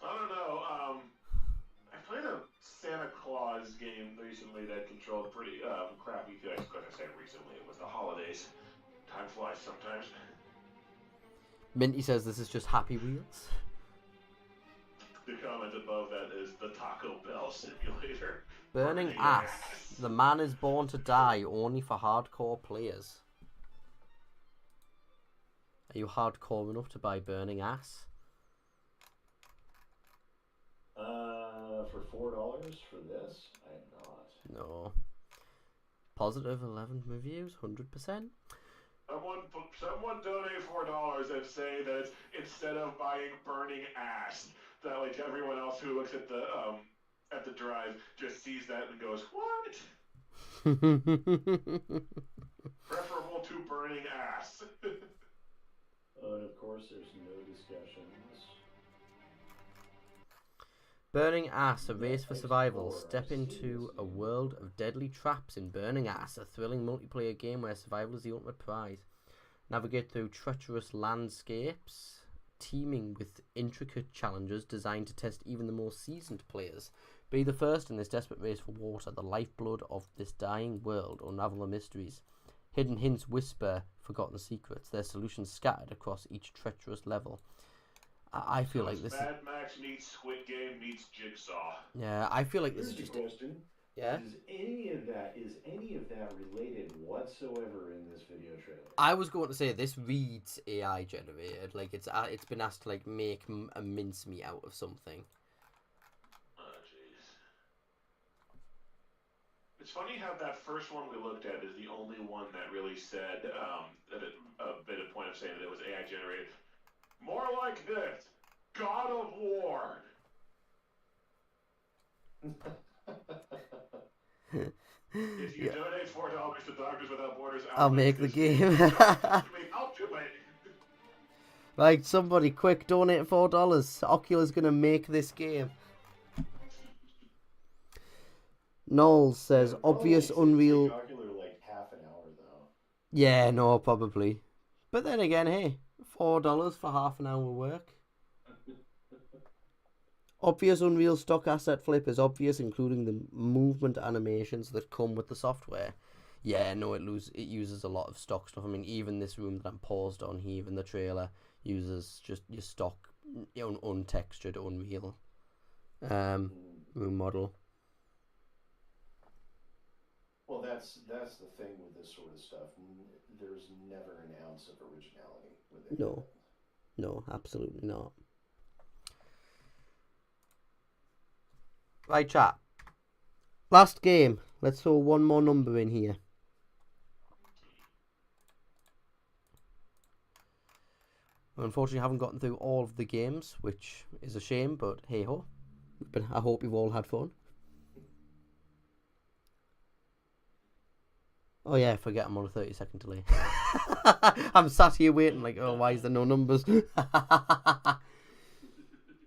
I don't know. I played a Santa Claus game recently that controlled pretty crappy too. I say recently. It was the holidays. Time flies sometimes.
Minty says this is just Happy Wheels.
The comment above that is the Taco Bell simulator.
Burning Ass. The man is born to die, only for hardcore players. Are you hardcore enough to buy Burning Ass?
For $4 for this, I am not.
No. Positive 11 reviews, 100%.
Someone donate $4 and say that it's, instead of buying Burning Ass, that like everyone else who looks at the drive just sees that and goes, what? Preferable to Burning Ass.
and of course, there's no discussions.
Burning Ass, a race for survival. Step into a world of deadly traps in Burning Ass, a thrilling multiplayer game where survival is the ultimate prize. Navigate through treacherous landscapes, teeming with intricate challenges designed to test even the more seasoned players. Be the first in this desperate race for water, the lifeblood of this dying world. Unravel the mysteries. Hidden hints whisper forgotten secrets, their solutions scattered across each treacherous level. I feel like this
Mad Max meets Squid Game meets Jigsaw.
Yeah, I feel like this is
Here's
just
a question.
Yeah.
Is any of that related whatsoever in this video trailer?
I was going to say this reads AI generated, like it's been asked to like make a mincemeat out of something.
Oh jeez. It's funny how that first one we looked at is the only one that really said a bit of point of saying that it was AI generated. More like this, God of War. If you donate $4 to Doctors Without Borders,
I'll make the game.
I'll do it.
Right, somebody quick, donate $4. Oculus gonna make this game. Knowles says obvious Unreal.
Ocular like half an hour though.
Yeah, no, probably. But then again, hey, $4 for half an hour work. Obvious Unreal stock asset flip is obvious, including the movement animations that come with the software. Yeah, no, it uses a lot of stock stuff. I mean, even this room that I'm paused on here, even the trailer, uses just your stock, untextured Unreal room model.
Well, that's the thing with this sort of stuff. There's never an ounce of originality with it.
No, absolutely not. Right, chat. Last game. Let's throw one more number in here. Unfortunately, I haven't gotten through all of the games, which is a shame, but hey ho. But I hope you've all had fun. Oh yeah, I forget I'm on a 30-second delay. I'm sat here waiting like, oh, why is there no numbers?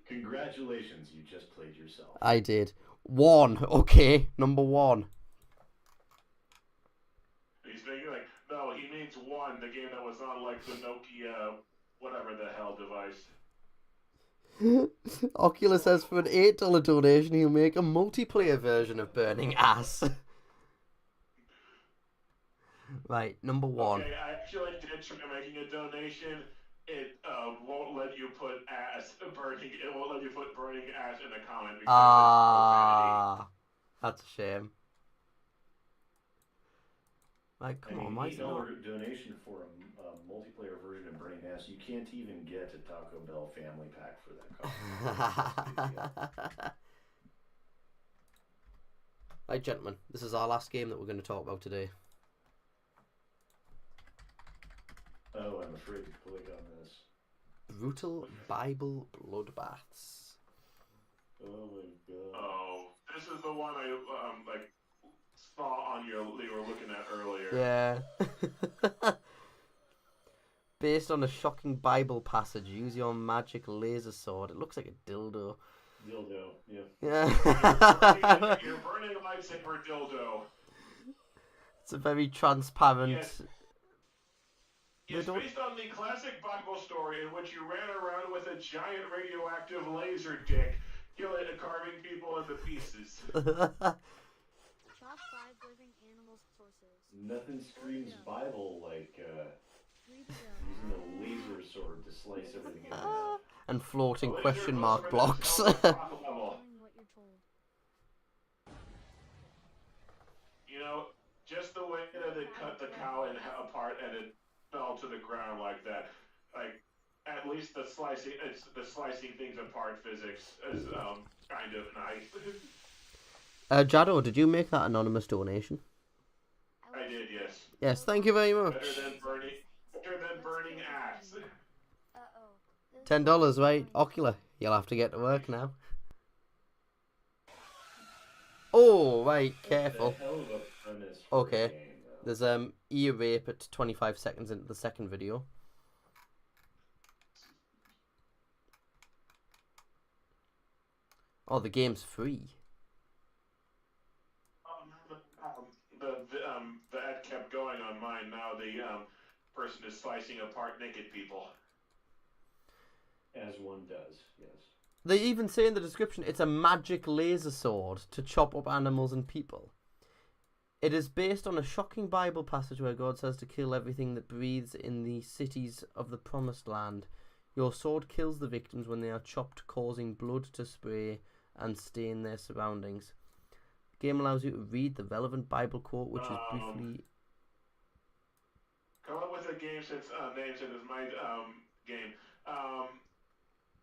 Congratulations, you just played yourself.
I did. 1. Okay, number 1.
He's thinking like, no, he means 1, the game that was on like the Nokia, whatever the hell device.
Oculus says for an $8 donation, he'll make a multiplayer version of Burning Ass. Right, number 1.
Okay, I actually did try making a donation. It won't let you put burning. It won't let you put burning ass in a comment because it's
that's a shame. Like, come on, why is it not?
$8 donation for a multiplayer version of Burning Ass. You can't even get a Taco Bell family pack for that cost.
Right, gentlemen, this is our last game that we're going to talk about today.
Oh, I'm afraid to click on this.
Brutal Bible Bloodbaths.
Oh my god.
Oh, this is the one I like saw on you were looking at earlier.
Yeah. Based on a shocking Bible passage, use your magic laser sword. It looks like a dildo.
Dildo, yeah.
Yeah.
You're burning a lightsaber dildo.
It's a very transparent.
Yes. It's based on the classic Bible story in which you ran around with a giant radioactive laser dick, killing and carving people into pieces.
Top 5 living animal sources.
Nothing screams Bible like using a laser sword to slice everything in half.
And floating question mark blocks.
You know, just the way that it cut the cow apart and it fell to the ground like that, like at least the slicing things apart physics is kind of nice.
Jado, did you make that anonymous donation?
I did, yes.
Yes, thank you very much.
Better than burning ass.
$10, right? Ocular, you'll have to get to work now. Oh, right, careful. Okay. There's ear rape at 25 seconds into the second video. Oh, the game's free.
The ad kept going on mine. Now the person is slicing apart naked people.
As one does, yes.
They even say in the description it's a magic laser sword to chop up animals and people. It is based on a shocking Bible passage where God says to kill everything that breathes in the cities of the promised land. Your sword kills the victims when they are chopped, causing blood to spray and stain their surroundings. The game allows you to read the relevant Bible quote, which is briefly...
Come up with a game since name since it's my game.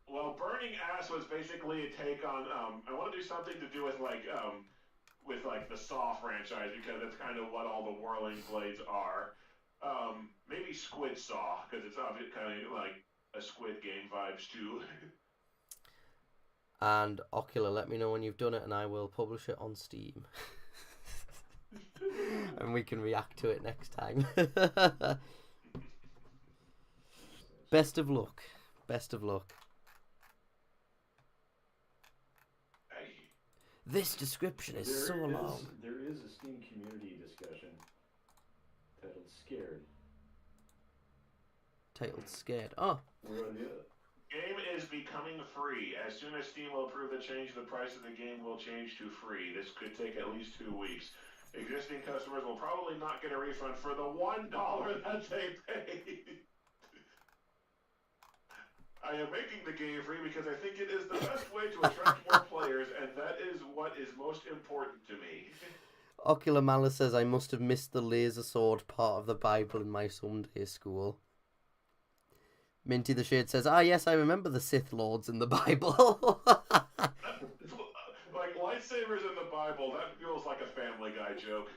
Well, Burning Ass was basically a take on. I want to do something to do with like the Saw franchise because that's kind of what all the whirling blades are. Maybe Squid Saw because it's obviously kind of like a Squid Game vibes too.
And Ocular, let me know when you've done it and I will publish it on Steam. And we can react to it next time. Best of luck. Best of luck. This description is so long.
There is a Steam community discussion titled Scared.
Titled Scared. Oh.
Game is becoming free. As soon as Steam will approve the change, the price of the game will change to free. This could take at least 2 weeks. Existing customers will probably not get a refund for the $1 that they paid. I am making the game free because I think it is the best way to attract more players, and that is what is most important to me.
Ocular Malice says, I must have missed the laser sword part of the Bible in my Sunday school. Minty the Shade says, yes, I remember the Sith Lords in the Bible.
Like, lightsabers in the Bible, that feels like a Family Guy joke.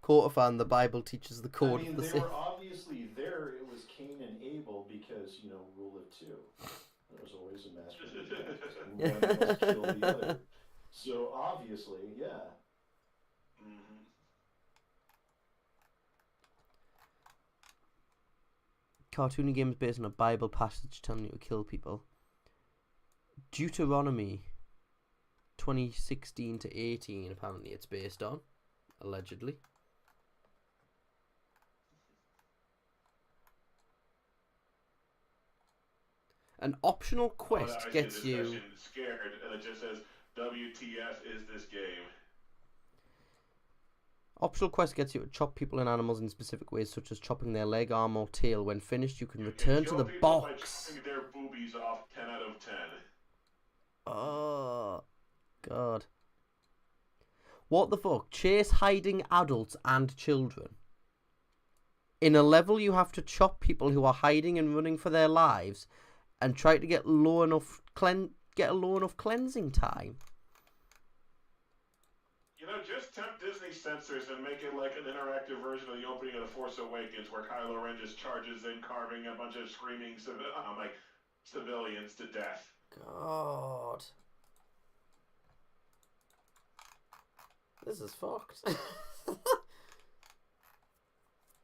Quarterfan, the Bible teaches the code of the
they
Sith.
were obviously there. It was Cain and Abel because, rule of two. There was always a master and one must kill the other. So, obviously, yeah.
Mm-hmm.
Cartoony games based on a Bible passage telling you to kill people. Deuteronomy 2016 to 18, apparently it's based on. Allegedly. An optional quest gets you...
Scared, and it just says, WTF is this game?
Optional quest gets you to chop people and animals in specific ways, such as chopping their leg, arm, or tail. When finished, you can return to the box.
By chopping their boobies off 10 out of 10.
Oh, God. What the fuck? Chase hiding adults and children. In a level, you have to chop people who are hiding and running for their lives, and try to get a low enough cleansing time.
Just tempt Disney censors and make it like an interactive version of the opening of The Force Awakens, where Kylo Ren just charges in, carving a bunch of screaming civilians to death.
God. This is fucked.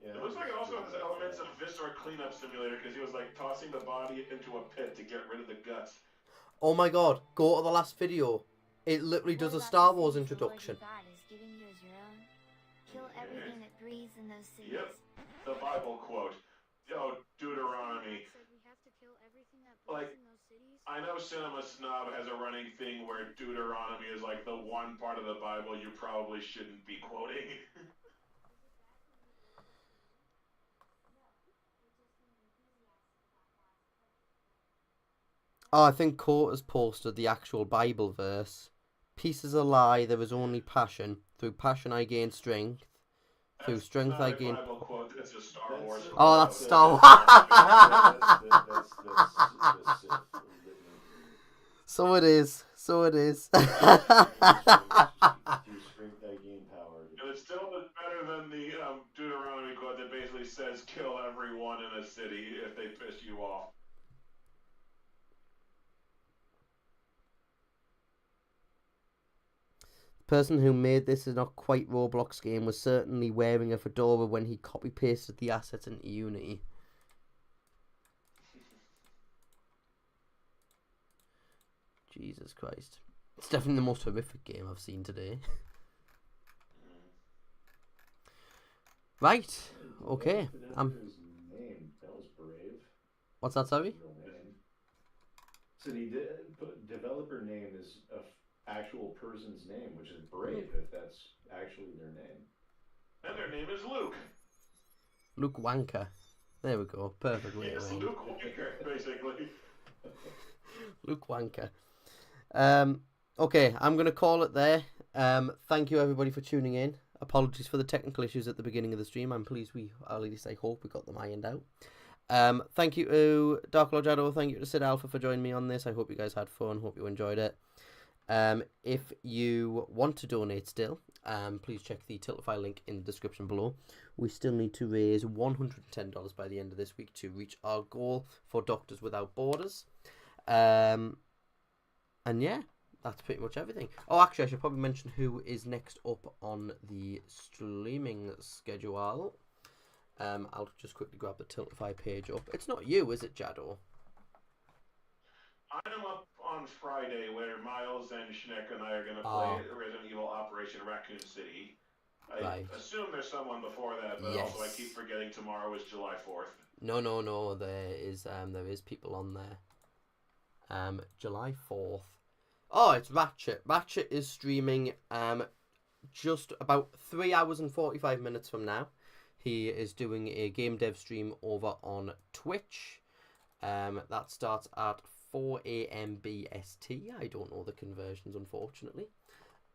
Yeah, it looks like it also has elements of Viscera cleanup simulator because he was like tossing the body into a pit to get rid of the guts.
Oh my god, go to the last video. It literally does a Star Wars introduction.
God is giving you as your own. Kill everything that breathes in those cities.
Yep, the Bible quote. Deuteronomy.
We have to kill everything that breathes in those cities.
I know Cinema Snob has a running thing where Deuteronomy is like the one part of the Bible you probably shouldn't be quoting.
Oh, I think Court has posted the actual Bible verse. Peace is a lie, there is only passion. Through passion I gain strength. Through strength I gain...
Bible quote, it's a Star Wars quote.
Oh, that's Star Wars. So it is. So it is.
And it's still better than the Deuteronomy quote that basically says kill everyone in a city if they piss you off.
The person who made this is not quite Roblox game was certainly wearing a fedora when he copy-pasted the assets into Unity. Jesus Christ. It's definitely the most horrific game I've seen today. Right. Okay.
Developer's name. That was brave.
What's that, sorry?
Real name. So the developer name is a actual person's name, which is brave if that's actually their name.
And their name is Luke.
Luke Wanker. There we go. Perfect way to
Yes,
end.
Luke Wanker, basically.
Luke Wanker. Okay, I'm going to call it there. Thank you everybody for tuning in. Apologies for the technical issues at the beginning of the stream. I'm pleased at least I hope we got them ironed out. Thank you to DLJadow. Thank you to SidAlpha for joining me on this. I hope you guys had fun. Hope you enjoyed it. If you want to donate still, please check the Tiltify link in the description below. We still need to raise $110 by the end of this week to reach our goal for Doctors Without Borders. And yeah, that's pretty much everything. Oh, actually, I should probably mention who is next up on the streaming schedule. I'll just quickly grab the Tiltify page up. It's not you, is it, Jado?
I'm up on Friday where Miles and Schneck and I are going to play Resident Evil Operation Raccoon City. I assume there's someone before that, but also I keep forgetting tomorrow is July 4th.
No, there is people on there. July 4th. Oh, it's Ratchet. Ratchet is streaming just about 3 hours and 45 minutes from now. He is doing a game dev stream over on Twitch. That starts at 4 a.m. BST. I don't know the conversions, unfortunately.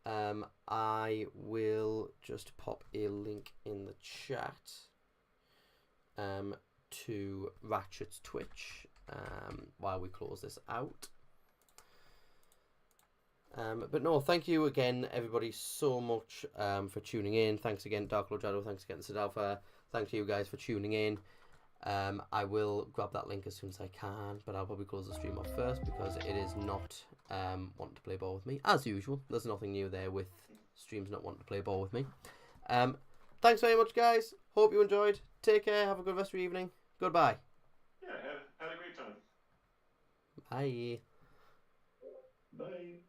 I will just pop a link in the chat to Ratchet's Twitch while we close this out. But no, thank you again, everybody, so much for tuning in. Thanks again, DLJadow. Thanks again, SidAlpha. Thank you guys for tuning in. I will grab that link as soon as I can, but I'll probably close the stream off first because it is not wanting to play ball with me. As usual, there's nothing new there with streams not wanting to play ball with me. Thanks very much, guys. Hope you enjoyed. Take care. Have a good rest of your evening. Goodbye.
Yeah, had a great time.
Bye.
Bye.